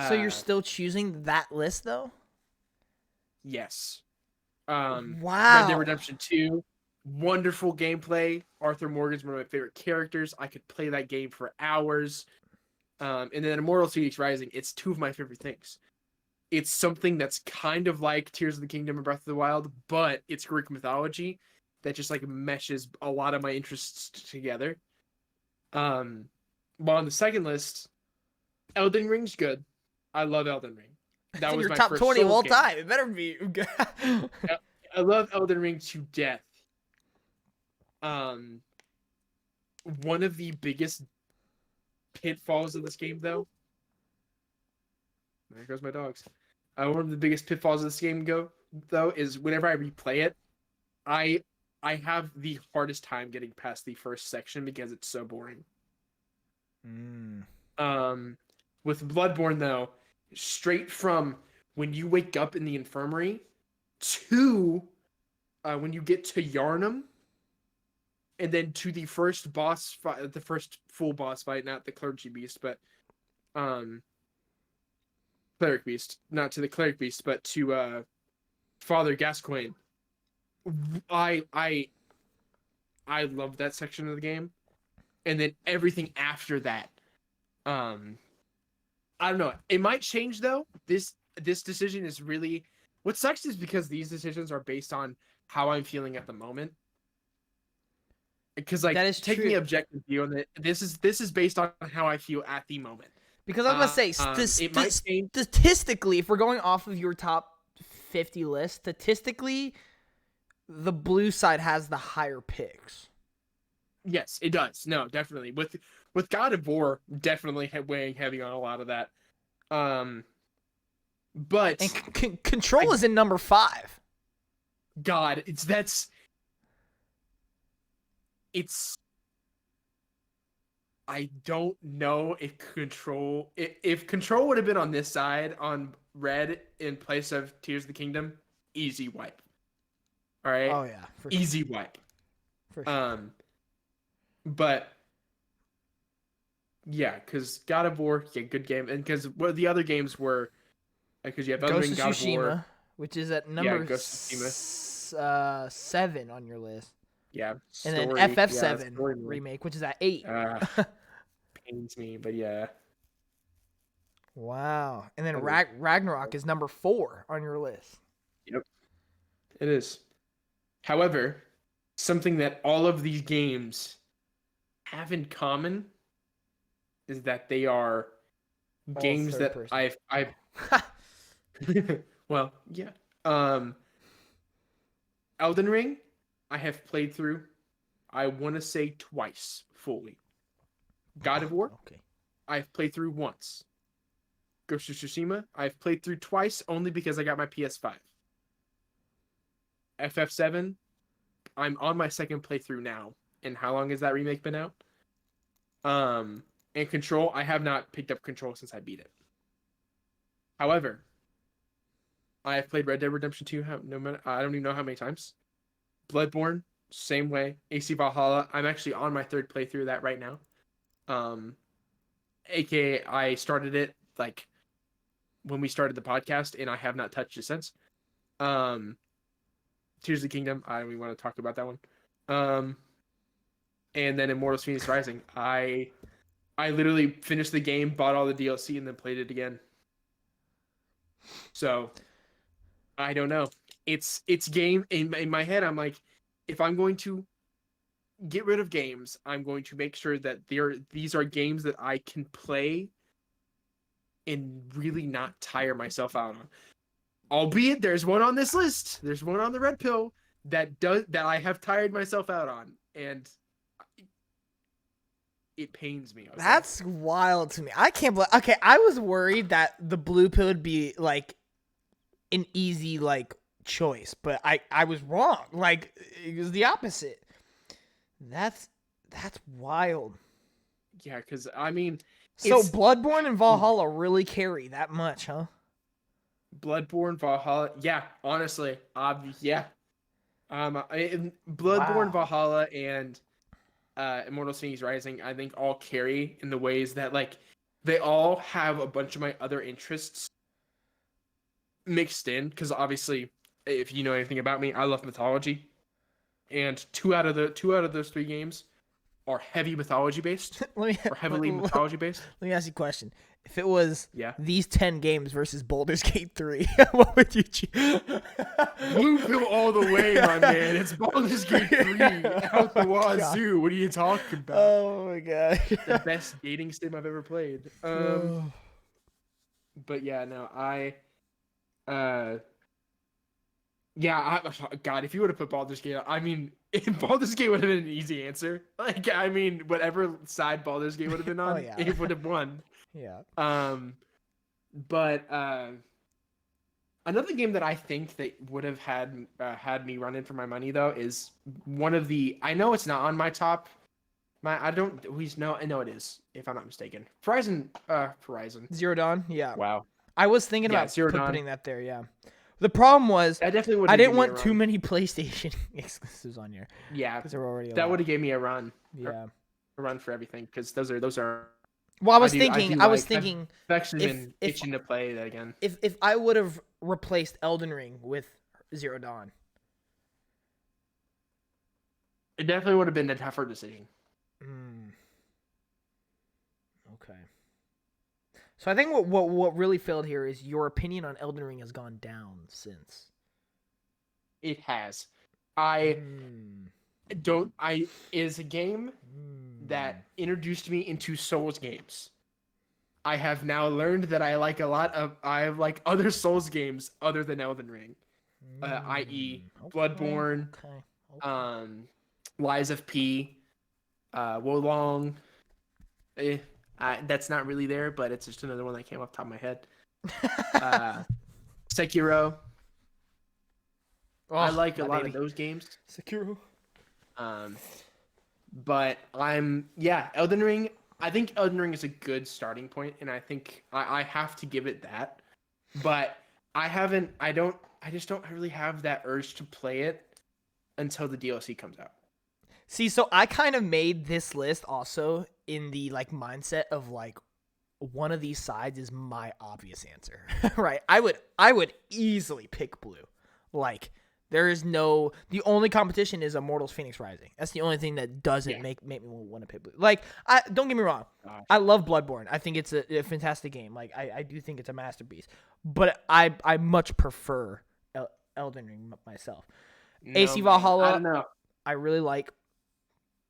S1: So you're still choosing that list though?
S2: Yes.
S1: Wow.
S2: Red Dead Redemption 2, Wonderful gameplay. Arthur Morgan's one of my favorite characters. I could play that game for hours. And then Immortal Phoenix Rising, it's two of my favorite things. It's something that's kind of like Tears of the Kingdom and Breath of the Wild, but it's Greek mythology that just like meshes a lot of my interests together. While on the second list, Elden Ring's good. I love Elden Ring.
S1: It's
S2: That
S1: in
S2: was
S1: your
S2: my
S1: top
S2: first
S1: 20 of
S2: Souls
S1: all
S2: game.
S1: time. It better be.
S2: I love Elden Ring to death. One of the biggest pitfalls of this game, though. There goes my dogs. One of the biggest pitfalls of this game, though, is whenever I replay it, I have the hardest time getting past the first section because it's so boring. With Bloodborne, though, straight from when you wake up in the infirmary to when you get to Yarnum, and then to the first boss fight, the first full boss fight, not the clergy beast, but cleric beast, not to the cleric beast, but to Father Gascoigne. I love that section of the game, and then everything after that. I don't know. It might change though. This decision is really what sucks is because these decisions are based on how I'm feeling at the moment. Because like
S1: That is
S2: taking
S1: true.
S2: the objective view on it, this is based on how I feel at the moment.
S1: Because I was going to say,
S2: it might change.
S1: statistically, if we're going off of your top 50 list, statistically, the blue side has the higher picks.
S2: Yes, it does. No, definitely. With God of War, definitely weighing heavy on a lot of that. But
S1: And Control is in number 5.
S2: God, I don't know if Control would have been on this side on red in place of Tears of the Kingdom, easy wipe. All right.
S1: Oh yeah, for
S2: easy wipe.
S1: For sure.
S2: But yeah, because God of War, yeah, good game, and because the other games were, because you have Elden Ring, God of War,
S1: which is at number
S2: Ghost of Tsushima.
S1: 7 on your list.
S2: Yeah,
S1: And then FF7 remake, which is at 8.
S2: Pains me, but yeah.
S1: Wow. And then Ragnarok is number 4 on your list.
S2: Yep, it is. However, something that all of these games have in common is that they are all games that I've well, yeah. Elden Ring, I have played through, I want to say twice fully. God of War,
S1: okay,
S2: I've played through once. Ghost of Tsushima, I've played through twice only because I got my PS5. FF7, I'm on my second playthrough now. And how long has that remake been out? And Control, I have not picked up Control since I beat it. However, I have played Red Dead Redemption 2 I don't even know how many times. Bloodborne, same way. AC Valhalla, I'm actually on my third playthrough of that right now. AKA I started it like when we started the podcast, and I have not touched it since. Tears of the Kingdom, I don't even want to talk about that one. And then Immortal Phoenix Rising, I literally finished the game, bought all the DLC, and then played it again. So I don't know. It's game in my head. I'm like, if I'm going to get rid of games, I'm going to make sure that these are games that I can play and really not tire myself out on. Albeit there's one on this list. There's one on the red pill that I have tired myself out on, and it pains me. Okay?
S1: That's wild to me. I can't believe. Okay, I was worried that the blue pill would be like an easy like choice, but I was wrong. Like it was the opposite. That's wild.
S2: Yeah, because I mean,
S1: so Bloodborne and Valhalla really carry that much, huh?
S2: Bloodborne, Valhalla, yeah. Honestly, yeah. Bloodborne, Valhalla, and Immortal Phoenix Rising, I think all carry in the ways that like they all have a bunch of my other interests mixed in. Because obviously, if you know anything about me, I love mythology. and two out of those three games are heavy mythology based
S1: let me
S2: or heavily mythology based.
S1: let me ask you a question. If it was
S2: Yeah.
S1: these 10 games versus Baldur's Gate 3, what would you choose?
S2: Blue pill all the way, my man. It's Baldur's Gate 3 out the
S1: Oh my
S2: wazoo. What are you talking about?
S1: Oh my god.
S2: The best dating sim I've ever played. But yeah, no, uh, yeah, God, if you would have put Baldur's Gate, I mean, Baldur's Gate would have been an easy answer. Like, I mean, whatever side Baldur's Gate would have been on,
S1: yeah.
S2: it would have won.
S1: Yeah.
S2: But another game that I think that would have had me run in for my money though is one of the. I know it's not on my top. I don't always know. I know it is, if I'm not mistaken. Horizon.
S1: Zero Dawn? Yeah.
S2: Wow.
S1: I was thinking
S2: Yeah,
S1: about
S2: Zero Dawn.
S1: putting that there, yeah. The problem was
S2: That definitely would
S1: I
S2: have
S1: didn't
S2: given me a
S1: want too
S2: run.
S1: many PlayStation exclusives on here.
S2: Yeah,
S1: Because there were already a
S2: that
S1: lot.
S2: would have gave me a run.
S1: Yeah.
S2: A run for everything because those are.
S1: Well, I was
S2: I
S1: thinking
S2: I've actually
S1: if-
S2: been
S1: if-
S2: itching to play that again.
S1: if I would have replaced Elden Ring with Zero Dawn.
S2: It definitely would have been a tougher decision.
S1: Okay. So I think what really failed here is your opinion on Elden Ring has gone down since.
S2: It has. I is a game that introduced me into Souls games. I have now learned that I like other Souls games other than Elden Ring, i.e. Bloodborne,
S1: Okay.
S2: Lies of P, Wolong. That's not really there, but it's just another one that came off the top of my head. Sekiro. I like a lot of those games.
S1: Sekiro.
S2: But Elden Ring. I think Elden Ring is a good starting point, and I think I have to give it that. But I just don't really have that urge to play it until the DLC comes out.
S1: See, so I kind of made this list also in the like mindset of like one of these sides is my obvious answer, right? I would easily pick blue. Like there is the only competition is Immortals Phoenix Rising. That's the only thing that doesn't make me want to pick blue. Like don't get me wrong.
S2: Gosh.
S1: I love Bloodborne. I think it's a fantastic game. Like I do think it's a masterpiece. But I much prefer Elden Ring myself.
S2: No,
S1: AC Valhalla.
S2: I don't know.
S1: I really like,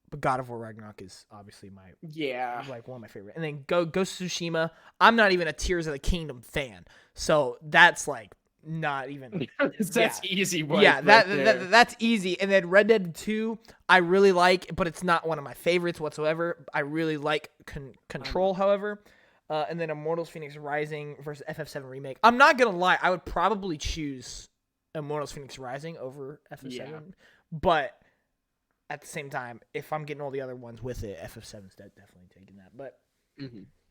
S1: but God of War Ragnarok is obviously one of my favorite. And then Ghost of Tsushima. I'm not even a Tears of the Kingdom fan, so that's like not even.
S2: That's easy.
S1: That's easy. And then Red Dead 2, I really like, but it's not one of my favorites whatsoever. I really like Control, however. And then Immortals Phoenix Rising versus FF7 Remake. I'm not gonna lie, I would probably choose Immortals Phoenix Rising over FF7, but at the same time, if I'm getting all the other ones with it, FF7's definitely taking that. But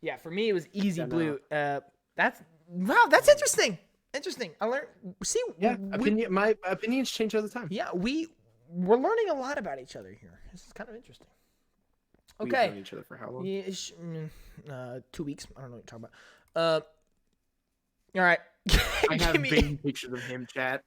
S1: yeah, for me, it was easy blue. That's interesting. Interesting. I learned. See,
S2: my opinions change all the time.
S1: Yeah, we're learning a lot about each other here. This is kind of interesting. Okay.
S2: We've known each other for how long?
S1: Yeah, 2 weeks. I don't know what you're talking about. All right.
S2: I have baby pictures of him, chat.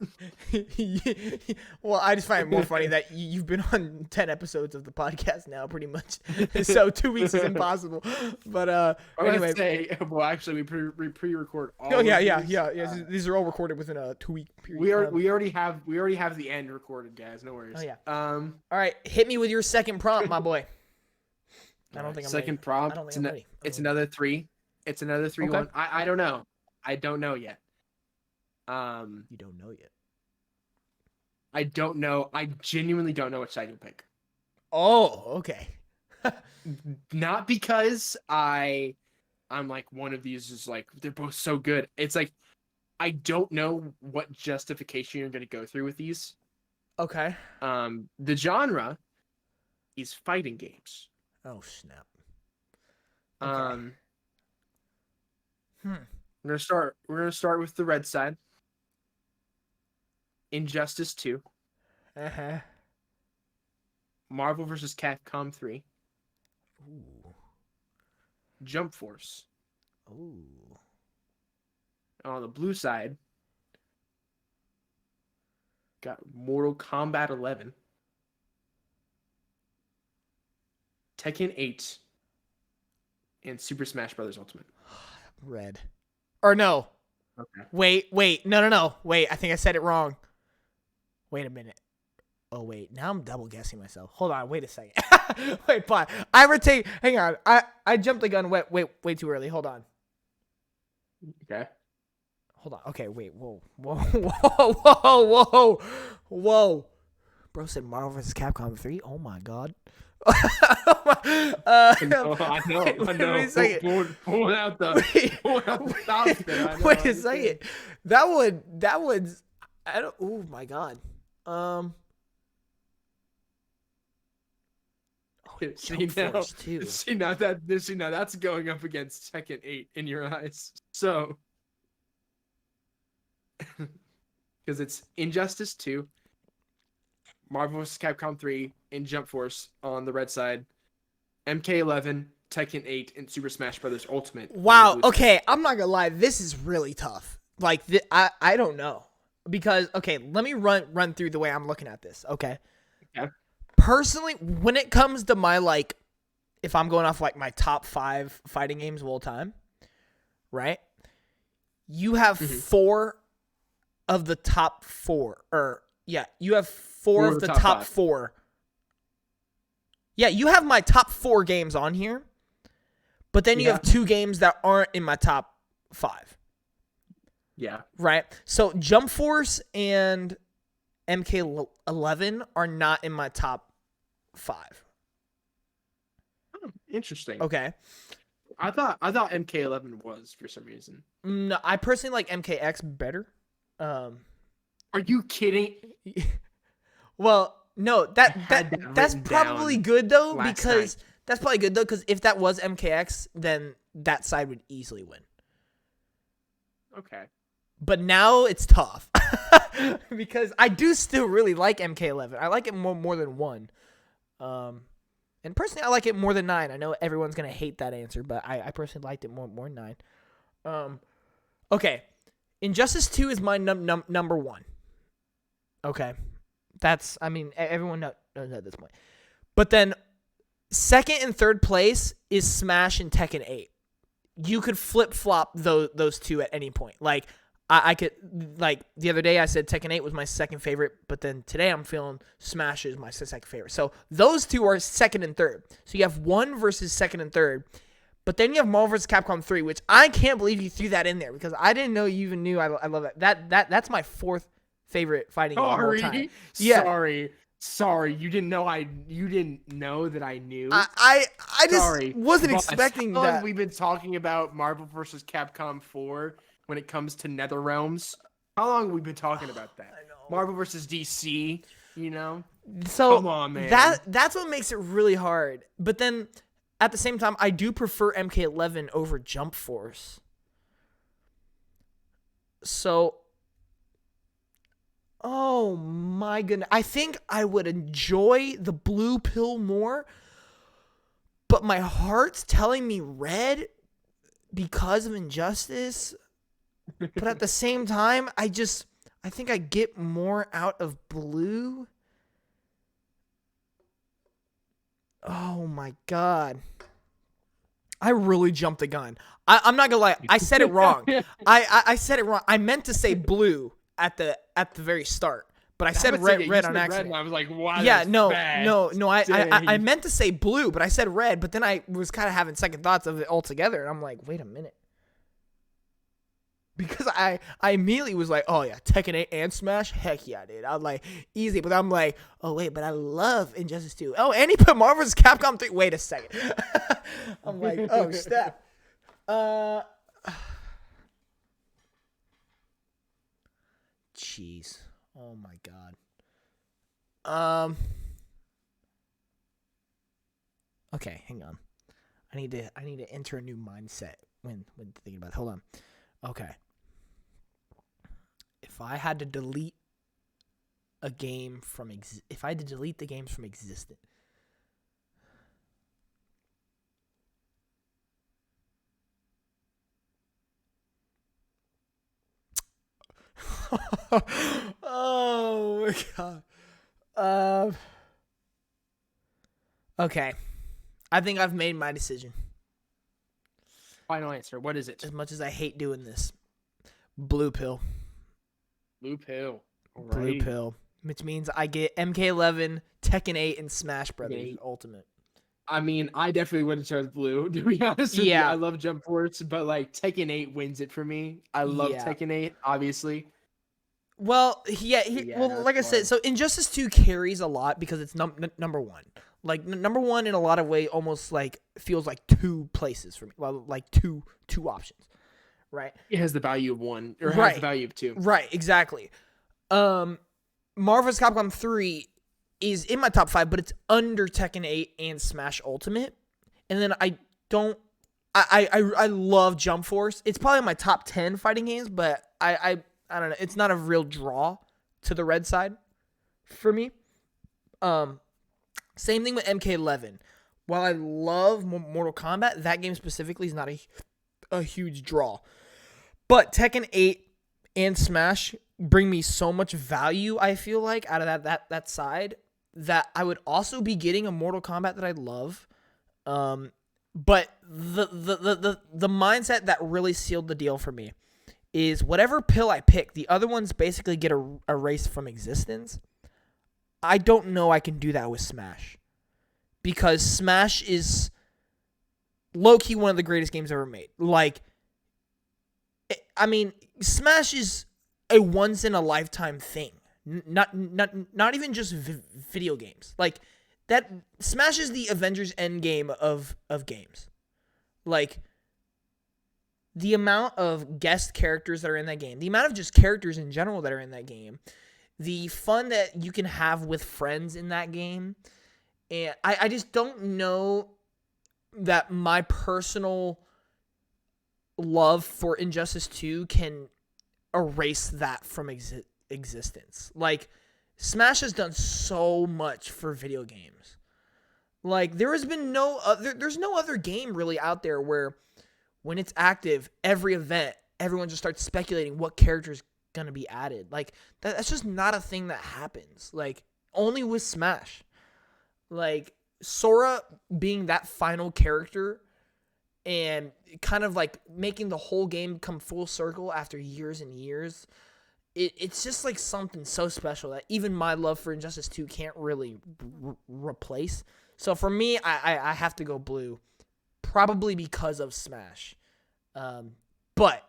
S1: Well, I just find it more funny that you've been on 10 episodes of the podcast now, pretty much. So 2 weeks is impossible. But anyway,
S2: actually, we pre-record all.
S1: Oh yeah. These are all recorded within a 2-week period.
S2: We already have the end recorded, guys. No worries.
S1: Oh yeah.
S2: All
S1: right, hit me with your second prompt, my boy. I don't think I'm
S2: second
S1: ready.
S2: prompt.
S1: I don't think I'm ready.
S2: It's another 3. It's another 3
S1: Okay.
S2: one. I don't know. I don't know yet.
S1: You don't know yet.
S2: I don't know. I genuinely don't know which side you'll pick.
S1: Oh, okay.
S2: Not because I'm like one of these is like they're both so good. It's like I don't know what justification you're going to go through with these.
S1: Okay.
S2: The genre is fighting games.
S1: Oh snap.
S2: Okay. We're gonna start with the red side. Injustice 2. Marvel vs. Capcom 3.
S1: Ooh.
S2: Jump Force.
S1: Ooh.
S2: On the blue side, got Mortal Kombat 11. Tekken 8, and Super Smash Bros. Ultimate.
S1: Red. Or no.
S2: Okay.
S1: Wait. No. Wait, I think I said it wrong. Wait a minute. Oh, wait. Now I'm double guessing myself. Hold on. Wait a second. Wait, pause. Hang on. I jumped the gun way too early. Hold on.
S2: Okay.
S1: Hold on. Okay, wait. Whoa. Bro said Marvel vs. Capcom 3. Oh, my God.
S2: I know.
S1: Wait a second.
S2: Pulling out the stops there.
S1: Wait a second. That one's. I don't. Oh my God.
S2: See now that's going up against Tekken 8 in your eyes. So, because it's Injustice 2, Marvel vs. Capcom 3, and Jump Force on the red side, MK11, Tekken 8, and Super Smash Bros. Ultimate.
S1: Wow. Okay, I'm not gonna lie. This is really tough. Like, I don't know because let me run through the way I'm looking at this. Okay. Personally, when it comes to my if I'm going off my top 5 fighting games of all time, right? You have 4 of the top 4, you have 4 of the top 4. Yeah, you have my top 4 games on here, but then you have 2 games that aren't in my top 5.
S2: Yeah.
S1: Right? So Jump Force and MK11 are not in my top 5.
S2: Oh, interesting.
S1: Okay.
S2: I thought MK11 was for some reason.
S1: No, I personally like MKX better.
S2: Are you kidding?
S1: Well, no, that's probably good though because if that was MKX, then that side would easily win.
S2: Okay.
S1: But now it's tough because I do still really like MK11. I like it more than 1. And personally, I like it more than 9. I know everyone's gonna hate that answer, but I personally liked it more than 9. Okay, Injustice 2 is my number 1. Okay, everyone knows at this point. But then, second and third place is Smash and Tekken 8. You could flip flop those 2 at any point. Like I could the other day I said Tekken 8 was my second favorite, but then today I'm feeling Smash is my second favorite. So those 2 are second and third. So you have 1 versus second and third. But then you have Marvel vs. Capcom 3, which I can't believe you threw that in there because I didn't know you even knew. I love that. That's my 4th favorite fighting game of all time.
S2: Yeah. Sorry, you didn't know that I knew.
S1: I just wasn't expecting
S2: how
S1: that.
S2: long we've been talking about Marvel vs. Capcom 4 when it comes to NetherRealms. How long have we been talking about that?
S1: I know.
S2: Marvel vs. DC,
S1: So
S2: come on, man.
S1: That's what makes it really hard. But then at the same time, I do prefer MK11 over Jump Force. So, oh my goodness. I think I would enjoy the blue pill more, but my heart's telling me red because of Injustice. But at the same time, I think I get more out of blue. Oh my God. I really jumped the gun. I'm not gonna lie. I said it wrong. I said it wrong. I meant to say blue at the very start, but I said red on accident.
S2: And I was like, wow.
S1: Yeah, no. I meant to say blue, but I said red. But then I was kind of having second thoughts of it altogether, and I'm like, wait a minute. Because I immediately was like, oh yeah, Tekken 8 and Smash? Heck yeah, dude. I was like, easy. But I'm like, oh wait, but I love Injustice 2. Oh, and he put Marvel vs. Capcom 3. Wait a second. I'm like, oh, snap. Jeez. Oh my God. Okay, hang on. I need to enter a new mindset when thinking about it. Hold on. Okay. If I had to delete a game from if I had to delete the games from existence. Oh my God. Okay. I think I've made my decision.
S2: Final answer. What is it?
S1: As much as I hate doing this. Blue pill.
S2: Blue pill.
S1: Blue pill. Which means I get MK11, Tekken 8, and Smash Brothers Ultimate.
S2: I mean, I definitely would have chose blue, to be honest with you. I love Jump Force, but like Tekken 8 wins it for me. I love Tekken 8, obviously.
S1: Well, well, like I said, so Injustice 2 carries a lot because it's number one. Like number one in a lot of ways almost like feels like two places for me. Well, like two options. Right?
S2: It has the value of one, or has the value of two.
S1: Right, exactly. Marvel vs. Capcom 3 is in my top 5, but it's under Tekken 8 and Smash Ultimate. And then I love Jump Force. It's probably my top 10 fighting games, but I don't know. It's not a real draw to the red side for me. Same thing with MK11. While I love Mortal Kombat, that game specifically is not a huge draw. But Tekken 8 and Smash bring me so much value, I feel like, out of that side, that I would also be getting a Mortal Kombat that I love. But the mindset that really sealed the deal for me is whatever pill I pick, the other ones basically get erased from existence. I don't know I can do that with Smash. Because Smash is low-key one of the greatest games ever made. Like, I mean, Smash is a once-in-a-lifetime thing. Not even just video games. Like, that Smash is the Avengers Endgame of games. Like, the amount of guest characters that are in that game, the amount of just characters in general that are in that game, the fun that you can have with friends in that game, and I just don't know that my personal love for Injustice 2 can erase that from existence. Like, Smash has done so much for video games. Like, there has been there's no other game really out there where when it's active, every event, everyone just starts speculating what character is going to be added. Like, that's just not a thing that happens. Like, only with Smash. Like, Sora being that final character and kind of like making the whole game come full circle after years and years, it's just like something so special that even my love for Injustice 2 can't really replace. So for me, I have to go blue, probably because of Smash. But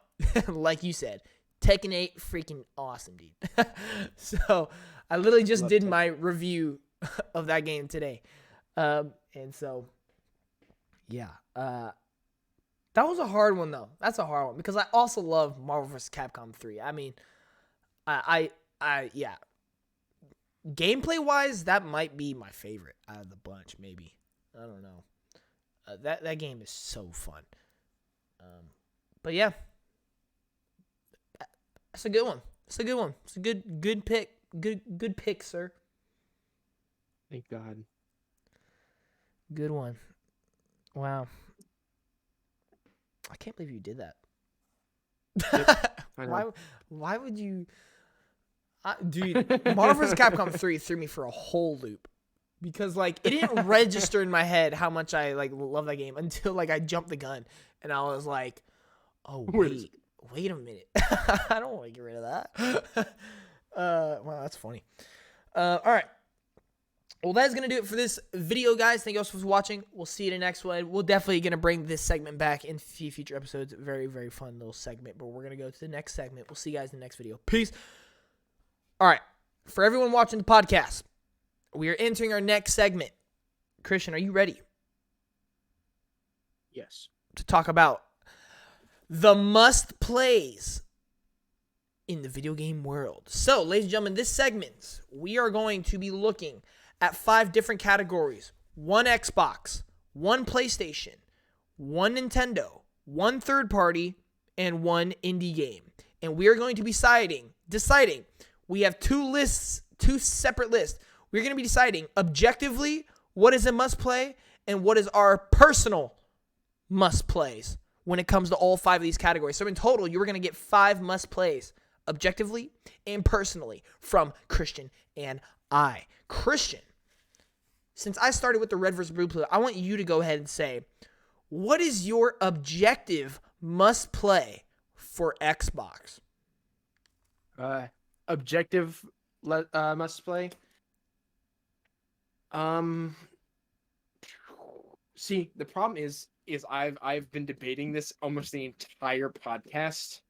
S1: like you said, Tekken 8, freaking awesome, dude. So I literally just did my review of that game today. And so, yeah. That was a hard one, though. That's a hard one because I also love Marvel vs. Capcom 3. I mean, yeah. Gameplay-wise, that might be my favorite out of the bunch, maybe. I don't know. That game is so fun. But yeah. That's a good one. It's a good one. It's a good pick. Good pick, sir.
S2: Thank God.
S1: Good one. Wow. I can't believe you did that.
S2: Yep, I know.
S1: Why would you... dude, Marvel vs. Capcom 3 threw me for a whole loop. Because, like, it didn't register in my head how much I, like, love that game until, like, I jumped the gun. And I was like, oh, wait a minute. I don't want to get rid of that. Wow, that's funny. All right. Well, that is going to do it for this video, guys. Thank you all for watching. We'll see you in the next one. We're definitely going to bring this segment back in future episodes. Very, very fun little segment. But we're going to go to the next segment. We'll see you guys in the next video. Peace. All right. For everyone watching the podcast, we are entering our next segment. Christian, are you ready?
S2: Yes.
S1: To talk about the must-plays in the video game world. So, ladies and gentlemen, this segment, we are going to be looking at 5 different categories. 1 Xbox, 1 PlayStation, 1 Nintendo, 1 third party, and 1 indie game. And we are going to be deciding. We have 2 separate lists. We're going to be deciding objectively what is a must play and what is our personal must plays when it comes to all 5 of these categories. So in total, you're going to get 5 must plays objectively and personally from Christian and I. Christian, since I started with the red versus blue play, I want you to go ahead and say, what is your objective must play for Xbox?
S2: Objective must play. See, the problem is I've been debating this almost the entire podcast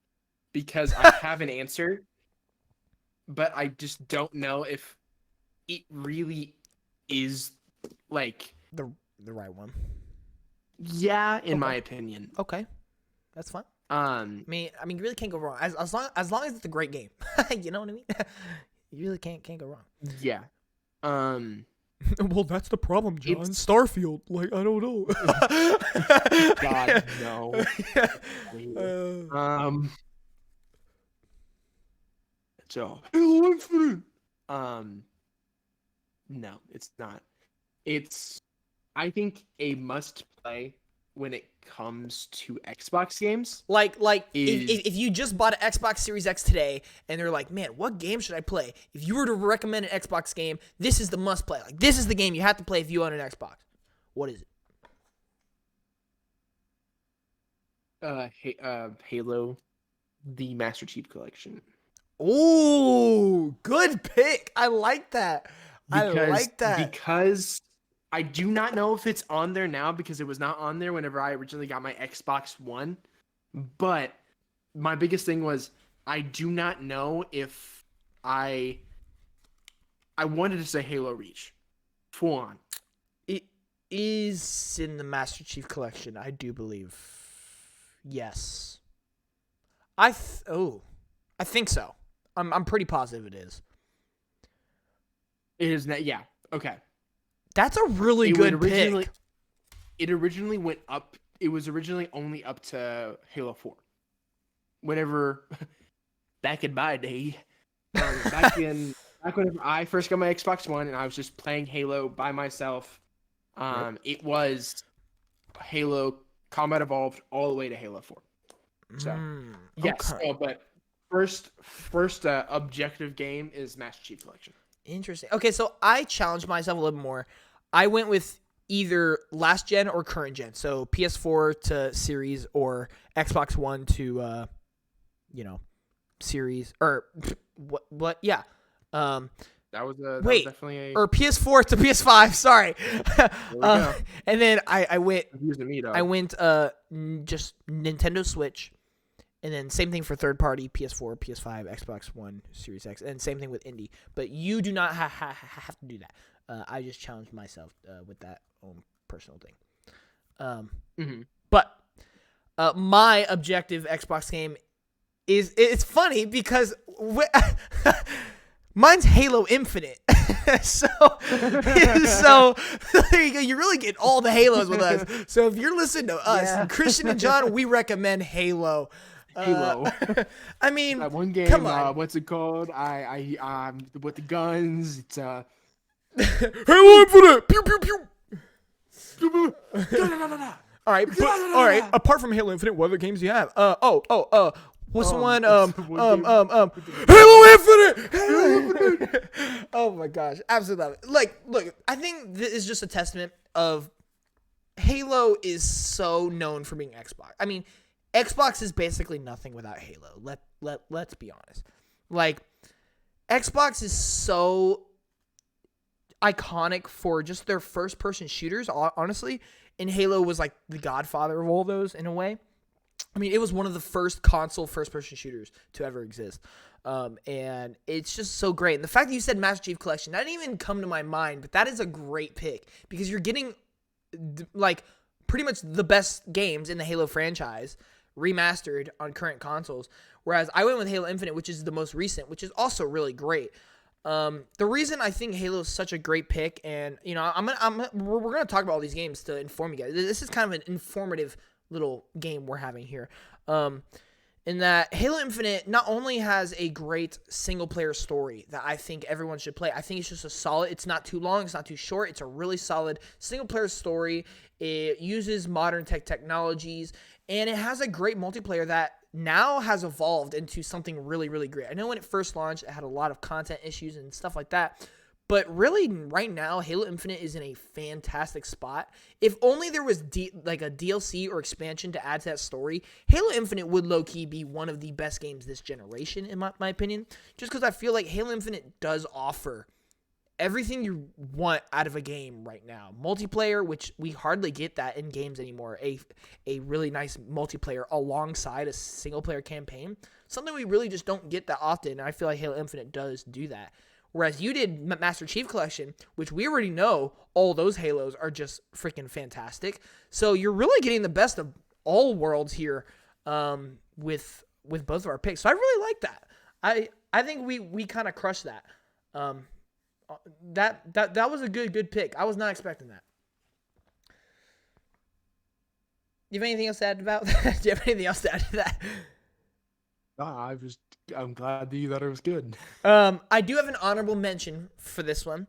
S2: because I have an answer, but I just don't know if it really is like
S1: The right one.
S2: Yeah, in
S1: Okay.
S2: my opinion.
S1: Okay, that's fine.
S2: I
S1: I mean, you really can't go wrong as long as it's a great game. You know what I mean? You really can't go wrong.
S2: Yeah.
S1: Well, that's the problem, John.
S2: It's-
S1: Starfield, like I don't know.
S2: God, no. So Halo Infinite. No, it's not. It's I think a must play when it comes to Xbox games.
S1: Like
S2: Is-
S1: if you just bought an Xbox Series X today and they're like, man, what game should I play? If you were to recommend an Xbox game, this is the must play. Like this is the game you have to play if you own an Xbox. What is it?
S2: Halo, the Master Chief Collection.
S1: Oh, good pick. I like that. I like that.
S2: Because I do not know if it's on there now because it was not on there whenever I originally got my Xbox One. But my biggest thing was I do not know if I wanted to say Halo Reach. Full on.
S1: It is in the Master Chief Collection, I do believe. Yes. I think so. I'm pretty positive it is.
S2: It is not. Yeah. Okay.
S1: That's a really good pick.
S2: It originally went up. It was originally only up to Halo 4. Whenever back in my day, back when I first got my Xbox One and I was just playing Halo by myself, it was Halo Combat Evolved all the way to Halo 4. So yes,
S1: okay.
S2: but first objective game is Master Chief Collection.
S1: Interesting. Okay, so I challenged myself a little bit more. I went with either last gen or current gen. So PS4 to Series or Xbox One to, Series or what? Yeah.
S2: That was definitely
S1: or PS4 to PS5. Sorry.
S2: go.
S1: And then I went.
S2: Confusing me, dog.
S1: I went just Nintendo Switch. And then same thing for third party, PS4, PS5, Xbox One, Series X, and same thing with indie. But you do not have to do that. I just challenged myself with that own personal thing. But my objective Xbox game it's funny because mine's Halo Infinite. so there you go. You really get all the Halos with us. So if you're listening to us, Christian and John, we recommend Halo. I mean,
S2: that one game.
S1: Come on.
S2: What's it called? I with the guns. It's
S1: Halo Infinite. Pew pew pew. All right, all right. Apart from Halo Infinite, what other games do you have? What's the one? Halo Infinite. Oh my gosh, absolutely love it. Like, look, I think this is just a testament of Halo is so known for being Xbox. I mean, Xbox is basically nothing without Halo. Let's be honest. Like, Xbox is so iconic for just their first-person shooters, honestly. And Halo was like the godfather of all those in a way. I mean, it was one of the first console first-person shooters to ever exist. And it's just so great. And the fact that you said Master Chief Collection, that didn't even come to my mind, but that is a great pick because you're getting, like, pretty much the best games in the Halo franchise remastered on current consoles. Whereas I went with Halo Infinite, which is the most recent, which is also really great. The reason I think Halo is such a great pick, and we're gonna talk about all these games to inform you guys. This is kind of an informative little game we're having here. In that Halo Infinite not only has a great single player story that I think everyone should play. I think it's just a solid. It's not too long. It's not too short. It's a really solid single player story. It uses modern technologies, and it has a great multiplayer that now has evolved into something really, really great. I know when it first launched, it had a lot of content issues and stuff like that, But really, right now, Halo Infinite is in a fantastic spot. If only there was like a DLC or expansion to add to that story, Halo Infinite would low-key be one of the best games this generation, in my opinion. Just because I feel like Halo Infinite does offer everything you want out of a game right now. Multiplayer, which we hardly get that in games anymore. A really nice multiplayer alongside a single-player campaign. Something we really just don't get that often, and I feel like Halo Infinite does do that. Whereas you did Master Chief Collection, which we already know all those Halos are just freaking fantastic. So you're really getting the best of all worlds here with both of our picks. So I really like that. I think we kind of crushed that. That was a good pick. I was not expecting that. Do you have anything else to add about that? Do you have anything else to add to that?
S2: I'm glad that you thought it was good.
S1: I do have an honorable mention for this one.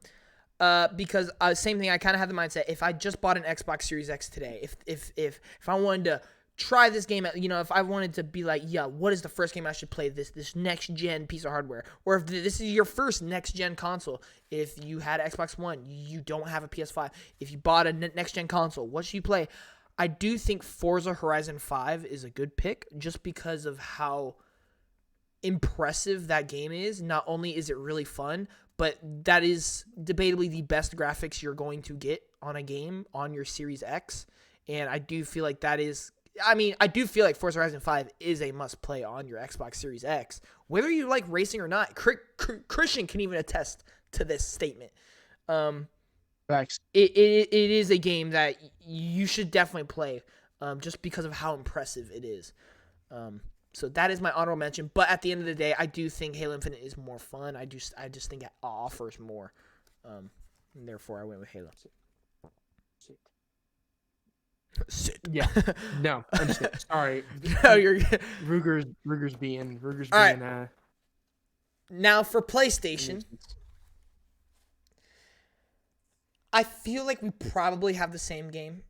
S1: Because same thing, I kind of had the mindset. If I just bought an Xbox Series X today, if I wanted to try this game, if I wanted to be like, yeah, what is the first game I should play this next gen piece of hardware, or if this is your first next gen console, if you had Xbox One, you don't have a PS5, if you bought a next gen console, what should you play? I do think Forza Horizon 5 is a good pick, just because of how impressive that game is. Not only is it really fun, but that is debatably the best graphics you're going to get on a game on your Series X. And I do feel like I do feel like Forza Horizon 5 is a must play on your Xbox Series X, whether you like racing or not. Christian can even attest to this statement.
S2: Facts.
S1: It is a game that you should definitely play, just because of how impressive it is. So that is my honorable mention. But at the end of the day, I do think Halo Infinite is more fun. I just think it offers more. And therefore, I went with Halo. Sit.
S2: Yeah. No, I'm just sorry.
S1: No, you're
S2: Ruger's being.
S1: All right. Now for PlayStation, I feel like we probably have the same game.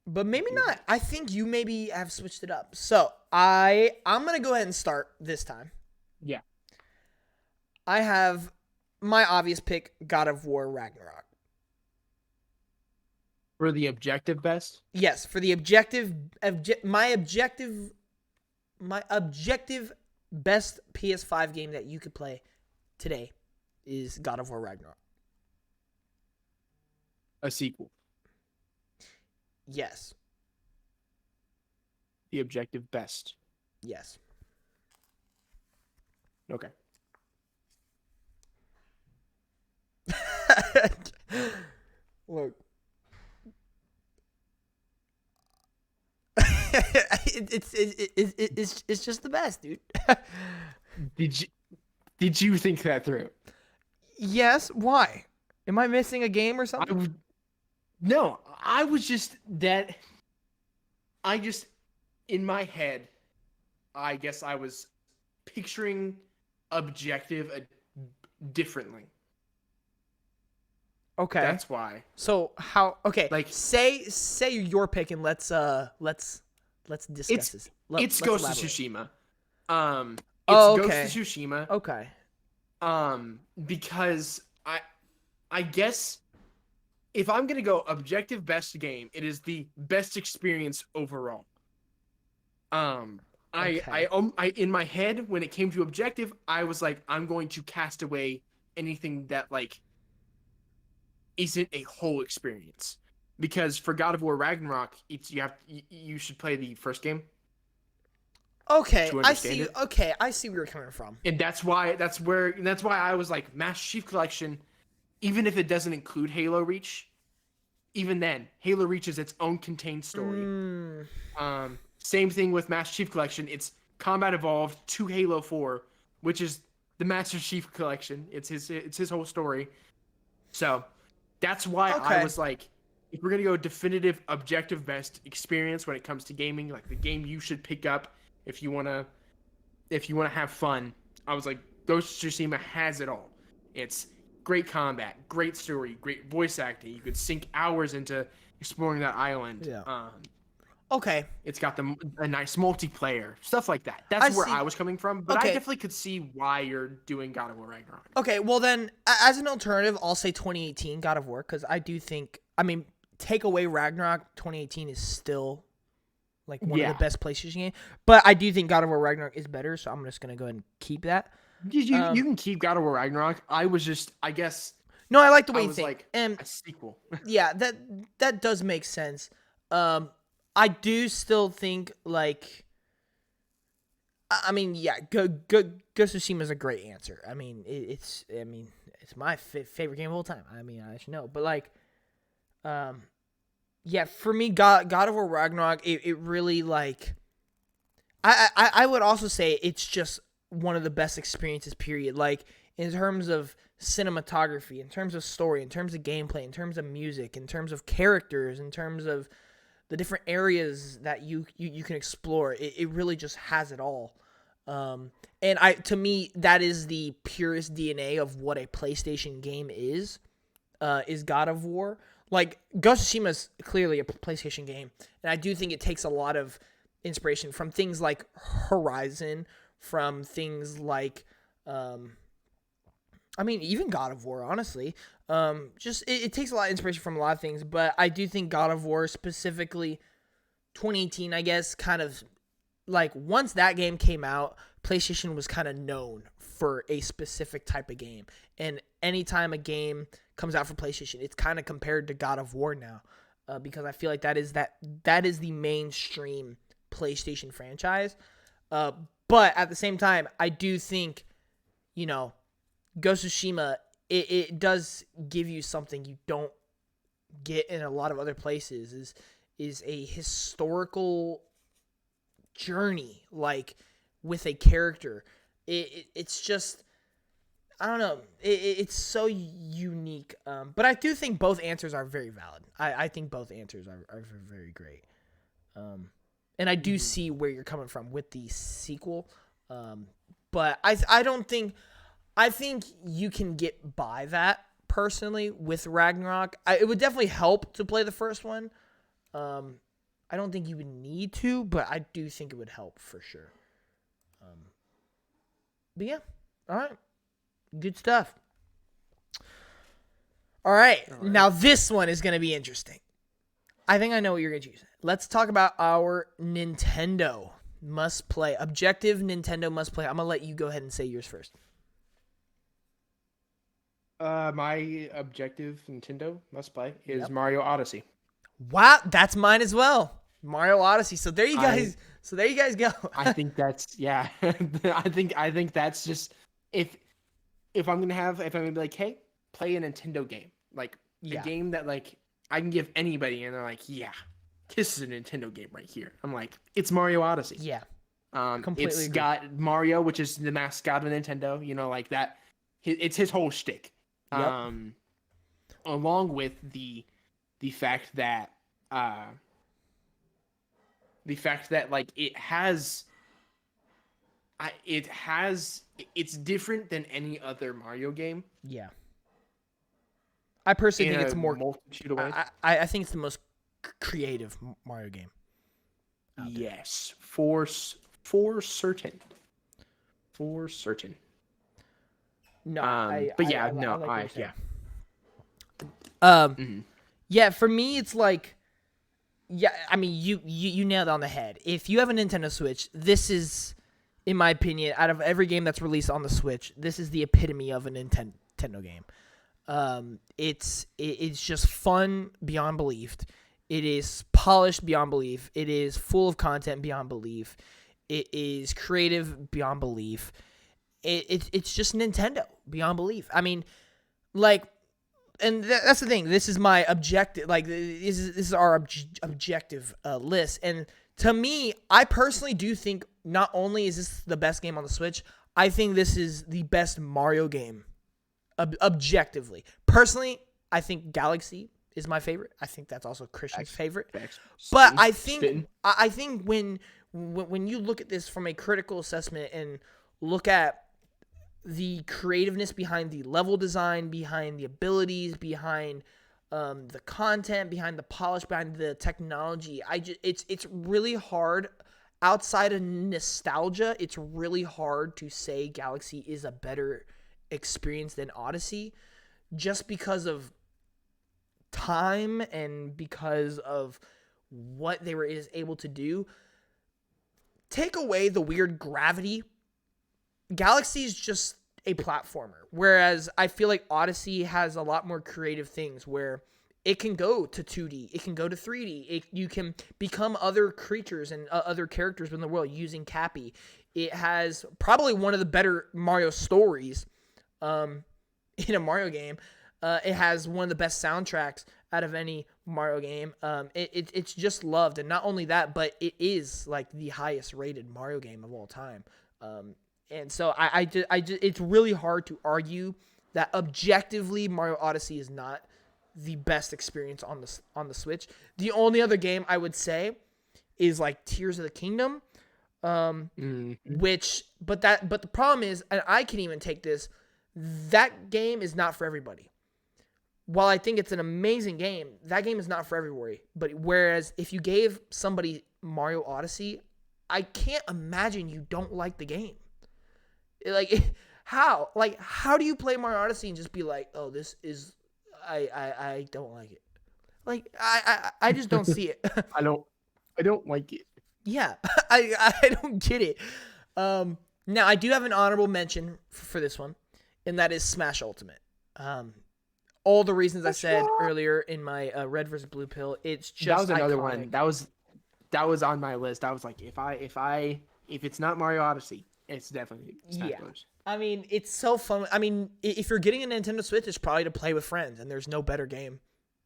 S1: But maybe not. I think you maybe have switched it up. So I'm gonna go ahead and start this time.
S2: Yeah.
S1: I have my obvious pick, God of War Ragnarok.
S2: For the objective best?
S1: Yes, for the my objective best PS5 game that you could play today is God of War Ragnarok.
S2: A sequel.
S1: Yes.
S2: The objective best.
S1: Yes.
S2: Okay.
S1: Look. It's just the best, dude.
S2: Did you think that through?
S1: Yes. Why? Am I missing a game or something?
S2: No, I was just that. I just, in my head, I guess I was picturing objective differently.
S1: Okay.
S2: That's why.
S1: So how? Okay.
S2: Like,
S1: say your pick and let's discuss this.
S2: It's Ghost of Tsushima. It's
S1: okay.
S2: Ghost of Tsushima.
S1: Okay.
S2: Because I guess if I'm gonna go objective best game, it is the best experience overall. I in my head when it came to objective, I was like, I'm going to cast away anything that like isn't a whole experience. Because for God of War Ragnarok, you should play the first game.
S1: Okay, I see. Okay, I see where you're coming from.
S2: And that's why I was like, Master Chief Collection, even if it doesn't include Halo Reach, even then, Halo Reach is its own contained story. Same thing with Master Chief Collection. It's Combat Evolved to Halo 4, which is the Master Chief Collection. It's his whole story. So that's why I was like, if we're gonna go definitive objective best experience when it comes to gaming, like the game you should pick up if you wanna have fun, I was like, Ghost of Tsushima has it all. It's great combat, great story, great voice acting. You could sink hours into exploring that island.
S1: Yeah. Okay.
S2: It's got a nice multiplayer, stuff like that.
S1: I
S2: That's where
S1: see.
S2: I was coming from, but I
S1: Okay.
S2: definitely could see why you're doing God of War Ragnarok.
S1: Okay, well then, as an alternative, I'll say 2018 God of War, because I do think, I mean, take away Ragnarok, 2018 is still like one of the
S2: Yeah,
S1: best PlayStation games. But I do think God of War Ragnarok is better, so I'm just gonna go ahead and keep that.
S2: you can keep God of War Ragnarok. I guess
S1: No, I like the
S2: I
S1: way you
S2: was
S1: think,
S2: like
S1: and
S2: a sequel.
S1: yeah, that does make sense. Um, I do still think like, I mean, yeah, Ghost of Tsushima is a great answer. I mean, it's my favorite game of all time. I mean, I should know, but like, um, yeah, for me, God of War Ragnarok, it really like, I would also say it's just one of the best experiences. Period. Like in terms of cinematography, in terms of story, in terms of gameplay, in terms of music, in terms of characters, in terms of the different areas that you can explore. It really just has it all. And to me, that is the purest DNA of what a PlayStation game is God of War. Like Ghost of Tsushima is clearly a PlayStation game, and I do think it takes a lot of inspiration from things like Horizon, from things like, um, I mean, even God of War, honestly. Just it takes a lot of inspiration from a lot of things, but I do think God of War, specifically 2018, I guess, kind of like once that game came out, PlayStation was kind of known for a specific type of game. And anytime a game comes out for PlayStation, it's kind of compared to God of War now, because I feel like that is the mainstream PlayStation franchise. Uh, but at the same time, I do think, you know, Ghost of Tsushima, it does give you something you don't get in a lot of other places, is a historical journey, like with a character. It's just, I don't know, it's so unique. But I do think both answers are very valid. I think both answers are very great. And I do see where you're coming from with the sequel. But I don't think, I think you can get by that personally with Ragnarok. It would definitely help to play the first one. Um, I don't think you would need to, but I do think it would help for sure. But yeah, all right, good stuff. All right, now this one is gonna be interesting. I think I know what you're gonna choose. Let's talk about our Nintendo must play, objective Nintendo must play. I'm gonna let you go ahead and say yours first.
S2: My objective Nintendo must play is
S1: Yep.
S2: Mario Odyssey.
S1: Wow, that's mine as well. Mario Odyssey. So there you
S2: I
S1: guys. So there you guys go.
S2: I think that's yeah. I think that's just if if I'm gonna be like, hey, play a Nintendo game, like a
S1: Yeah.
S2: game that like I can give anybody, and they're like, yeah, this is a Nintendo game right here. I'm like, it's Mario Odyssey.
S1: Yeah.
S2: It's
S1: Completely agree.
S2: got Mario, which is the mascot of Nintendo. Like that. It's his whole shtick.
S1: Yep.
S2: Along with the fact that uh like it's different than any other Mario game
S1: Yeah. I personally
S2: in
S1: think it's
S2: a
S1: more.
S2: multitude of ways.
S1: I think it's the most creative Mario game out there.
S2: Yes, for certain, for certain.
S1: No,
S2: But yeah,
S1: I
S2: no,
S1: like what you're saying.
S2: yeah.
S1: Um,
S2: Mhm.
S1: yeah, for me, it's like, yeah, I mean, you nailed it on the head. If you have a Nintendo Switch, this is, in my opinion, out of every game that's released on the Switch, this is the epitome of a Nintendo game. It's just fun beyond belief. It is polished beyond belief. It is full of content beyond belief. It is creative beyond belief. It's just Nintendo beyond belief. I mean, like, and that's the thing. This is my objective. Like, this is our objective list. And to me, I personally do think not only is this the best game on the Switch, I think this is the best Mario game. Objectively, personally, I think Galaxy is my favorite. I think that's also Christian's favorite. But I think when you look at this from a critical assessment and look at the creativeness behind the level design, behind the abilities, behind the content behind the polish behind the technology. It's really hard outside of nostalgia. It's really hard to say Galaxy is a better experience than Odyssey, just because of time and because of what they were able to do. Take away the weird gravity, Galaxy is just a platformer, whereas I feel like Odyssey has a lot more creative things where it can go to 2D, it can go to 3D, you can become other creatures and other characters in the world using Cappy. It has probably one of the better Mario stories in a Mario game. It has one of the best soundtracks out of any Mario game. It's just loved, and not only that, but it is like the highest rated Mario game of all time. And so it's really hard to argue that objectively Mario Odyssey is not the best experience on the Switch. The only other game I would say is like Tears of the Kingdom, but the problem is, and I can even take this, that game is not for everybody. While I think it's an amazing game, that game is not for everybody. But whereas if you gave somebody Mario Odyssey, I can't imagine you don't like the game. Like, how? Like, how do you play Mario Odyssey and just be like, oh, this is, I don't like it. Like, I just don't see it.
S2: I don't like it.
S1: Yeah, I don't get it. Now, I do have an honorable mention for this one, and that is Smash Ultimate. All the reasons I said earlier in my red versus blue pill, it's just
S2: that was another
S1: iconic.
S2: one. That was on my list. I was like, if it's not Mario Odyssey, it's definitely Smash Bros.
S1: I mean, it's so fun. I mean, if you're getting a Nintendo Switch, it's probably to play with friends, and there's no better game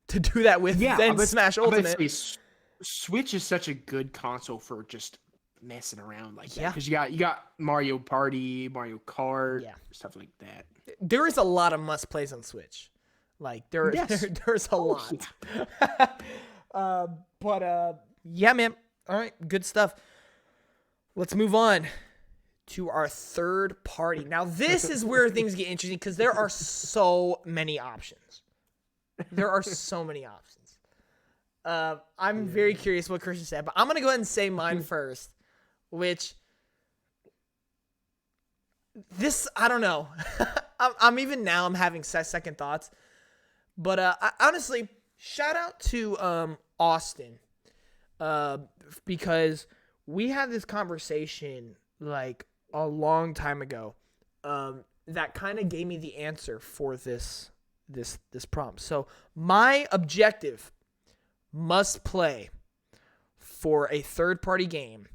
S1: to do that with than Smash Ultimate.
S2: Switch is such a good console for just messing around like that.
S1: Yeah.
S2: Because you got Mario Party, Mario Kart, stuff like that.
S1: There is a lot of must plays on Switch. Like there's a lot. Yeah. Yeah, man. All right, good stuff. Let's move on to our third party. Now, this is where things get interesting because there are so many options. I'm very curious what Christian said, but I'm going to go ahead and say mine first, which this, I don't know. I'm having second thoughts, but honestly, shout out to Austin, because we had this conversation like a long time ago, that kind of gave me the answer for this prompt. So my objective must play for a third party game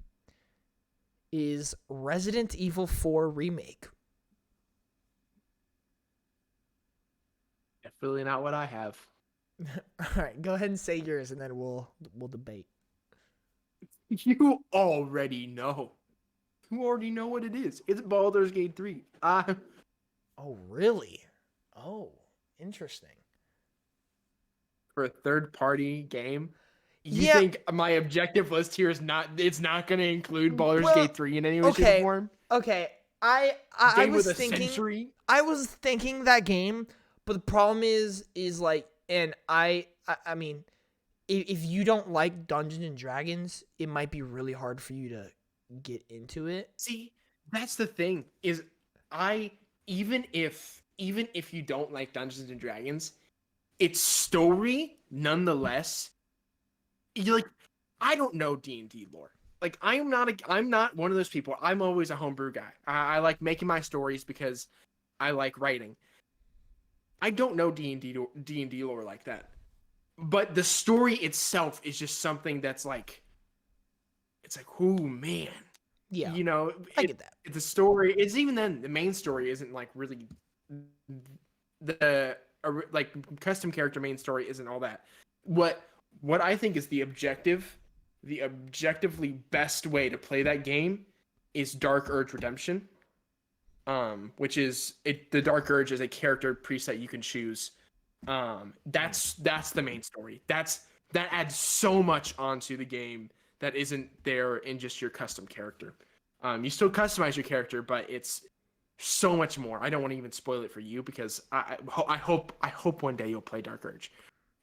S1: is Resident Evil 4 Remake.
S2: Definitely not what I have.
S1: All right, go ahead and say yours, and then we'll debate.
S2: You already know. You already know what it is. It's Baldur's Gate 3.
S1: Oh, really? Oh, interesting.
S2: For a third-party game, you think my objective list here is not going to include Baldur's Gate 3 in any way, shape, or form?
S1: Okay. I was thinking that game, but the problem is like, and I mean, if you don't like Dungeons and Dragons, it might be really hard for you to get into it.
S2: See, that's the thing, is even if you don't like Dungeons and Dragons, its story nonetheless, you're like, I don't know D&D lore. Like, I'm not one of those people. I'm always a homebrew guy. I like making my stories because I like writing. I don't know D&D lore like that. But the story itself is just something that's like, it's like, oh man.
S1: Yeah.
S2: You know,
S1: I get that.
S2: The story, it's even then, the main story isn't like really the custom character main story isn't all that. What I think is the objectively best way to play that game is Dark Urge Redemption. Which is the Dark Urge is a character preset you can choose. That's the main story. That adds so much onto the game that isn't there in just your custom character. You still customize your character, but it's so much more. I don't want to even spoil it for you because I hope one day you'll play Dark Urge.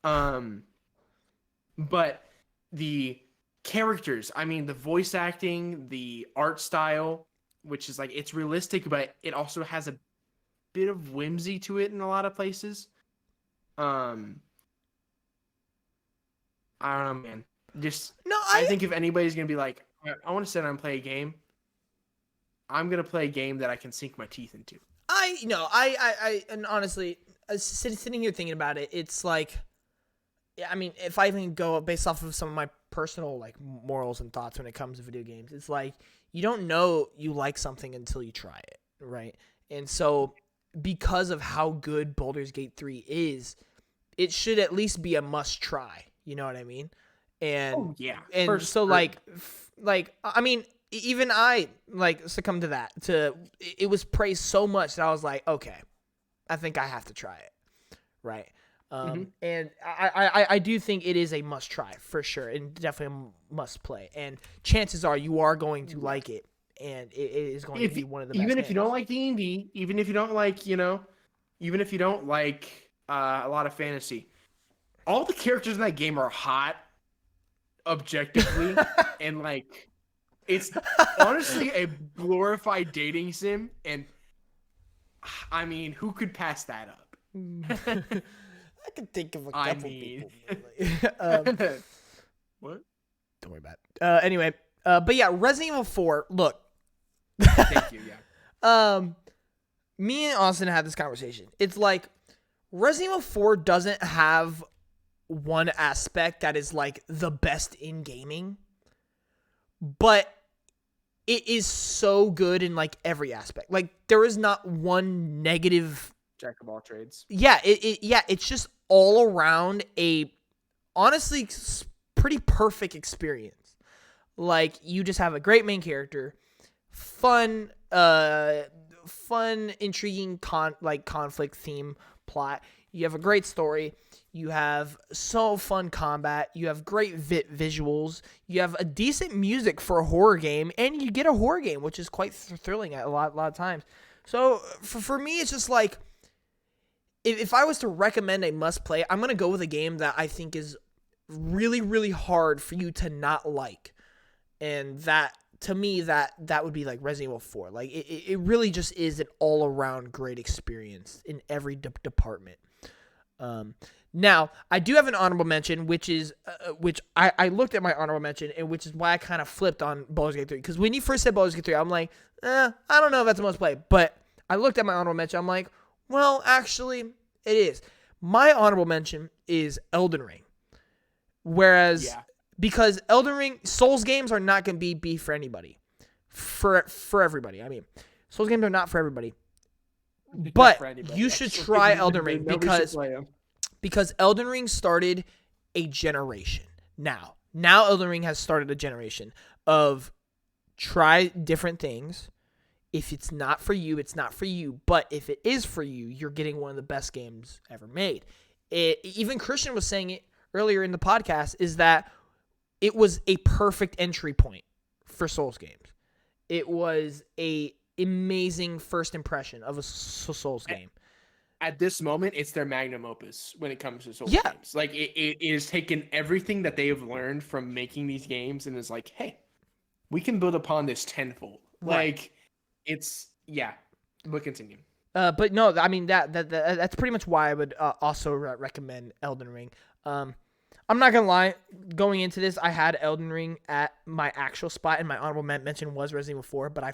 S2: Um, but the characters, I mean, the voice acting, the art style, which is like it's realistic, but it also has a bit of whimsy to it in a lot of places. Um, I don't know, man. Just
S1: No,
S2: I think if anybody's gonna be like, I want to sit down and play a game, I'm gonna play a game that I can sink my teeth into.
S1: and honestly, sitting here thinking about it, it's like, yeah, I mean, if I even go based off of some of my personal like morals and thoughts when it comes to video games, it's like you don't know you like something until you try it, right? And so, because of how good Baldur's Gate 3 is, it should at least be a must try. You know what I mean? And
S2: Oh yeah,
S1: and
S2: first,
S1: so like I mean, even I like succumbed to that. It was praised so much that I was like, okay, I think I have to try it, right? And I do think it is a must try for sure, and definitely a must play. And chances are you are going to like it, and it is going to be one of the best
S2: even if
S1: games.
S2: you don't like D&D, even if you don't like even if you don't like a lot of fantasy, all the characters in that game are hot, objectively, and like it's honestly a glorified dating sim, and I mean, who could pass that up?
S1: I could think of a couple people.
S2: What?
S1: Don't worry about it. Anyway, but yeah, Resident Evil 4. Look,
S2: Thank you. Yeah.
S1: Me and Austin had this conversation. It's like Resident Evil 4 doesn't have one aspect that is like the best in gaming, but it is so good in like every aspect. Like there is not one negative.
S2: Jack of all trades.
S1: Yeah, it's just all around a honestly pretty perfect experience. Like you just have a great main character, fun, intriguing conflict theme plot. You have a great story. You have so fun combat. You have great visuals. You have a decent music for a horror game, and you get a horror game, which is quite thrilling at a lot of times. So for me, it's just like if I was to recommend a must play, I'm gonna go with a game that I think is really, really hard for you to not like, and that to me that would be like Resident Evil 4. Like it really just is an all around great experience in every department. Now, I do have an honorable mention, which is which I looked at my honorable mention, and which is why I kind of flipped on Baldur's Gate 3. Because when you first said Baldur's Gate 3, I'm like, I don't know if that's the most play. But I looked at my honorable mention, I'm like, well, actually, it is. My honorable mention is Elden Ring. Whereas, because Elden Ring, Souls games are not going to be for anybody. For everybody. I mean, Souls games are not for everybody. But you should try Elden Ring because Elden Ring started a generation. Now Elden Ring has started a generation of try different things. If it's not for you, it's not for you. But if it is for you, you're getting one of the best games ever made. Even Christian was saying it earlier in the podcast, is that it was a perfect entry point for Souls games. It was a amazing first impression of a Souls game.
S2: At this moment, it's their magnum opus when it comes to Souls games. Like it is taken everything that they have learned from making these games and is like, hey, we can build upon this tenfold.
S1: Right.
S2: Like it's We'll continue.
S1: But no, I mean that's pretty much why I would also recommend Elden Ring. I'm not gonna lie, going into this, I had Elden Ring at my actual spot, and my honorable mention was Resident Evil 4, but I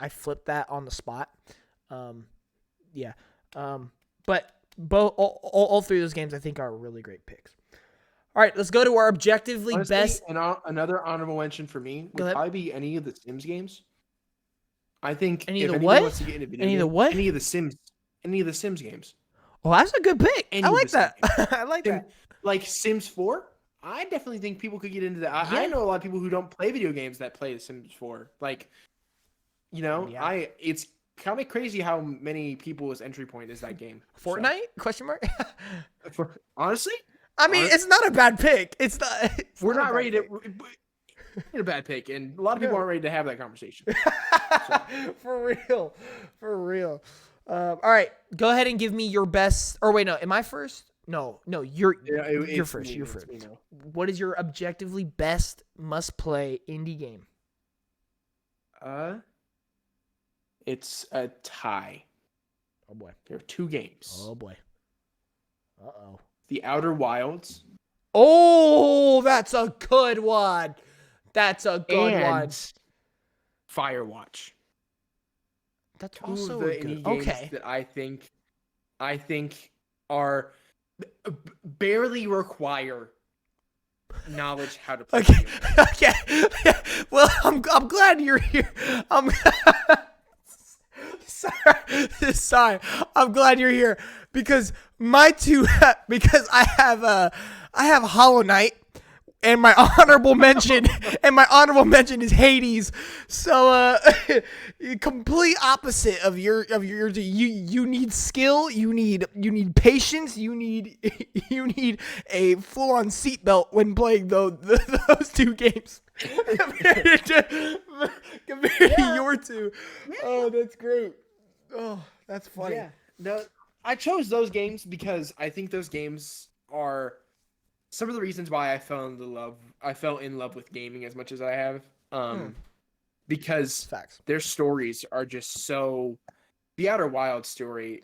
S1: flipped that on the spot. But both all three of those games I think are really great picks. All right, let's go to our objectively best.
S2: And another honorable mention for me would probably be any of the Sims games. I think
S1: any of the
S2: Sims games.
S1: Oh, that's a good pick. I like that. I like that.
S2: Like Sims 4, I definitely think people could get into that. I know a lot of people who don't play video games that play Sims 4. Like, it's kind of crazy how many people's entry point is that game.
S1: Fortnite? Question mark?
S2: Honestly?
S1: It's not a bad pick.
S2: We're not ready to... a bad pick, and a lot of people aren't ready to have that conversation.
S1: For real. All right, go ahead and give me your best. Or wait, no, am I first? No,
S2: Yeah,
S1: you're
S2: it's
S1: first.
S2: me.
S1: You're
S2: It's
S1: first.
S2: me now.
S1: What is your objectively best must-play indie game?
S2: Uh, it's a tie.
S1: Oh boy.
S2: There are two games.
S1: Oh boy. Uh-oh.
S2: The Outer Wilds
S1: Oh, that's a good one. That's a good one.
S2: and Firewatch.
S1: That's
S2: Two of
S1: also
S2: the
S1: a good.
S2: indie games
S1: Okay.
S2: that I think are barely require knowledge how to play
S1: Okay.
S2: video games.
S1: Okay. Well, I'm glad you're here. I'm sorry. I'm glad you're here because my two because I have Hollow Knight and my honorable mention is Hades. So complete opposite of your you need skill, you need patience, you need a full on seatbelt when playing those two games. compared to your two. Oh, that's great. Oh, that's funny.
S2: Yeah. No, I chose those games because I think those games are some of the reasons why I fell in love with gaming as much as I have. Because
S1: Facts.
S2: their stories are just so. The Outer Wilds story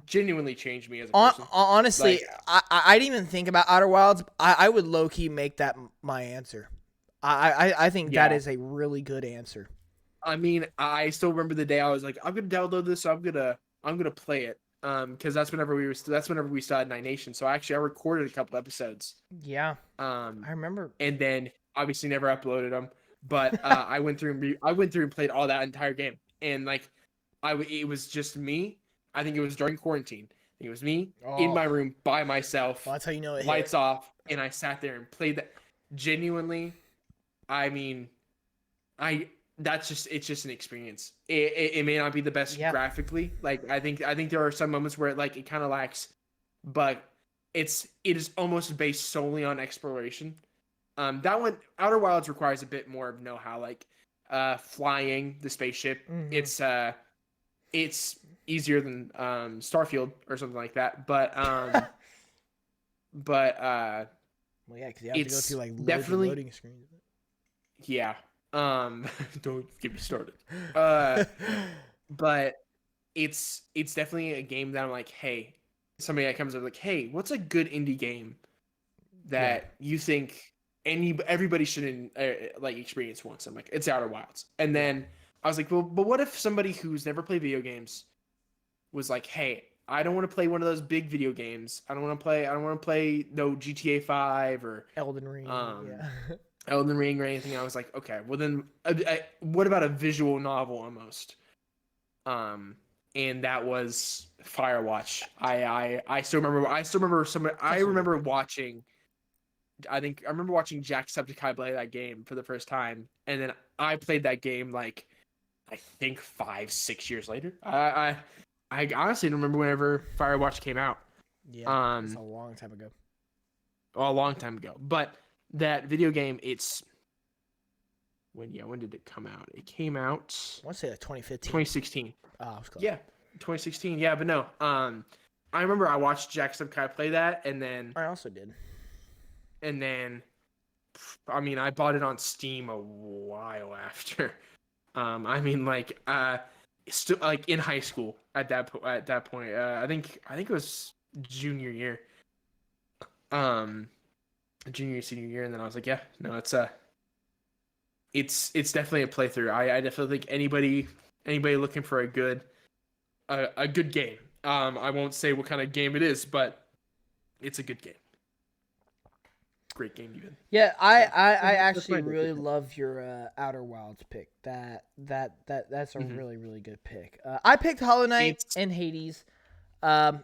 S2: genuinely changed me as a person.
S1: Honestly,
S2: Like,
S1: I didn't even think about Outer Wilds. I would low key make that my answer. I think that
S2: Yeah.
S1: is a really good answer.
S2: I mean, I still remember the day I was like, I'm gonna download this. I'm gonna play it. Because that's whenever we started Night Nation. So I recorded a couple episodes.
S1: Yeah, I
S2: Um,
S1: remember.
S2: and then obviously never uploaded them. But I went through and played all that entire game. And like, it was just me. I think it was during quarantine. I think it was me in my room by myself,
S1: Well, that's how you know it
S2: lights
S1: hit.
S2: off, and I sat there and played that. Genuinely, I mean, it's just an experience. It may not be the best
S1: Yeah.
S2: graphically. Like I think there are some moments where it kind of lacks, but it is almost based solely on exploration. That one, Outer Wilds, requires a bit more of know-how, like flying the spaceship.
S1: Mhm.
S2: It's easier than Starfield or something like that, but
S1: Well, yeah, because you have to go
S2: it's
S1: through like
S2: definitely
S1: loading screens.
S2: yeah. Don't get me started. But it's definitely a game that I'm like, hey, somebody that comes up like, hey, what's a good indie game that you think everybody should like experience once? I'm like, it's Outer Wilds. And then I was like, well, but what if somebody who's never played video games was like, hey, I don't want to play one of those big video games. I don't want to play no GTA 5 or
S1: Elden Ring.
S2: um
S1: Yeah.
S2: Elden Ring or anything. I was like, okay, well then, what about a visual novel almost? And that was Firewatch. I still remember. I remember watching. I remember watching Jacksepticeye play that game for the first time, and then I played that game like I think 5-6 years later. I honestly don't remember whenever Firewatch came out.
S1: Yeah. It's a long time ago.
S2: A long time ago. But that video game, it's when did it come out? It came out
S1: I want to say like 2015.
S2: 2016.
S1: Oh, I was close.
S2: Yeah, 2016. Yeah, but no. I remember I watched Jacksepticeye play that, and then
S1: I also did.
S2: I mean, I bought it on Steam a while after. I mean, still like in high school at that point. I think it was junior year, senior year, and then I was like, yeah, no, it's definitely a playthrough. I definitely think anybody looking for a good game. I won't say what kind of game it is, but it's a good game. Great game, even.
S1: Yeah, I
S2: That's
S1: actually
S2: my
S1: really
S2: pick.
S1: love your Outer Wilds pick. That's a
S2: Mhm.
S1: really really good pick. I picked Hollow Knight
S2: It's
S1: and Hades.
S2: yeah.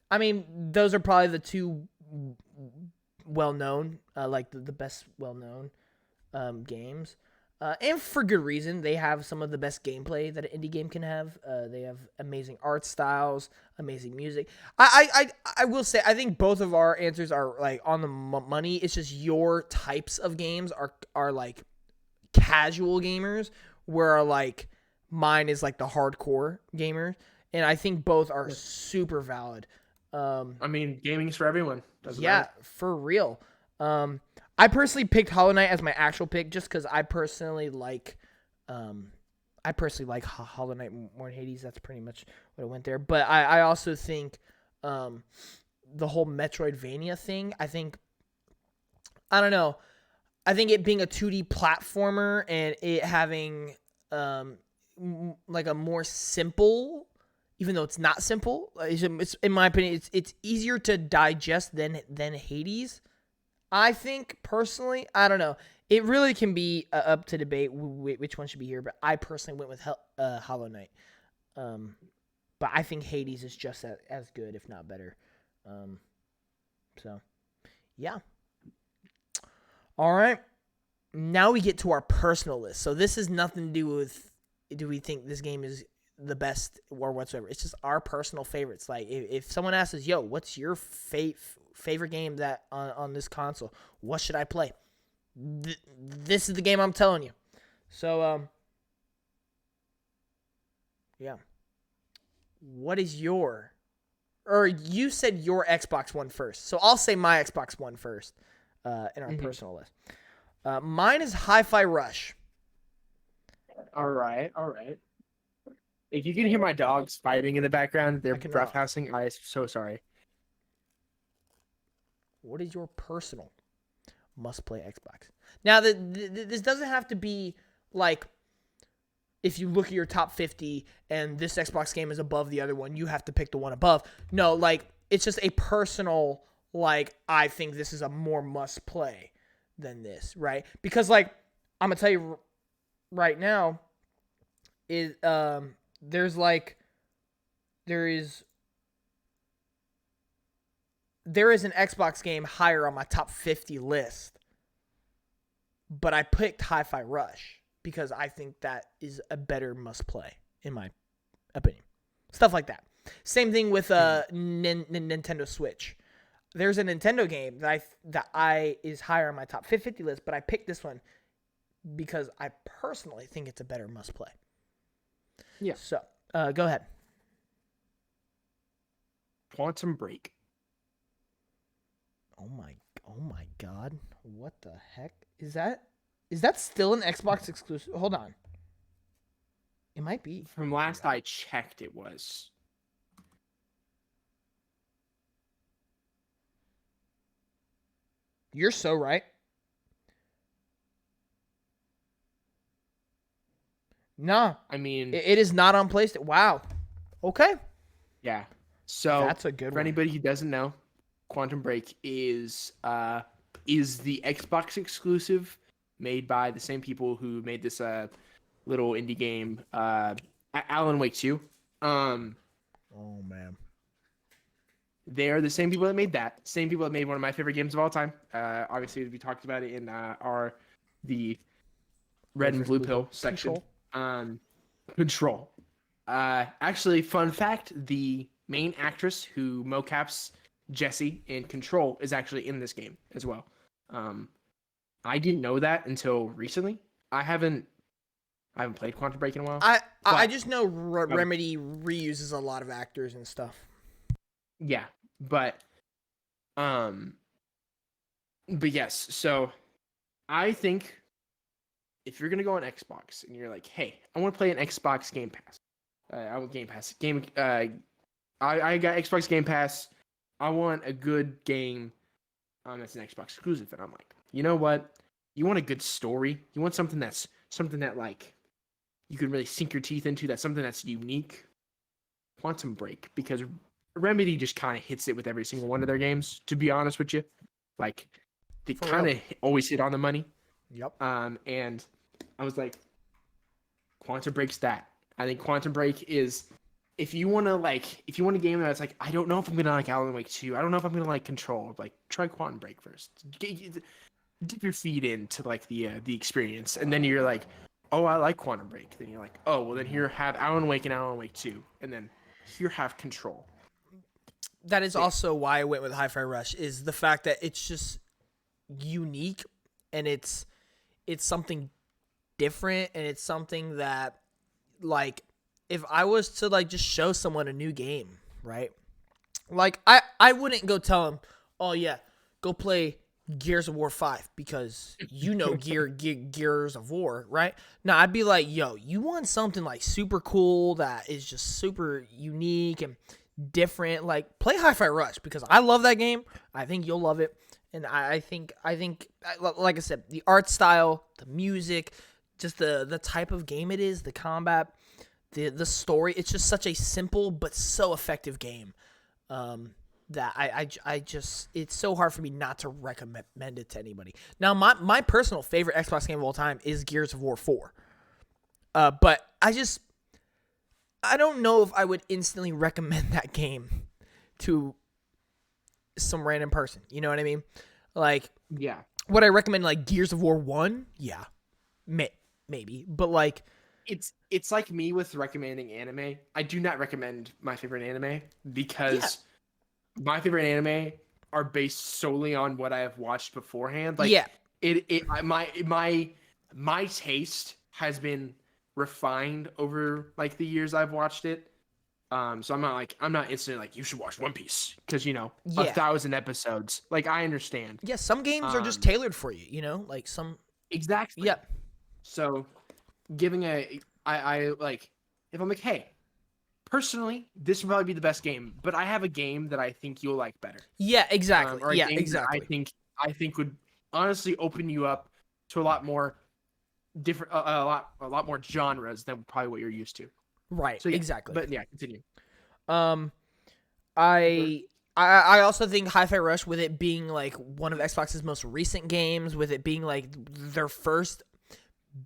S1: I mean those are probably the two well known, like the best well known games. And for good reason. They have some of the best gameplay that an indie game can have. They have amazing art styles, amazing music. I will say I think both of our answers are like on the money. It's just your types of games are like casual gamers, where like mine is like the hardcore gamers, and I think both are super valid.
S2: I mean, gaming's for everyone. Doesn't
S1: Yeah,
S2: matter.
S1: for real. I personally picked Hollow Knight as my actual pick just because um, I personally like Hollow Knight more than Hades. That's pretty much what I went there. But I also think, the whole Metroidvania thing. I don't know. I think it being a 2D platformer and it having like a more simple, even though it's not simple, it's in my opinion, it's easier to digest than Hades. I think personally, I don't know. It really can be up to debate which one should be here, but I personally went with Hollow Knight. Um, but I think Hades is just as good, if not better. Um, so yeah. All right. Now we get to our personal list. So this has nothing to do with do we think this game is the best or whatsoever. It's just our personal favorites. Like if someone asks us, "Yo, what's your favorite game that on this console? What should I play?" This is the game I'm telling you. So yeah. What is your or you said your Xbox One first. So I'll say my Xbox One first in our personal list. Mine is Hi-Fi Rush.
S2: All right, all right. If you can hear my dogs fighting in the background, they're
S1: I cannot.
S2: roughhousing. I'm so sorry.
S1: What is your personal must-play Xbox? Now, this doesn't have to be like if you look at your top 50 and this Xbox game is above the other one, you have to pick the one above. No, like it's just a personal, like I think this is a more must-play than this, right? Because like I'm gonna tell you right now, is there's like there is there is an Xbox game higher on my top 50 list, but I picked Hi-Fi Rush because I think that is a better must play in my opinion. Stuff like that. Same thing with Nintendo Switch. There's a Nintendo game that I is higher on my top 50 list, but I picked this one because I personally think it's a better must play.
S2: Yeah.
S1: So, go ahead.
S2: Quantum Break.
S1: Oh my god. What the heck? Is that still an Xbox exclusive? Hold on. It might be.
S2: From last I checked, it was.
S1: You're so right. Nah.
S2: I mean,
S1: It is not on PlayStation. Wow. Okay.
S2: yeah. So
S1: That's a good
S2: for
S1: one.
S2: anybody who doesn't know, Quantum Break is the Xbox exclusive made by the same people who made this little indie game, Alan Wake 2.
S1: Oh man.
S2: They are the same people that made that. Same people that made one of my favorite games of all time. Obviously, we talked about it in the red and blue pill section. Control. Actually, fun fact: the main actress who mocaps Jessie in Control is actually in this game as well. I didn't know that until recently. I haven't played Quantum Break in a while.
S1: I just know Remedy reuses a lot of actors and stuff.
S2: Yeah, but yes. So I think if you're gonna go on Xbox and you're like, hey, I want to play an Xbox Game Pass. I want Game Pass. I got Xbox Game Pass. I want a good game. That's an Xbox exclusive, and I'm like, you know what? You want a good story. You want something that like you can really sink your teeth into. That's something that's unique. Quantum Break, because Remedy just kind of hits it with every single one of their games. To be honest with you, like they kind of always hit on the money.
S1: Yep.
S2: And I was like, Quantum Break's that. I think Quantum Break is if you want a game that's like, I don't know if I'm gonna like Alan Wake 2. I don't know if I'm gonna like Control. Like, try Quantum Break first. Dip your feet into like the experience, and then you're like, oh, I like Quantum Break. Then you're like, oh, well, then here have Alan Wake and Alan Wake 2, and then here have Control.
S1: That is also why I went with Hi-Fi Rush. Is the fact that it's just unique and it's something different, and it's something that like if I was to like just show someone a new game, right? Like I wouldn't go tell him, oh yeah, go play Gears of War 5 because you know Gears of War, right? No, I'd be like, yo, you want something like super cool that is just super unique and different. Like play Hi-Fi Rush because I love that game. I think you'll love it, and I think like I said, the art style, the music, just the type of game it is, the combat, the story. It's just such a simple but so effective game. That I just it's so hard for me not to recommend it to anybody. Now my personal favorite Xbox game of all time is Gears of War 4. But I don't know if I would instantly recommend that game to some random person. You know what I mean? Like,
S2: Yeah.
S1: would I recommend like Gears of War 1? Yeah. Maybe. But like
S2: It's like me with recommending anime. I do not recommend my favorite anime because my favorite anime are based solely on what I have watched beforehand. Like
S1: yeah.
S2: my taste has been refined over like the years I've watched it. So I'm not instantly like you should watch One Piece because you know
S1: Yeah.
S2: 1,000 episodes. Like I understand.
S1: Yeah, some games are just
S2: Um,
S1: tailored for you, you know? Like some
S2: exactly.
S1: yeah.
S2: So giving I like if I'm like, hey, personally, this would probably be the best game, but I have a game that I think you'll like better.
S1: Yeah, exactly.
S2: Or a
S1: Yeah,
S2: game that
S1: exactly.
S2: I think would honestly open you up to a lot more different a lot more genres than probably what you're used to.
S1: Right,
S2: So yeah,
S1: exactly.
S2: but yeah, continue.
S1: Um
S2: Sure.
S1: I also think Hi-Fi Rush, with it being like one of Xbox's most recent games, with it being like their first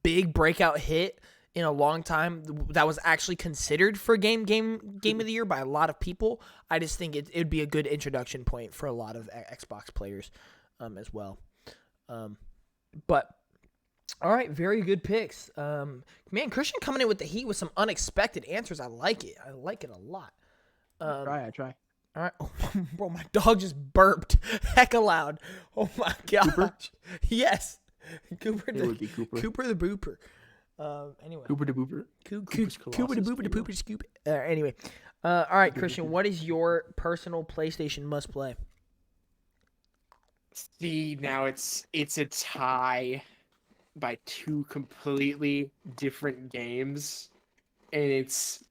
S1: big breakout hit in a long time that was actually considered for game of the year by a lot of people. I just think it'd be a good introduction point for a lot of Xbox players as well. But all right, very good picks. Man, Christian coming in with the heat with some unexpected answers. I like it. I like it a lot.
S2: I try.
S1: All right. Oh, bro, my dog just burped hecka loud. Oh my gosh.
S2: Cooper?
S1: Yes. Cooper
S2: It would be Cooper.
S1: Cooper the Booper. Anyway.
S2: Cooper the Booper.
S1: Cooper the Booper the Pooper Scoop. Anyway. All right, Christian, what is your personal PlayStation must play?
S2: See, now it's a tie by two completely different games, and it's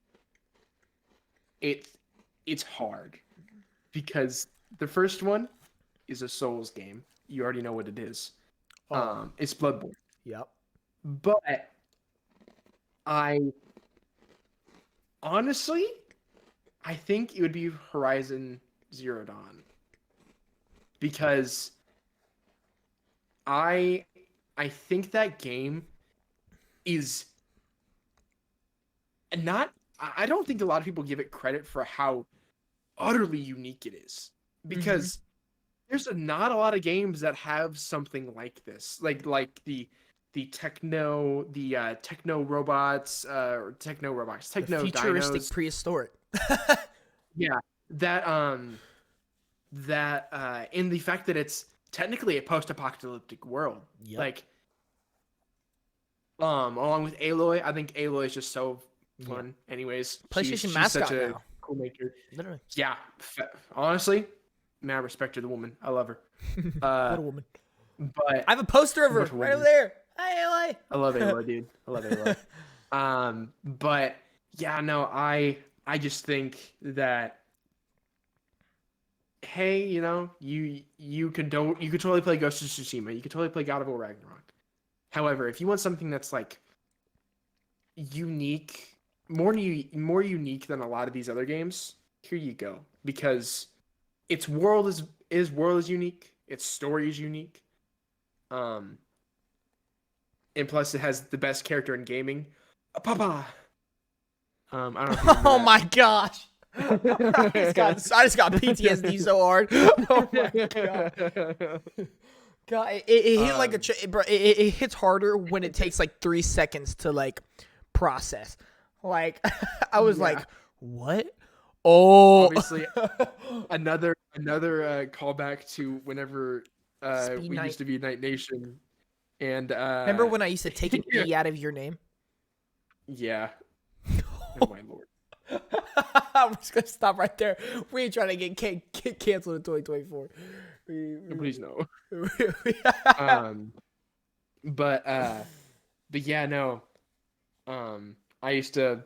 S2: it's hard because the first one is a Souls game. You already know what it is. It's Bloodborne.
S1: Yep.
S2: But I honestly, I think it would be Horizon Zero Dawn because I I think that game is not. I don't think a lot of people give it credit for how utterly unique it is because there's not a lot of games that have something like this, like the techno robots or techno
S1: Futuristic
S2: dinos.
S1: prehistoric.
S2: Yeah, in the fact that it's technically a post-apocalyptic world.
S1: Yep.
S2: Like along with Aloy, I think Aloy is just so fun. Anyways,
S1: PlayStation
S2: she's
S1: mascot
S2: such a
S1: now.
S2: cool maker.
S1: Literally.
S2: Yeah, honestly, man, I respect her, the woman. I love her.
S1: What a woman.
S2: But
S1: I have a poster of her
S2: What a
S1: right over
S2: woman.
S1: there. Hey, Aloy.
S2: I love Aloy, dude. I love Aloy. But yeah, no, I just think that hey, you know, you could totally play Ghost of Tsushima. You could totally play God of War Ragnarok. However, if you want something that's like unique, more unique than a lot of these other games, here you go. Because its world is unique, its story is unique. And plus it has the best character in gaming. Papa. I don't know if you remember
S1: Oh
S2: that.
S1: my gosh. I just got PTSD so hard. Oh my god. God, it hit like bro. It hits harder when it takes like 3 seconds to like process. Like I was like, what? Oh,
S2: Obviously, another callback to whenever
S1: Speed
S2: we
S1: Knight.
S2: used to be Night Nation, and
S1: Remember when I used to take an E out of your name?
S2: yeah. Oh my lord.
S1: I'm just gonna stop right there. We ain't trying to get canceled in 2024.
S2: Please no.
S1: We-
S2: Um, but yeah, no. I used to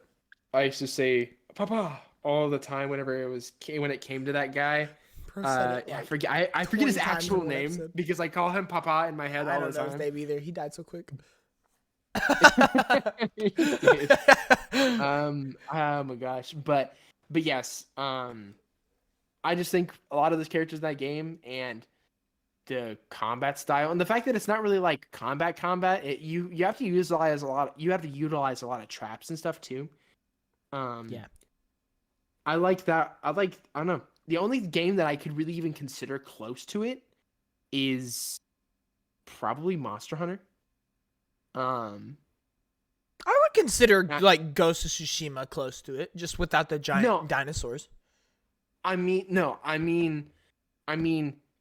S2: say "Papa" all the time when it came to that guy.
S1: Bro said it
S2: I
S1: like
S2: forget I forget
S1: 20
S2: his
S1: times in
S2: actual
S1: one
S2: name
S1: episode.
S2: because I call him Papa in my head
S1: I
S2: all
S1: don't
S2: the
S1: know his
S2: time.
S1: name either. He died so quick.
S2: He did. Oh my gosh, but yes, I just think a lot of those characters in that game and the combat style and the fact that it's not really like combat, you have to utilize a lot. You have to utilize a lot of traps and stuff too. Um,
S1: Yeah.
S2: I like that. I don't know. The only game that I could really even consider close to it is probably Monster Hunter. Um,
S1: I would consider
S2: not-
S1: like Ghost of Tsushima close to it, just without the giant
S2: no,
S1: dinosaurs.
S2: no, I mean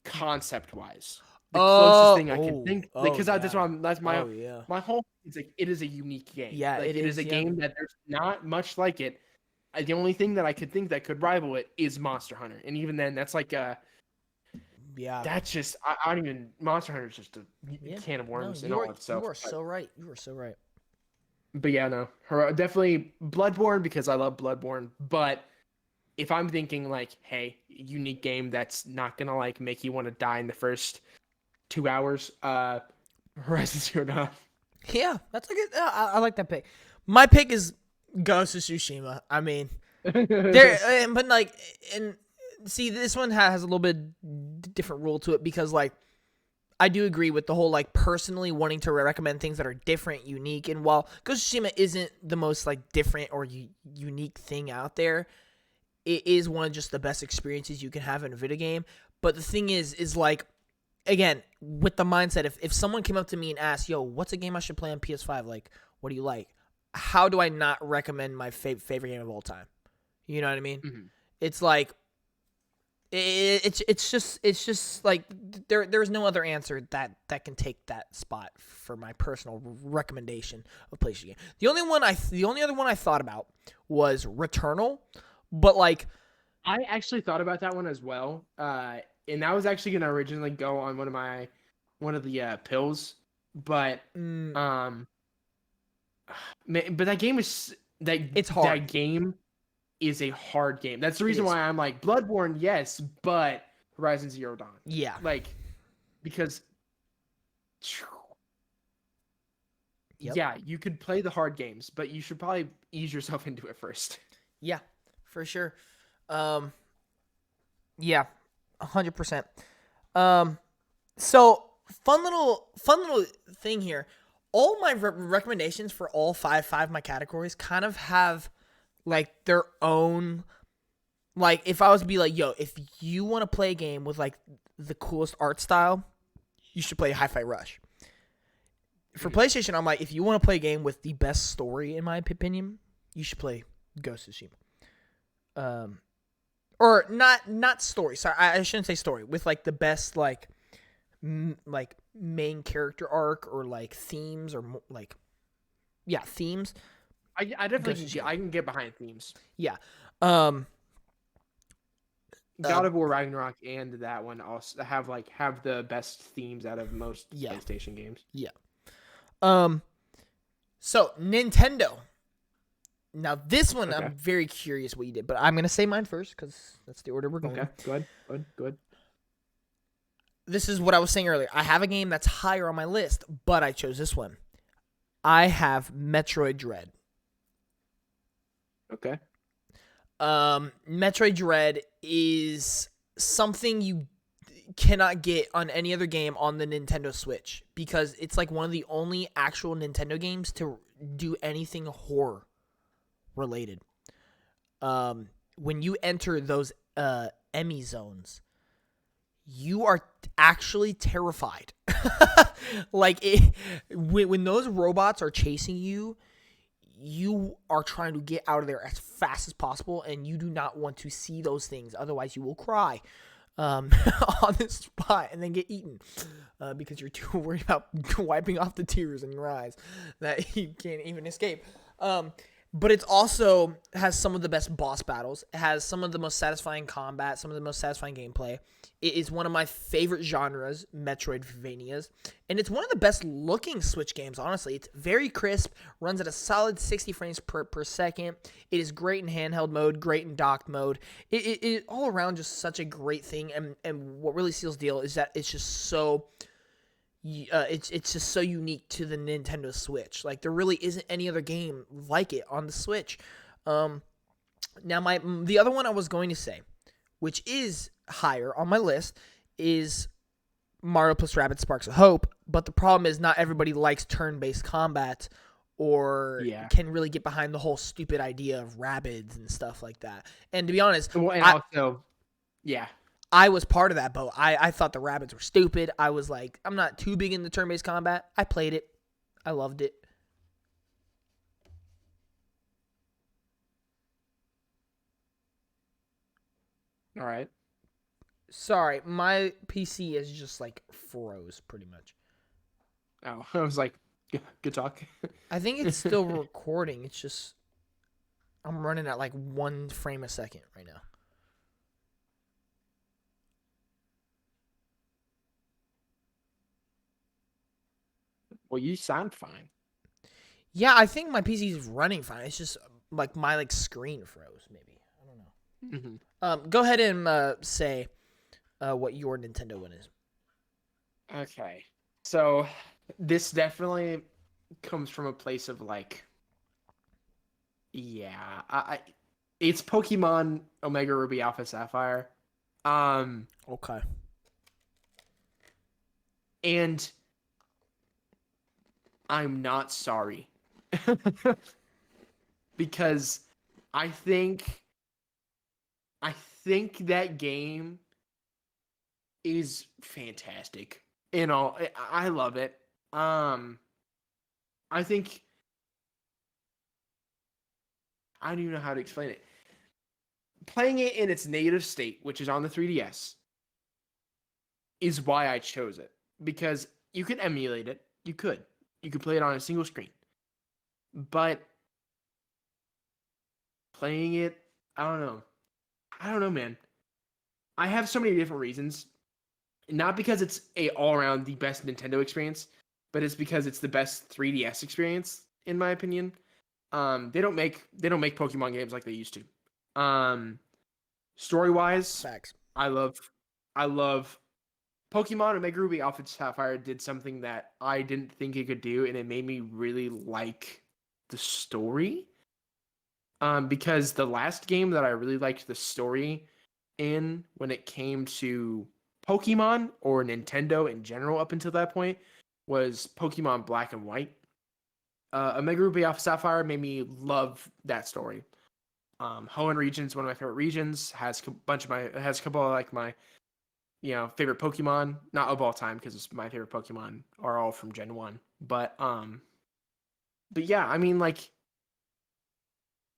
S2: concept wise, the closest
S1: Oh,
S2: thing I can think, like,
S1: oh
S2: because that's
S1: yeah,
S2: that's my
S1: oh yeah,
S2: my whole. It's like it is a unique game.
S1: yeah.
S2: Like
S1: It
S2: it is
S1: is.
S2: a
S1: Yeah,
S2: game that there's not much like it. The only thing that I could think that could rival it is Monster Hunter, and even then, that's like
S1: yeah,
S2: that's just I don't even Monster Hunter is just a
S1: yeah.
S2: can of
S1: No,
S2: worms in
S1: you
S2: all
S1: are
S2: itself.
S1: so right. You are so right.
S2: But yeah, no, definitely Bloodborne because I love Bloodborne. But if I'm thinking like, hey, unique game that's not gonna like make you want to die in the first 2 hours, Horizon Zero Dawn.
S1: Yeah, that's a good. I like that pick. My pick is Ghost of Tsushima. I mean, but like, and see, this one has a little bit different rule to it because like, I do agree with the whole like personally wanting to recommend things that are different, unique, and while Ghost of Tsushima isn't the most like different or unique thing out there, it is one of just the best experiences you can have in a video game. But the thing is like, again, with the mindset, if someone came up to me and asked, yo, what's a game I should play on PS5? Like, what do you like? How do I not recommend my favorite game of all time? You know what I mean?
S2: Mhm.
S1: It's like, it's just like there's no other answer that can take that spot for my personal recommendation of PlayStation game. The only other one I thought about was Returnal, but like,
S2: I actually thought about that one as well. And that was actually gonna originally go on one of the pills, but but that game is
S1: it's hard.
S2: That game is a hard game. That's the reason
S1: is.
S2: why I'm like Bloodborne, yes, but Horizon Zero Dawn,
S1: Yeah.
S2: like because
S1: Yep.
S2: yeah, you could play the hard games, but you should probably ease yourself into it first.
S1: Yeah, for sure. Yeah, 100%. So fun little thing here. All my recommendations for all five of my categories kind of have like their own. Like, if I was to be like, yo, if you want to play a game with like the coolest art style, you should play Hi-Fi Rush. For PlayStation, I'm like, if you want to play a game with the best story, in my opinion, you should play Ghost of Tsushima. Or not story. Sorry, I shouldn't say story. With like the best like main character arc or like themes or like themes.
S2: I definitely I can get behind themes.
S1: Yeah.
S2: God of War Ragnarok and that one also have the best themes out of most PlayStation games.
S1: Yeah. So Nintendo. Now this one, okay. I'm very curious what you did, but I'm gonna say mine first because that's the order we're going.
S2: Okay, go ahead.
S1: This is what I was saying earlier. I have a game that's higher on my list, but I chose this one. I have Metroid Dread.
S2: Okay.
S1: Metroid Dread is something you cannot get on any other game on the Nintendo Switch because it's like one of the only actual Nintendo games to do anything horror related. When you enter those Emmy zones, you are actually terrified. Like when those robots are chasing you, you are trying to get out of there as fast as possible, and you do not want to see those things. Otherwise, you will cry on the spot and then get eaten because you're too worried about wiping off the tears in your eyes that you can't even escape. but it's also has some of the best boss battles. It has some of the most satisfying combat, some of the most satisfying gameplay. It is one of my favorite genres, Metroidvanias, and it's one of the best looking Switch games, honestly. It's very crisp, runs at a solid 60 frames per second. It is great in handheld mode, great in docked mode. It all around just such a great thing, and what really seals the deal is that it's just so it's just so unique to the Nintendo Switch. Like there really isn't any other game like it on the Switch. Now the other one I was going to say, which is higher on my list, is Mario plus Rabbids Sparks of Hope. But the problem is not everybody likes turn-based combat or
S2: Yeah.
S1: can really get behind the whole stupid idea of Rabbids and stuff like that. And to be honest,
S2: Well, and also, yeah.
S1: I was part of that boat. I thought the Rabbids were stupid. I was like, I'm not too big into turn-based combat. I played it. I loved it.
S2: All right.
S1: Sorry, my PC is just like froze pretty much.
S2: Oh, I was like, good talk.
S1: I think it's still recording. It's just I'm running at like 1 frame a second right now.
S2: Well, you sound fine.
S1: Yeah, I think my PC is running fine. It's just like my like screen froze maybe. I don't know. Go ahead and say what your Nintendo one is.
S2: Okay. So this definitely comes from a place of like, yeah, it's Pokemon Omega Ruby Alpha Sapphire.
S1: Okay.
S2: And I'm not sorry. Because I think I think that game is fantastic. You know, I love it. I think I don't even know how to explain it. Playing it in its native state, which is on the 3DS, is why I chose it. Because you could emulate it. You could. You could play it on a single screen. But playing it, I don't know. I don't know, man. I have so many different reasons. Not because it's a all around the best Nintendo experience, but it's because it's the best 3DS experience, in my opinion. They don't make Pokemon games like they used to. Story wise,
S1: Facts.
S2: I love Pokemon Omega Ruby Alpha Sapphire did something that I didn't think it could do, and it made me really like the story. Because the last game that I really liked the story in when it came to Pokemon or Nintendo in general up until that point was Pokemon Black and White. Omega Ruby Alpha Sapphire made me love that story. Hoenn region is one of my favorite regions. Has a couple of like my favorite Pokemon, not of all time because my favorite Pokemon are all from Gen 1. But yeah, I mean like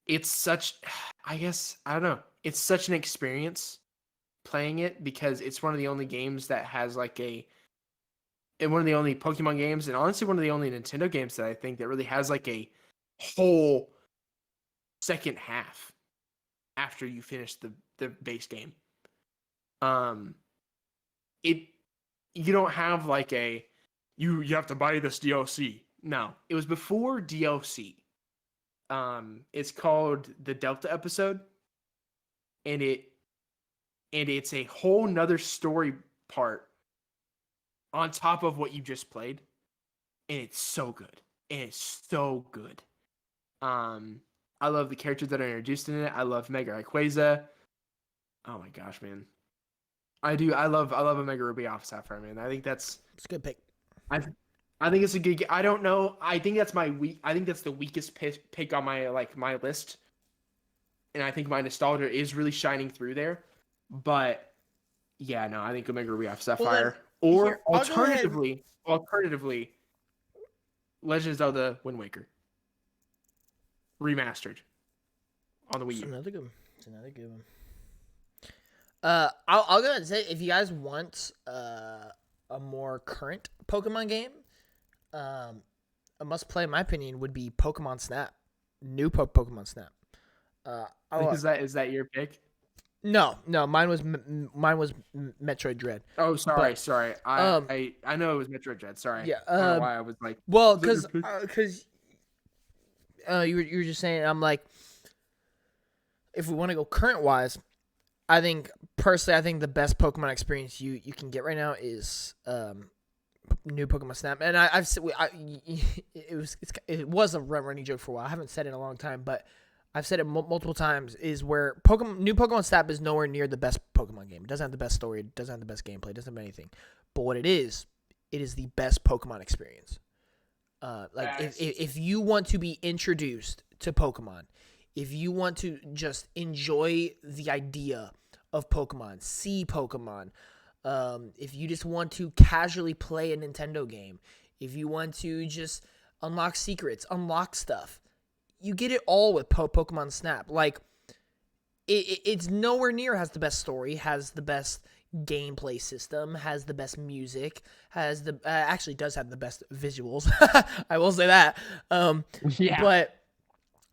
S2: it's such I guess I don't know. It's such an experience playing it because it's one of the only games that has like and one of the only Pokemon games and honestly one of the only Nintendo games that I think that really has like a whole second half after you finish the base game. Um it you don't have like you have to buy this DLC. No, it was before DLC. It's called the Delta episode, and it's a whole nother story part on top of what you just played, and it's so good. And it's so good. I love the characters that are introduced in it. I love Mega Rayquaza. Oh my gosh, man. I do. I love Omega Ruby Alpha Sapphire, man. I think that's
S1: It's a good pick.
S2: I I think it's a good. I don't know. I think that's my weak. I think that's the weakest pick on my list, and I think my nostalgia is really shining through there. But yeah, no, I think Omega Ruby Alpha
S1: Well then,
S2: Sapphire, or
S1: here I'll go ahead.
S2: alternatively, Legend of Zelda Wind Waker remastered on the Wii
S1: It's
S2: U.
S1: another good one. It's another good one. I'll go ahead and say if you guys want a more current Pokemon game, a must play in my opinion would be Pokemon Snap. New Pokemon Snap. Oh,
S2: Is that your pick?
S1: no, mine was Metroid Dread.
S2: Oh, sorry,
S1: But
S2: sorry.
S1: um,
S2: I know it was Metroid Dread. Sorry.
S1: yeah,
S2: I don't know why I was like,
S1: well,
S2: is that your
S1: cause
S2: pick?
S1: cause you were just saying, I'm like, if we want to go current wise, I think personally, I think the best Pokemon experience you can get right now is new Pokemon Snap, and it was a running joke for a while. I haven't said it in a long time, but I've said it multiple times. Is where new Pokemon Snap is nowhere near the best Pokemon game. It doesn't have the best story. It doesn't have the best gameplay. It doesn't have anything. But what it is the best Pokemon experience. Like if you want to be introduced to Pokemon, if you want to just enjoy the idea of Pokemon, see Pokemon, if you just want to casually play a Nintendo game, if you want to just unlock secrets, unlock stuff, you get it all with Pokemon Snap. Like it's nowhere near has the best story, has the best gameplay system, has the best music, has the actually does have the best visuals. I will say that.
S2: Yeah.
S1: But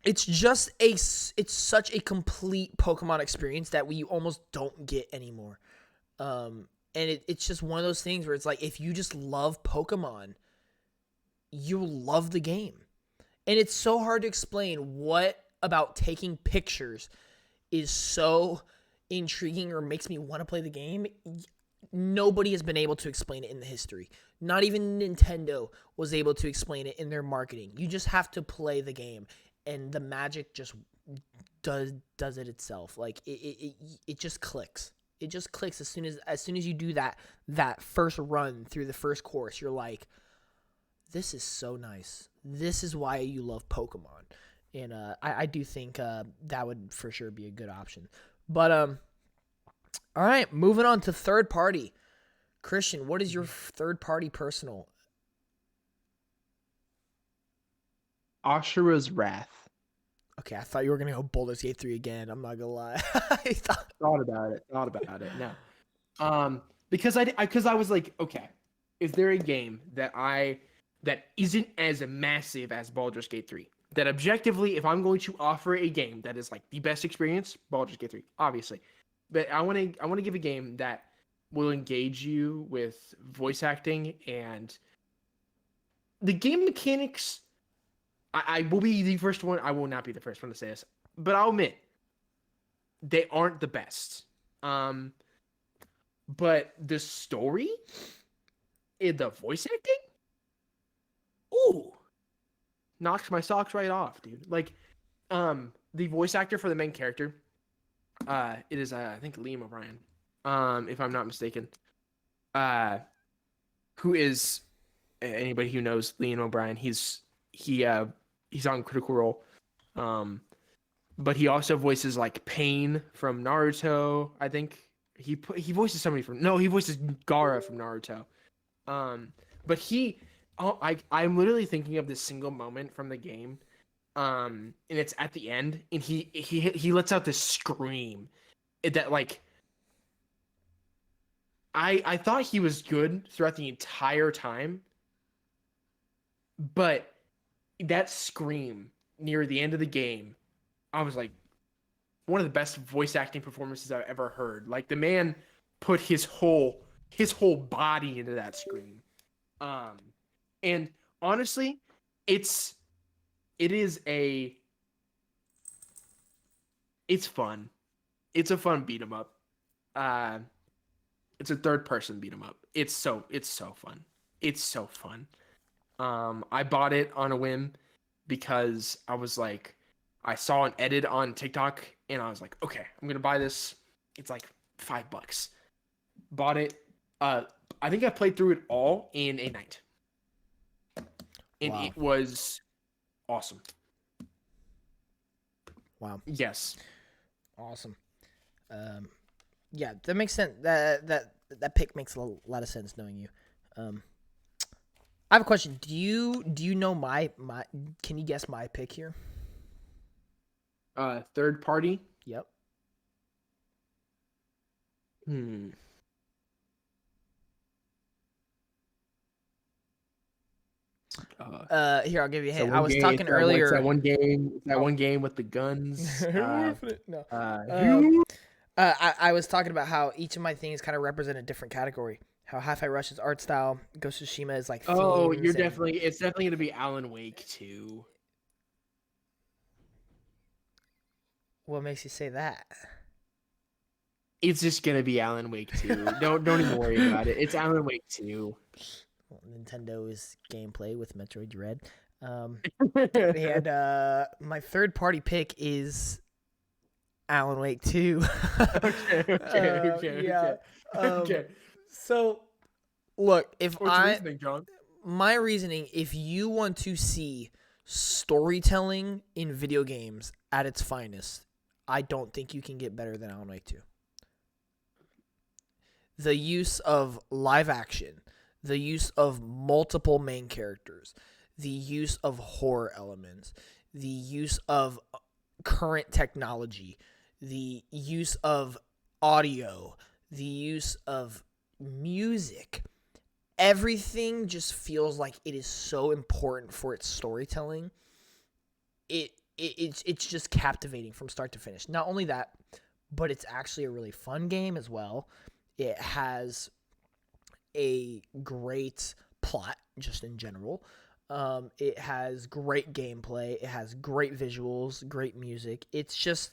S1: it's such a complete Pokemon experience that we almost don't get anymore. And it's just one of those things where it's like if you just love Pokemon, you'll love the game. And it's so hard to explain what about taking pictures is so intriguing or makes me want to play the game. Nobody has been able to explain it in the history. Not even Nintendo was able to explain it in their marketing. You just have to play the game, and the magic just does it itself. Like it just clicks. It just clicks as soon as you do that first run through the first course. You're like, this is so nice. This is why you love Pokemon. And I do think that would for sure be a good option. But all right, moving on to third party. Christian, what is your third party personal?
S2: Ashura's Wrath.
S1: Okay, I thought you were gonna go Baldur's Gate 3 again. I'm not gonna lie.
S2: Thought about it. Thought about it. No. Because I was like, okay, is there a game that isn't as massive as Baldur's Gate 3? That objectively, if I'm going to offer a game that is like the best experience, Baldur's Gate 3, obviously. But I want to give a game that will engage you with voice acting and the game mechanics. I will be the first one. I will not be the first one to say this, but I'll admit they aren't the best. Um, but the story and the voice acting, ooh, knocks my socks right off, dude. Like, the voice actor for the main character, it is I think Liam O'Brien, if I'm not mistaken, uh, who is anybody who knows Liam O'Brien, he's on Critical Role, but he also voices like Pain from Naruto. I think he voices somebody from no, he voices Gaara from Naruto. Um, but I'm literally thinking of this single moment from the game, and it's at the end, and he lets out this scream that like I thought he was good throughout the entire time, but that scream near the end of the game, I was like, one of the best voice acting performances I've ever heard. Like the man put his whole body into that scream. Um, and honestly, it's it is a it's fun. It's a fun beat 'em up. Uh, it's a third person beat 'em up. It's so fun. It's so fun. I bought it on a whim because I was like, I saw an edit on TikTok and I was like, okay, I'm gonna buy this. It's like $5. Bought it. Uh, I think I played through it all in a night, and
S1: Wow.
S2: it was awesome.
S1: Wow.
S2: Yes.
S1: Awesome. Um, yeah, that makes sense. That pick makes a lot of sense knowing you. Um, I have a question. Do you know my? Can you guess my pick here?
S2: Third party.
S1: Yep.
S2: Hmm.
S1: Here, I'll give you a
S2: So
S1: hint. I was
S2: game,
S1: talking
S2: it's
S1: earlier.
S2: that one game. That one game with the guns.
S1: No.
S2: Uh,
S1: I was talking about how each of my things kind of represent a different category. How Hi-Fi Rush is art style, Ghost of Tsushima is like
S2: oh,
S1: themes.
S2: it's definitely gonna be Alan Wake 2.
S1: What makes you say that?
S2: It's just gonna be Alan Wake 2. Don't even worry about it. It's Alan Wake 2.
S1: Well, Nintendo's gameplay with Metroid Dread. And my third party pick is Alan Wake 2.
S2: Okay.
S1: Yeah.
S2: Okay.
S1: So, look,
S2: What's your reasoning, John?
S1: my reasoning, if you want to see storytelling in video games at its finest, I don't think you can get better than Alan Wake 2. The use of live action, the use of multiple main characters, the use of horror elements, the use of current technology, the use of audio, the use of music, everything just feels like it is so important for its storytelling. It's just captivating from start to finish. Not only that, but it's actually a really fun game as well. It has a great plot just in general. It has great gameplay. It has great visuals, great music. It's just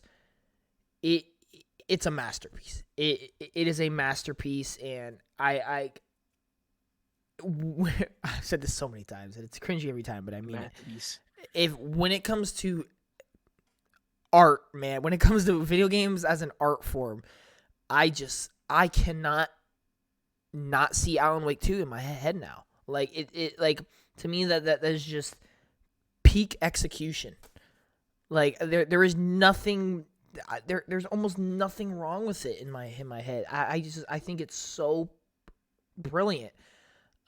S1: it's a masterpiece. It is a masterpiece, and I've said this so many times, and it's cringy every time, but I mean it. If when it comes to art, man, when it comes to video games as an art form, I cannot not see Alan Wake 2 in my head now. Like it like to me that is just peak execution. Like there is nothing there's almost nothing wrong with it in my head. I think it's so brilliant.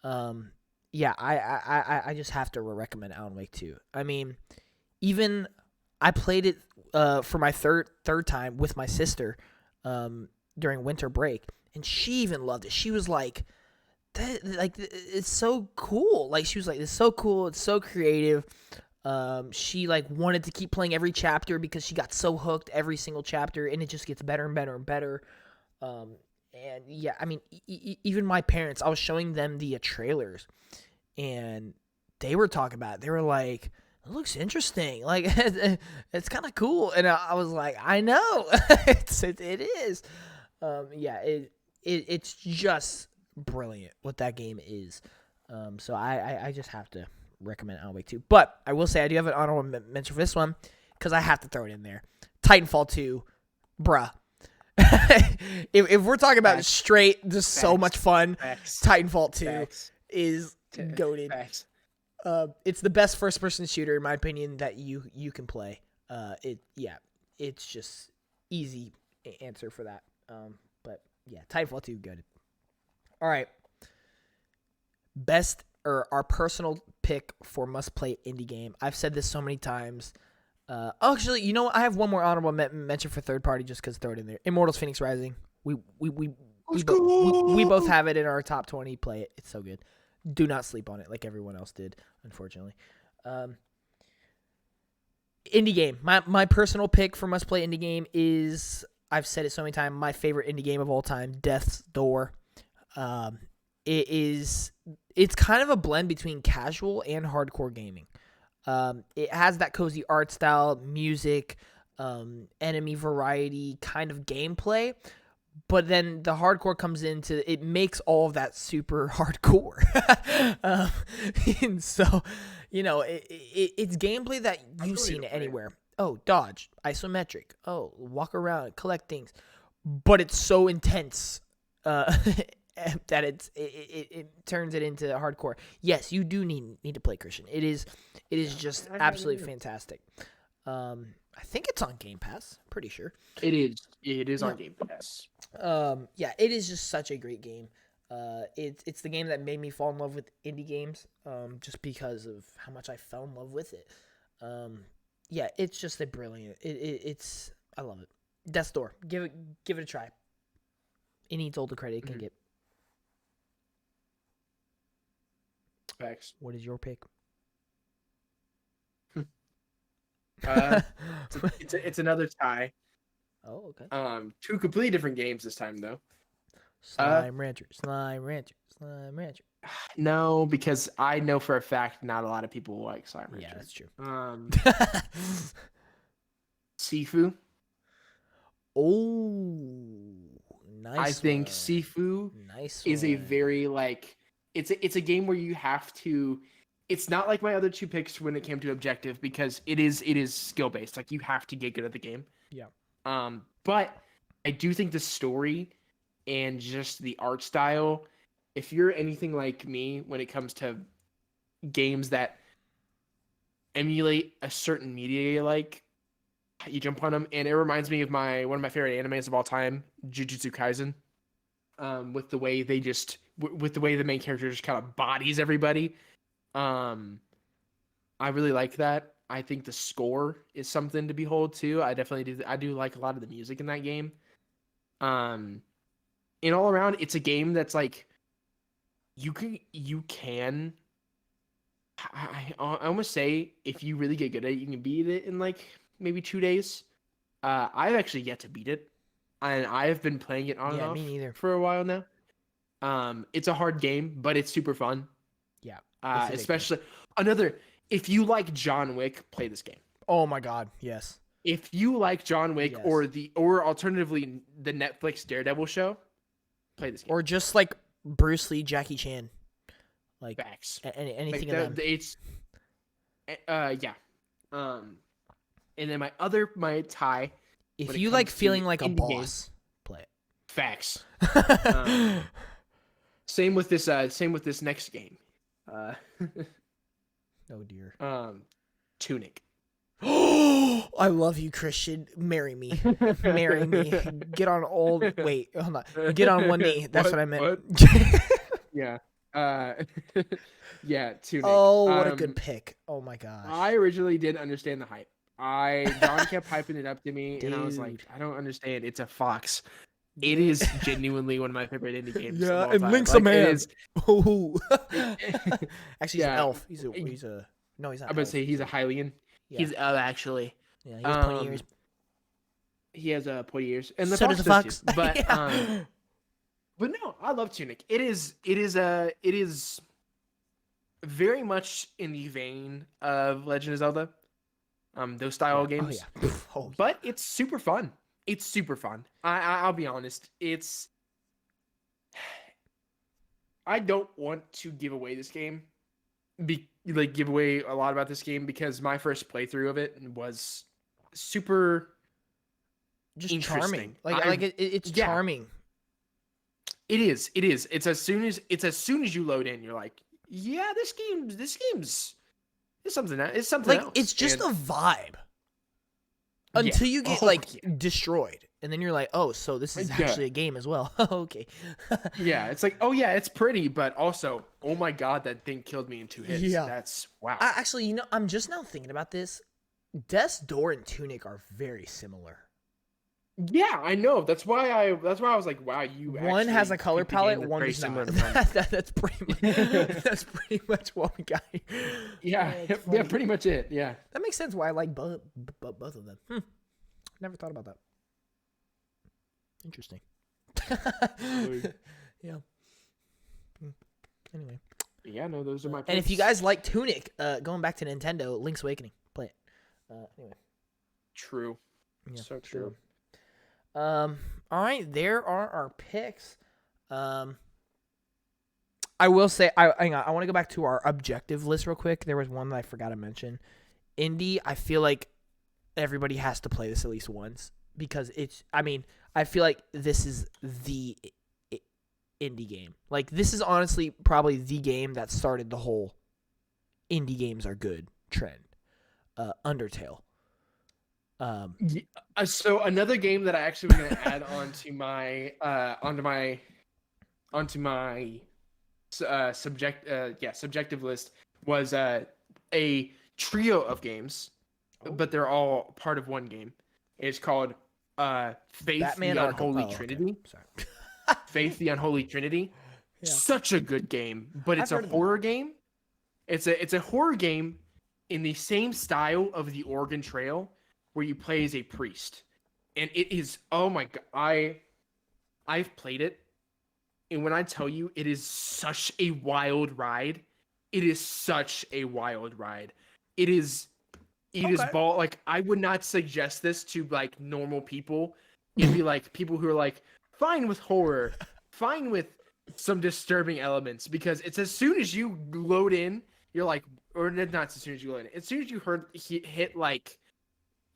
S1: Yeah, I just have to recommend Alan Wake 2. I mean, even I played it for my third time with my sister during winter break, and she even loved it. She was like, it's so cool. Like, she was like, it's so cool. It's so creative. She like wanted to keep playing every chapter because she got so hooked every single chapter, and it just gets better and better and better. And yeah, I mean, even my parents, I was showing them the trailers, and they were talking about it. They were like, it looks interesting. Like, it's kind of cool. And I was like, I know. It is. Yeah, it's just brilliant what that game is. So I just have to recommend Alan Wake 2. But I will say I do have an honorable mention for this one because I have to throw it in there. Titanfall 2, bruh. if we're talking about straight, just so much fun, Titanfall 2 is goated. It's the best first-person shooter, in my opinion, that you can play. It's just easy answer for that. But yeah, Titanfall 2 goated. All right, best or our personal pick for must-play indie game. I've said this so many times. Actually, you know what? I have one more honorable mention for third party just because throw it in there. Immortals Phoenix Rising. We both have it in our top 20. Play it. It's so good. Do not sleep on it like everyone else did, unfortunately. Indie game. My personal pick for must play indie game is, I've said it so many times, my favorite indie game of all time, Death's Door. It's kind of a blend between casual and hardcore gaming. It has that cozy art style, music, enemy variety kind of gameplay, but then the hardcore comes into it, makes all of that super hardcore. And so, it's gameplay that you've seen anywhere. Oh, dodge, isometric. Oh, walk around, collect things, but it's so intense that it turns it into hardcore. Yes, you do need to play Christian. It is just absolutely fantastic. I think it's on Game Pass. Pretty sure
S2: it is. It is on Game Pass.
S1: Yeah, it is just such a great game. It's the game that made me fall in love with indie games. Just because of how much I fell in love with it. Yeah, it's just a brilliant. It's I love it. Death's Door. Give it a try. It needs all the credit it can get.
S2: Facts.
S1: What is your pick?
S2: Uh, it's another tie.
S1: Oh, okay.
S2: Two completely different games this time though. Uh,
S1: Slime Rancher, Slime Rancher, Slime Rancher.
S2: no, because I know for a fact not a lot of people like Slime
S1: Yeah,
S2: Rancher.
S1: that's true.
S2: Sifu.
S1: Oh,
S2: I
S1: nice
S2: think
S1: one.
S2: Sifu
S1: Nice
S2: is a
S1: one.
S2: very like it's a game where you have to. It's not like my other two picks when it came to objective because it is skill based. Like you have to get good at the game.
S1: Yeah.
S2: But I do think the story and just the art style, if you're anything like me when it comes to games that emulate a certain media you like, you jump on them, and it reminds me of my one of my favorite animes of all time, Jujutsu Kaisen. With the way they just with the way the main character just kind of bodies everybody. Um, I really like that. I think the score is something to behold too. I definitely do. I do like a lot of the music in that game. Um, and all around, it's a game that's like you can. I almost say if you really get good at it, you can beat it in like maybe 2 days. I've actually yet to beat it, and I have been playing it on and
S1: Yeah, me
S2: off
S1: neither.
S2: for a while now. It's a hard game, but it's super fun.
S1: Yeah, it's addictive.
S2: Especially another. If you like John Wick, play this game.
S1: Oh my God, yes.
S2: If you like John Wick
S1: Yes.
S2: or alternatively the Netflix Daredevil show, play this game.
S1: Or just like Bruce Lee, Jackie Chan, like
S2: Facts.
S1: anything
S2: Like
S1: of them.
S2: it's yeah. And then my tie.
S1: If
S2: when it
S1: you like
S2: comes to
S1: feeling like a
S2: indie games,
S1: boss, play
S2: facts.
S1: it.
S2: Same with this. Same with this next game. Uh,
S1: Oh dear.
S2: Tunic.
S1: I love you, Christian. Marry me. Marry me. Get on old. Wait, hold on. Get on one knee. That's what I meant.
S2: Yeah. Yeah. Tunic.
S1: Oh, what a good pick. Oh my gosh.
S2: I originally didn't understand the hype. John kept hyping it up to me, and I was like,
S1: Dude.
S2: I don't understand. It's a fox. It is genuinely one of my favorite indie games.
S1: Yeah,
S2: of all
S1: and
S2: time.
S1: Link's
S2: Like,
S1: a man.
S2: It is,
S1: Oh. Actually, he's an
S2: yeah.
S1: elf. He's a. No, he's not.
S2: I'm gonna
S1: elf.
S2: say he's a Hylian.
S1: Yeah.
S2: He's actually.
S1: Yeah, he has pointy ears.
S2: He has pointy ears, and the
S1: So
S2: fox
S1: does the
S2: does
S1: fox.
S2: too. But
S1: Yeah.
S2: but no, I love Tunic. It is very much in the vein of Legend of Zelda. Those style games.
S1: Oh yeah. Oh,
S2: But it's super fun. It's super fun. I'll be honest. I don't want to give away this game. Give away a lot about this game because my first playthrough of it was super
S1: just charming.
S2: interesting.
S1: It's
S2: yeah.
S1: charming.
S2: It is. It's as soon as you load in, you're like, yeah, this game's it's something else. It's something
S1: Like
S2: else.
S1: it's just
S2: And-
S1: a vibe.
S2: Yeah.
S1: Until you get
S2: Oh, yeah.
S1: destroyed, and then you're like, "Oh, so this is
S2: Yeah.
S1: actually a game as well." Okay.
S2: Yeah, it's like, oh yeah, it's pretty, but also, oh my god, that thing killed me in 2 hits.
S1: Yeah.
S2: That's wow.
S1: Actually, I'm just now thinking about this. Death's Door and Tunic are very similar.
S2: Yeah, I know. That's why I was like, wow, you.
S1: One has a
S2: actually
S1: color
S2: picked a game
S1: palette,
S2: that's
S1: one
S2: very
S1: does
S2: similar
S1: not.
S2: to mine.
S1: That's pretty much what we got here.
S2: Yeah,
S1: That's
S2: yeah,
S1: funny.
S2: pretty much it. Yeah.
S1: That makes sense why I like both of them. Never thought about that. Interesting. Yeah. Anyway.
S2: Yeah, no, those are my.
S1: And if you
S2: picks.
S1: guys like Tunic, going back to Nintendo, Link's Awakening, play it. Anyway.
S2: True.
S1: Yeah,
S2: So true.
S1: All right, there are our picks. I will say, hang on, I want to go back to our objective list real quick. There was one that I forgot to mention. Indie, I feel like everybody has to play this at least once because I feel like this is the indie game. Like, this is honestly probably the game that started the whole indie games are good trend. Undertale.
S2: So another game that I actually was gonna add onto my subjective list was a trio of games, but they're all part of one game. It's called Faith
S1: Batman
S2: the
S1: Arkham.
S2: Unholy
S1: Okay.
S2: Trinity.
S1: Sorry.
S2: Faith the Unholy Trinity.
S1: Yeah.
S2: Such a good game, but it's
S1: I've
S2: a
S1: heard of that.
S2: horror game. It's a horror game in the same style of the Oregon Trail, where you play as a priest, and it is, oh my god, I've played it, and when I tell you, it is such a wild ride. It is such a wild ride. It is
S1: Okay.
S2: like, I would not suggest this to like normal people. It'd be like people who are like fine with horror, fine with some disturbing elements, because it's as soon as you load in, you're like, or not as soon as you load in, as soon as you hit like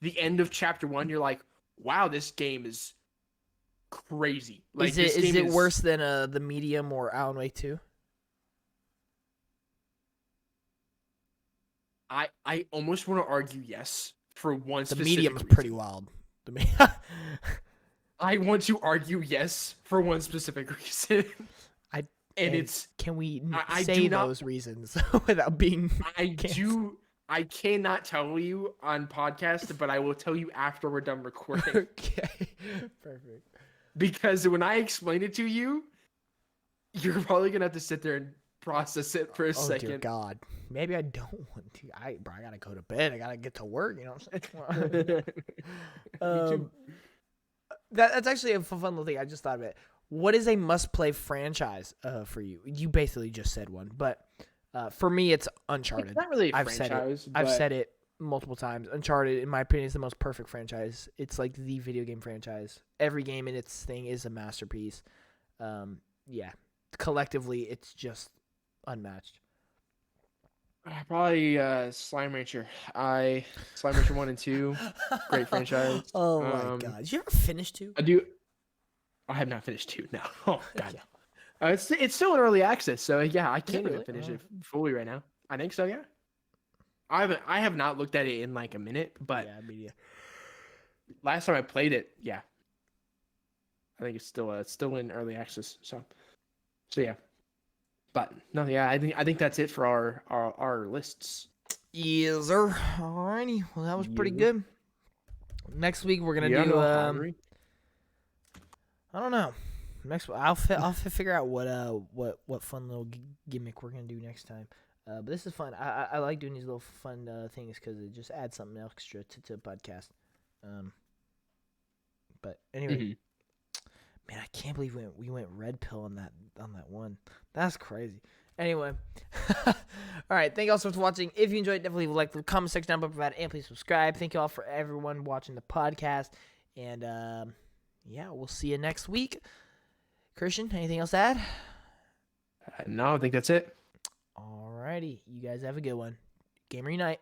S2: the end of chapter 1, you're like, wow, this game is crazy. Like, this
S1: is
S2: game
S1: it
S2: is
S1: worse than the Medium or Alan Wake 2?
S2: I almost want to argue yes for one
S1: The
S2: specific
S1: Medium is
S2: reason.
S1: pretty wild.
S2: I want to argue yes for one specific reason.
S1: Can we
S2: I
S1: say
S2: do not,
S1: those reasons without being canceled?
S2: I cannot tell you on podcast, but I will tell you after we're done recording.
S1: Okay, perfect.
S2: Because when I explain it to you, you're probably gonna have to sit there and process it for a second.
S1: Oh dear God, maybe I don't want to. I gotta go to bed. I gotta get to work. You know what I'm saying?
S2: Me too.
S1: That's actually a fun little thing. I just thought of it. What is a must-play franchise for you? You basically just said one, but for me, it's Uncharted.
S2: It's not really a
S1: I've
S2: franchise.
S1: I've said it multiple times. Uncharted, in my opinion, is the most perfect franchise. It's like the video game franchise. Every game in its thing is a masterpiece. Yeah, collectively, it's just unmatched.
S2: Probably Slime Rancher. Slime Rancher 1 and 2, great franchise.
S1: Oh my God! Did you ever finish 2?
S2: I have not finished 2. No. Oh God.
S1: Yeah.
S2: It's still in early access, so yeah, I can't
S1: really?
S2: even finish it fully right now. I think so, yeah. I have not looked at it in like a minute, but
S1: Yeah, media.
S2: last time I played it, yeah, I think it's still in early access. So yeah. But no, yeah, I think that's it for our lists.
S1: Yes, sir. Alrighty. Well, that was pretty good. Next week we're gonna do. I don't know. Next, I'll figure out what fun little gimmick we're gonna do next time. But this is fun. I like doing these little fun things because it just adds something extra to the podcast. But anyway, man, I can't believe we went red pill on that one. That's crazy. Anyway, all right. Thank you all so much for watching. If you enjoyed, definitely leave a like, the comment section down below, and please subscribe. Thank you all for everyone watching the podcast, and yeah, we'll see you next week. Christian, anything else to add?
S2: No, I think that's it.
S1: Alrighty, you guys have a good one. Gamer Unite,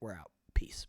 S1: we're out. Peace.